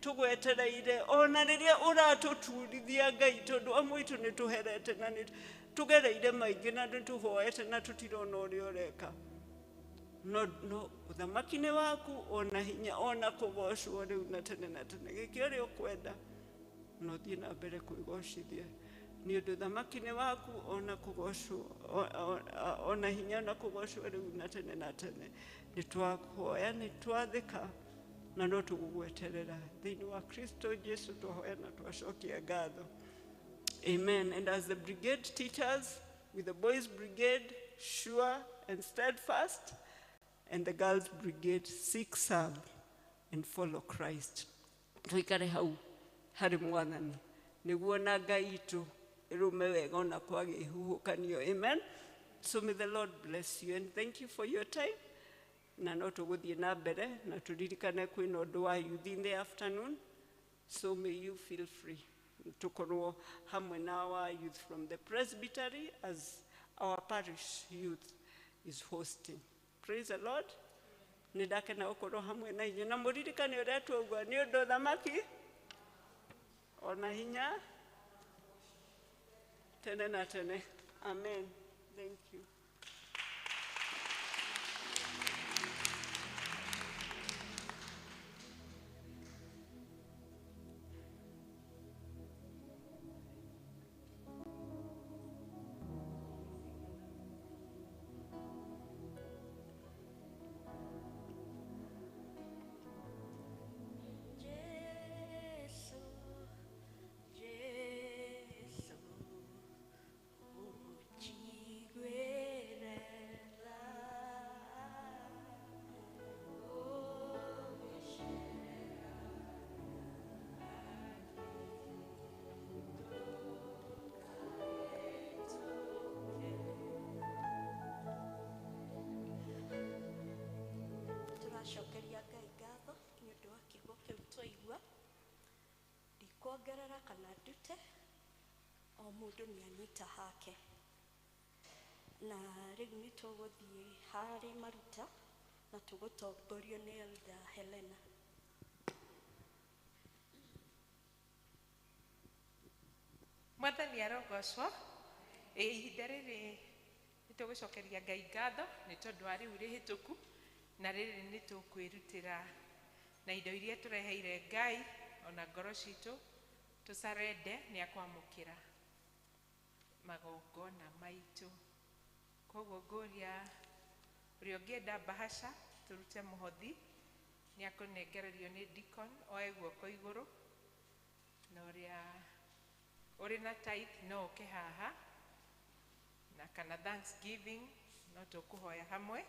tũgwetereire, ona rĩrĩa ũratũturithia Ngai, tondũ amwe aitũ nĩtũherete na nĩtũgereire maingĩ na nĩtũhoete na tũtirona ũrĩa ũreka. No ũthamaki nĩ waku, ona hinya ona kũgocwo rĩu na tene na tene. Gĩkĩ ũrĩa ũkwenda na ũthiĩ na mbere kwĩgocithia, nĩ ũndũ ũthamaki nĩ waku, ona kũgocwo, ona hinya ona kũgocwo rĩu na tene na tene. Nĩtwahoya, nĩtwathĩka, na no tũgũgweterera thĩinĩ wa Kristo Jesu twahoya na twacokia ngatho. Amen. And as the brigade teachers, with the boys brigade, sure and steadfast, and the girls brigade, seek, serve, and follow Christ. Tuikare hau harĩ Mwathani, nĩguo na Ngai itũ ĩrũme wega ona kwage ihuhũkanio. Amen. So may the Lord bless you and thank you for your time. Na no tũgũthiĩ na mbere na tũririkane kwĩna ũndũ wa youth in the afternoon, so may you feel free. Tukorwo hamwe na our youth from the presbytery as our parish youth is hosting. Praise the Lord. Nĩndakena gũkorwo hamwe na inyuĩ, na mũririkane ũrĩa twaugua, nĩ ũndũ ũthamaki ona hinya tene na tene. Amen. Thank you. Tũracokeria Ngai ngatho nĩ ũndũ wa kiugo kĩu twaigua. Ndikuongerera kana ndute, o mũndũ nĩanyita hake. Na rĩu nĩtũgũthiĩ harĩ maruta na tũgũtongorio nĩ Elder Helena. Mwathani arogocwo. Ihinda rĩrĩ nĩtũgũcokeria Ngai ngatho nĩ tondũ wa rĩu rĩhĩtũku, na rĩrĩ nĩtũkwĩrutĩra na indo iria tũreheire Ngai, ona ngoro citũ tũcarende nĩ akwamũkĩra magongona maitũ. Koguo ngũria ũrĩa ũngĩenda bahasha tũrute mũhothi nĩ akũnengererio nĩ deacon oe guoko igũrũ, na ũrĩa uri na tithe no uke haha na kana Thanksgiving no tukuhoya hamwe.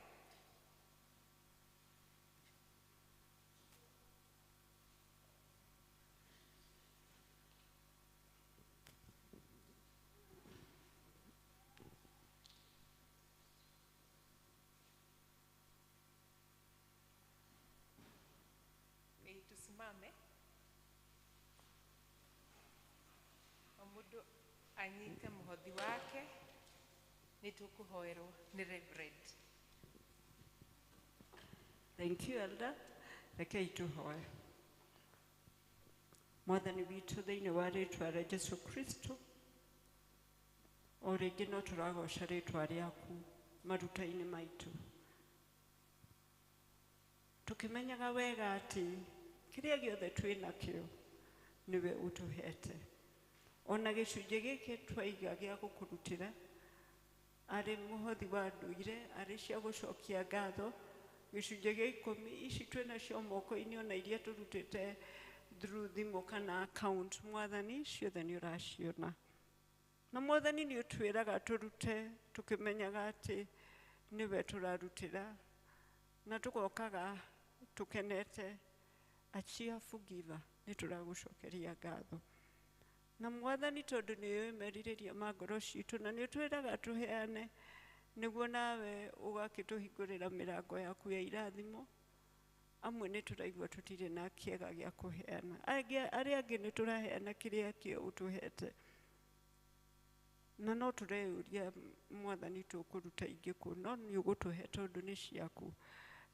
Tusimame. Omudu anyite muhodhi wake nitukuhoerwo ni Reverend. Thank you, Elder. Rekei tuhoe. Mwathani witũ thĩinĩ wa rĩĩtwa rĩa Jesũ Kristo, o rĩngĩ no tũragoca rĩĩtwa rĩaku maruta-inĩ maitũ, tũkĩmenyaga wega atĩ kĩrĩa gĩothe twĩ nakĩo nĩwe ũtũhete. Ona gĩcunjĩ gĩkĩ twaiga gĩa gũkũrutĩra arĩ mũhothi wa ndũire, arĩ cia gũcokia ngatho, gĩcunjĩ gĩa 10 ici twĩ nacio moko-inĩ ona iria tũrutĩte through thimũ kana account, Mwathani ciothe nĩ ũraciona. Na Mwathani nĩ ũtwĩraga tũrute tũkĩmenyaga atĩ nĩwe tũrarutĩra, na tũgokaga tũkenete a cheerful giver, nĩ tũragũcokeria ngatho. Na Mwathani tondũ nĩ merirĩria ma ngoro citũ na nĩ ũtwĩraga tũheane nĩguo nawe ũgakĩtũhingũrĩra mĩrango yaku ya irathimo. Amwe nĩ tũraigua tũtirĩ na kĩega gĩa kũheana, arĩa angĩ nĩ tũraheana kĩrĩa kĩo ũtũhete, na no tũreyũria Mwathani tũkũruta ingĩ kũ, no nĩ ũgũtũhe tondũ nĩ ciaku.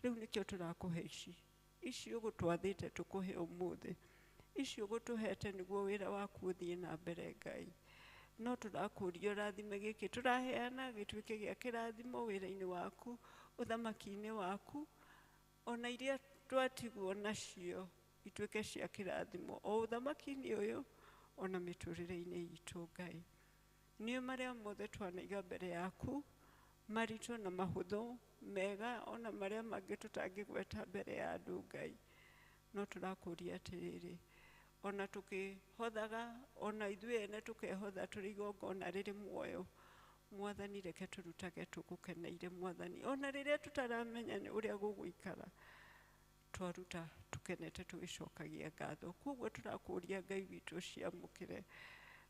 Rĩu nĩkĩo tũrakũhe ici ũgũtwathĩte tũkũhe ũmũthĩ, ici ũgũtũhete nĩguo wĩra waku ũthiĩ na mbere Ngai. No tũrakũria ũrathime gĩkĩ tũraheana gĩtuĩke gĩa kĩrathimo wĩra-inĩ waku, ũthamaki-inĩ waku, ona iria twatigwo nacio ituĩke cia kĩrathimo o ũthamaki-inĩ ũyũ ona mĩtũrĩre-inĩ itũ Ngai. Nĩ marĩa mothe twanaiga mbere yaku, maritũ na mahũthũ, mega ona marĩa mangĩ tũtangĩgweta mbere ya andũ Ngai. No tũrakũria atĩrĩrĩ, ona tũkĩhothaga, ona ithuĩ ene tũkehotha tũrĩ igongona rĩrĩ muoyo, Mwathani reke tũrutage tũgũkeneire Mwathani. Ona rĩrĩa tũtaramenya ũrĩa gũgũikara, twaruta tũkenete tũgĩcokagia ngatho. Koguo tũrakũria Ngai witũ ciamũkĩre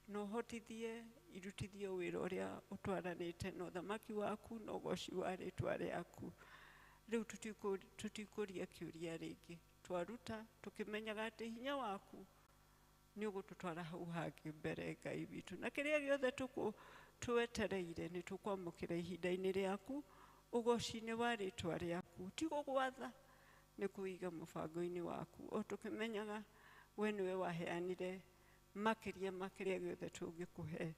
na ũhotithie irutithie wĩra ũrĩa ũtwaranĩte na ũthamaki waku na ũgoci wa rĩĩtwa rĩaku. Rĩu tũtikũria kĩũria rĩngĩ, twaruta tũkĩmenyaga atĩ hinya waku nĩ ũgũtũtwara hau hangĩ mbere Ngai witũ, na kĩrĩa gĩothe twetereire nĩ tũkwamũkĩra ihinda-inĩ rĩaku, ũgoci-inĩ wa rĩĩtwa rĩaku, ti gũgwatha nĩ kũiga mũbango-inĩ waku, o tũkĩmenyaga we nĩwe waheanire makĩria makĩria gĩothe tũngĩkũhe.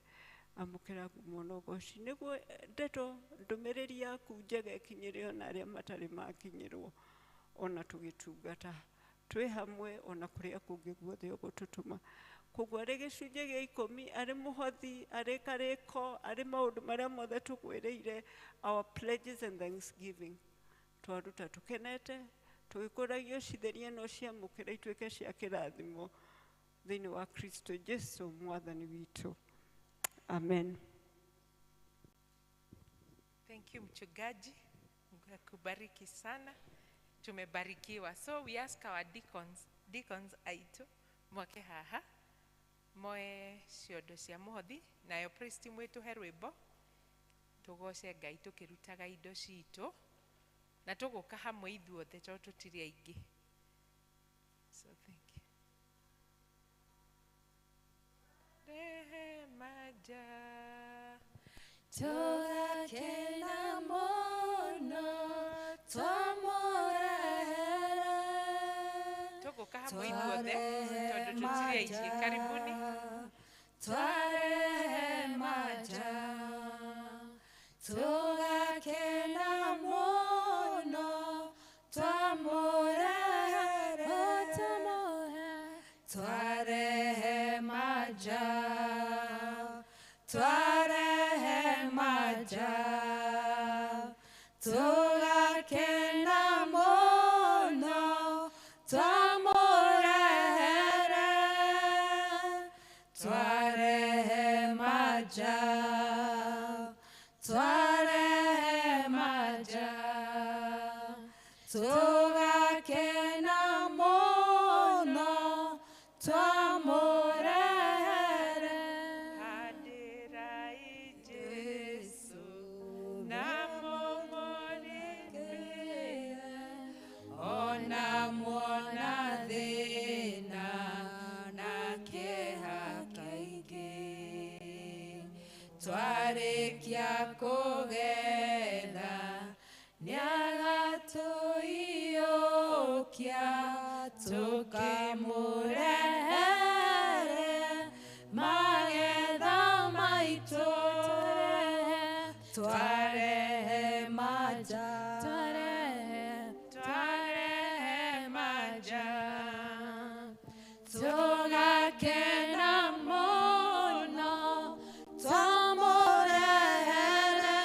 Amũkĩra ngumo na ũgoci nĩguo ndeto ndũmĩrĩri yaku njega ĩkinyĩre ona arĩa matarĩ makinyĩrwo, ona tũgĩtungata twĩ hamwe ona kũrĩa kũngĩ guothe ũgũtũtũma. Koguo arĩ gĩcunjĩ gĩa 10, arĩ mũhothi, arĩ karĩko, arĩ maũndũ marĩa mothe tũkwĩrĩire, our pledges and thanksgiving, twaruta tũkenete tũgĩkũragio citherie no ciamũkĩra ituĩke cia kĩrathimo thĩinĩ wa Kristo Jesũ Mwathani witũ. Amen. Thank you mchungaji. Mungu akubariki sana. Tumebarikiwa. So we ask our deacons aitu mwake haha moe ciondo cia muhothi nayo priest mwitu he rwimbo tugoce Ngai tukirutaga indo citũ na tuguka hamwe ithuothe to tutiri aingĩ. So thank you. Rehemaja tugakena mũno twamũrehera tuguka hamwe ithuothe tondu tutiri aingĩ. Karibuni. Twarehemaja tugakena mũno twamũrehera twarehemaja twarehemaja tugakena mũno twamũrehera twarehemaja maja, twarehe maja, tugakena mũno, twamũrehere. Hadirai Jesu na mũmũrĩkĩre, ona muona thĩna na kĩeha kaingĩ, twarĩkia kũgetha nĩagatũiyũkia, tũkamũrehere magetha maitũ, twarehe maja, twarehe maja, tũgakena mũno, twamũrehere,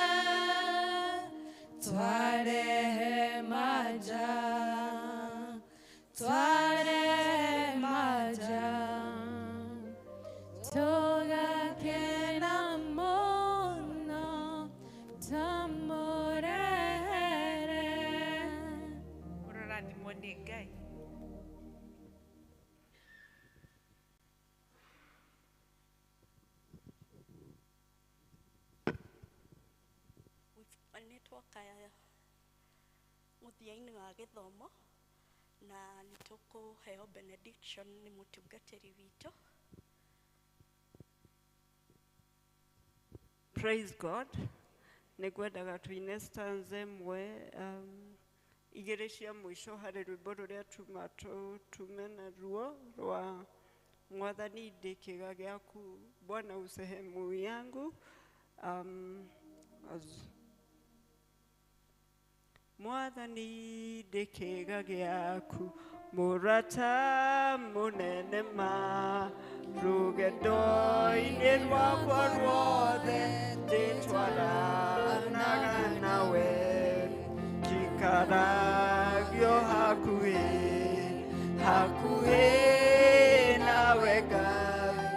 twarehe maja, twarehe maja, tũgakena mũno, twamũrehere. ũrorathimwo nĩ Ngai. Nĩtwakaya mũthia-inĩ wa gĩthomo na nĩtũkũheo benediction nĩ mũtungatĩri witũ. Praise God. Nĩngwendaga tuine stanza ĩmwe igĩrĩ cia mũico harĩ rwĩmbo rũrĩa tuma tume naruo rwa Mwathani ndĩ kĩĩga gĩaku, Bwana u sehemu yangu. Mwathani ndĩ kĩĩga gĩaku, mũrata mũnene ma rũgendo-inĩ rwakwa ruothe ndĩtwaranaga nawe, njikaragio hakuhĩ hakuhĩ nawe Ngai,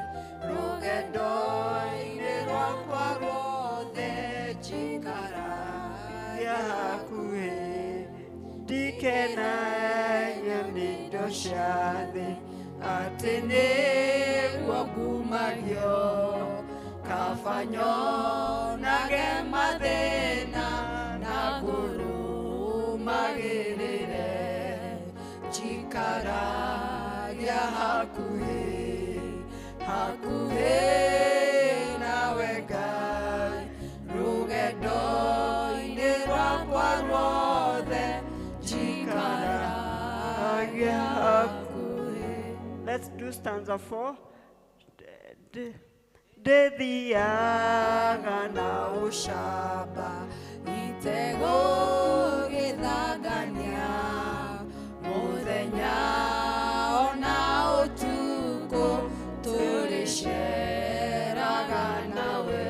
rũgendo-inĩ rwakwa ruothe njikaragia hakuhĩ, ndikenagia nĩ indo cia thĩ, atĩ nĩguo ngumagio, kabanyo nage mathĩna na ngũrũmagĩrĩre, njikaragia hakuhĩ hakuhĩ nawe Ngai, rũgendo-inĩ rwakwa ruothe njikaragia hakuhĩ. Let's do stanza 4. Ndĩthiaga na ũcamba, itegũgĩthangania, mũthenya ona ũtukũ, tũrĩceraga nawe,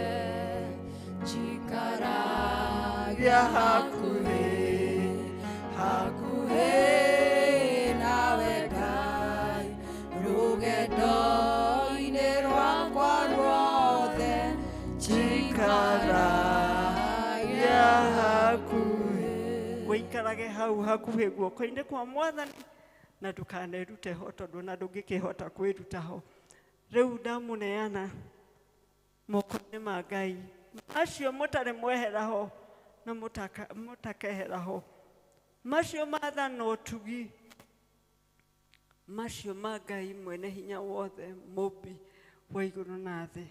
njikaragia hakuhĩ hakuhĩ nawe Ngai, rũgendo-inĩ rwakwa ruothe njikaragia hakuhĩ. Wĩikarage hau hakuhĩ guoko-inĩ kwa Mwathani na ndũkanerute ho, tondũ na ndũngĩkĩhota kwĩruta ho. Rĩu ndamũneana moko-inĩ ma Ngai, acio mũtarĩ mwehera ho na mũtakehera ho, macio maathana ũtugi, macio ma Ngai mwene hinya wothe, mũmbi wa igũrũ na thĩ,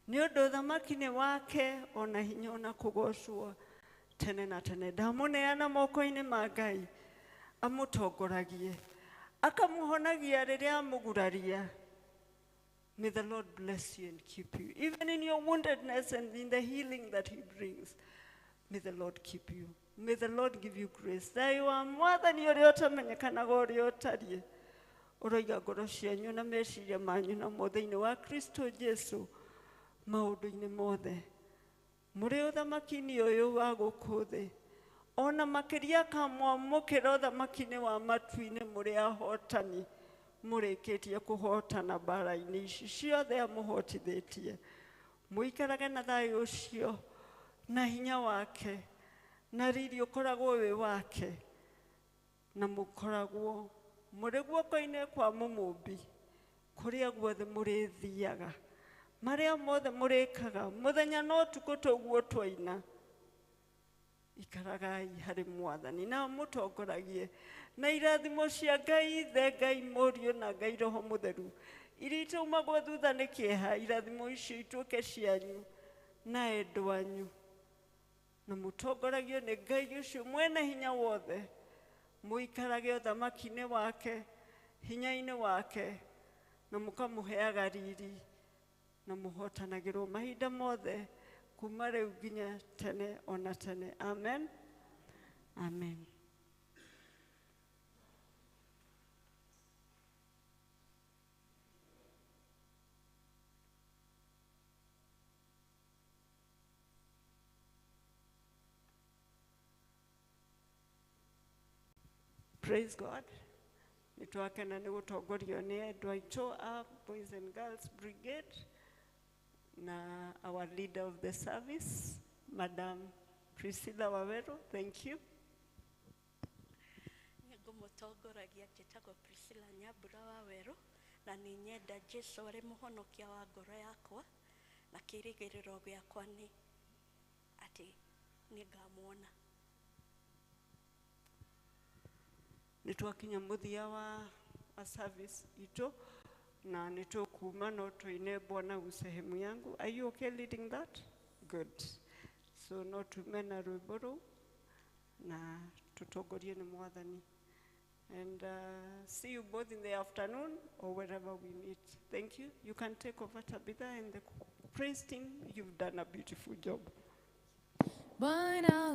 nĩ ũndũ ũthamaki nĩ wake, ona hinya ona kũgocwo tene na tene. Ndamũneana moko-inĩ ma Ngai amũtongoragie, akamũhonagia rĩrĩa amũguraria. May the Lord bless you and keep you, even in your woundedness and in the healing that he brings. May the Lord keep you. May the Lord give you grace. Thayũ wa Mwathani ũrĩa ũtamenyekanaga ũrĩa ũtariĩ, ũroiga ngoro cianyu na meciria manyu namo thĩinĩ wa Kristo Jesu maũndũ-inĩ mothe. Mũrĩ ũthamaki-inĩ ũyũ wa gũkũ thĩ, ona makĩria kamwamũkĩra ũthamaki-inĩ wa matu-inĩ mũrĩ ahotani, mũrĩkĩtie kũhotana mbara-inĩ ici ciothe amũhotithĩtie. Muikarage na thayo ucio na hinya wake na riri ukoragwo wi wake na mukoragwo muri guoko-inĩ kwa Mũmũmbi kuria guothe mũrĩthiaga maria mothe mũrĩkaga mũthenya no ũtukũ toguo twaina. Ikaragai harĩ Mwathani na mũtongoragie na irathimo cia Ngai Ithe, Ngai Mũriũ na Ngai Roho Mũtheru iria itaumagwo thutha nĩ kĩeha. Irathimo icio ituĩke cianyu na endwa anyu na mũtongoragio nĩ Ngai ũcio mwene hinya wothe. Mũikarage ũthamaki-inĩ wake, hinya-inĩ wake na mũkamũheaga riri na mũhotanagĩrwo mahinda mothe kuma rĩu nginya tene ona tene. Amen. Amen. Praise God. Nitwakena nĩ gũtongorio nĩ andũ aitũ a Boys and Girls Brigade na our leader of the service, Madam Priscilla Waweru. Thank you. Ngũmũtongoragia njĩtagwo Priscilla Nyambura Waweru na nĩ nyenda Jesũ arĩ mũhonokia wa ngoro yakwa na kĩrĩgĩrĩro gĩakwa nĩ atĩ nĩ ngamwona. Nitwakinya muthia wa service ito na nitokuma no tuine Bwana usehemu yangu. Are you okay leading that? Good. So no tumena rwĩmbo rũu na tutongorie nĩ Mwathani. And see you both in the afternoon or wherever we meet. Thank you. You can take over, Tabitha, and the praise team. You've done a beautiful job. Bwana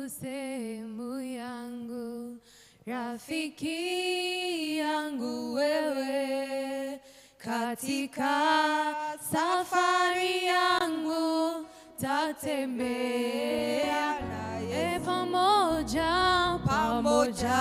usehemu yangu, rafiki yangu wewe, katika safari yangu tatembea naye pamoja pamoja.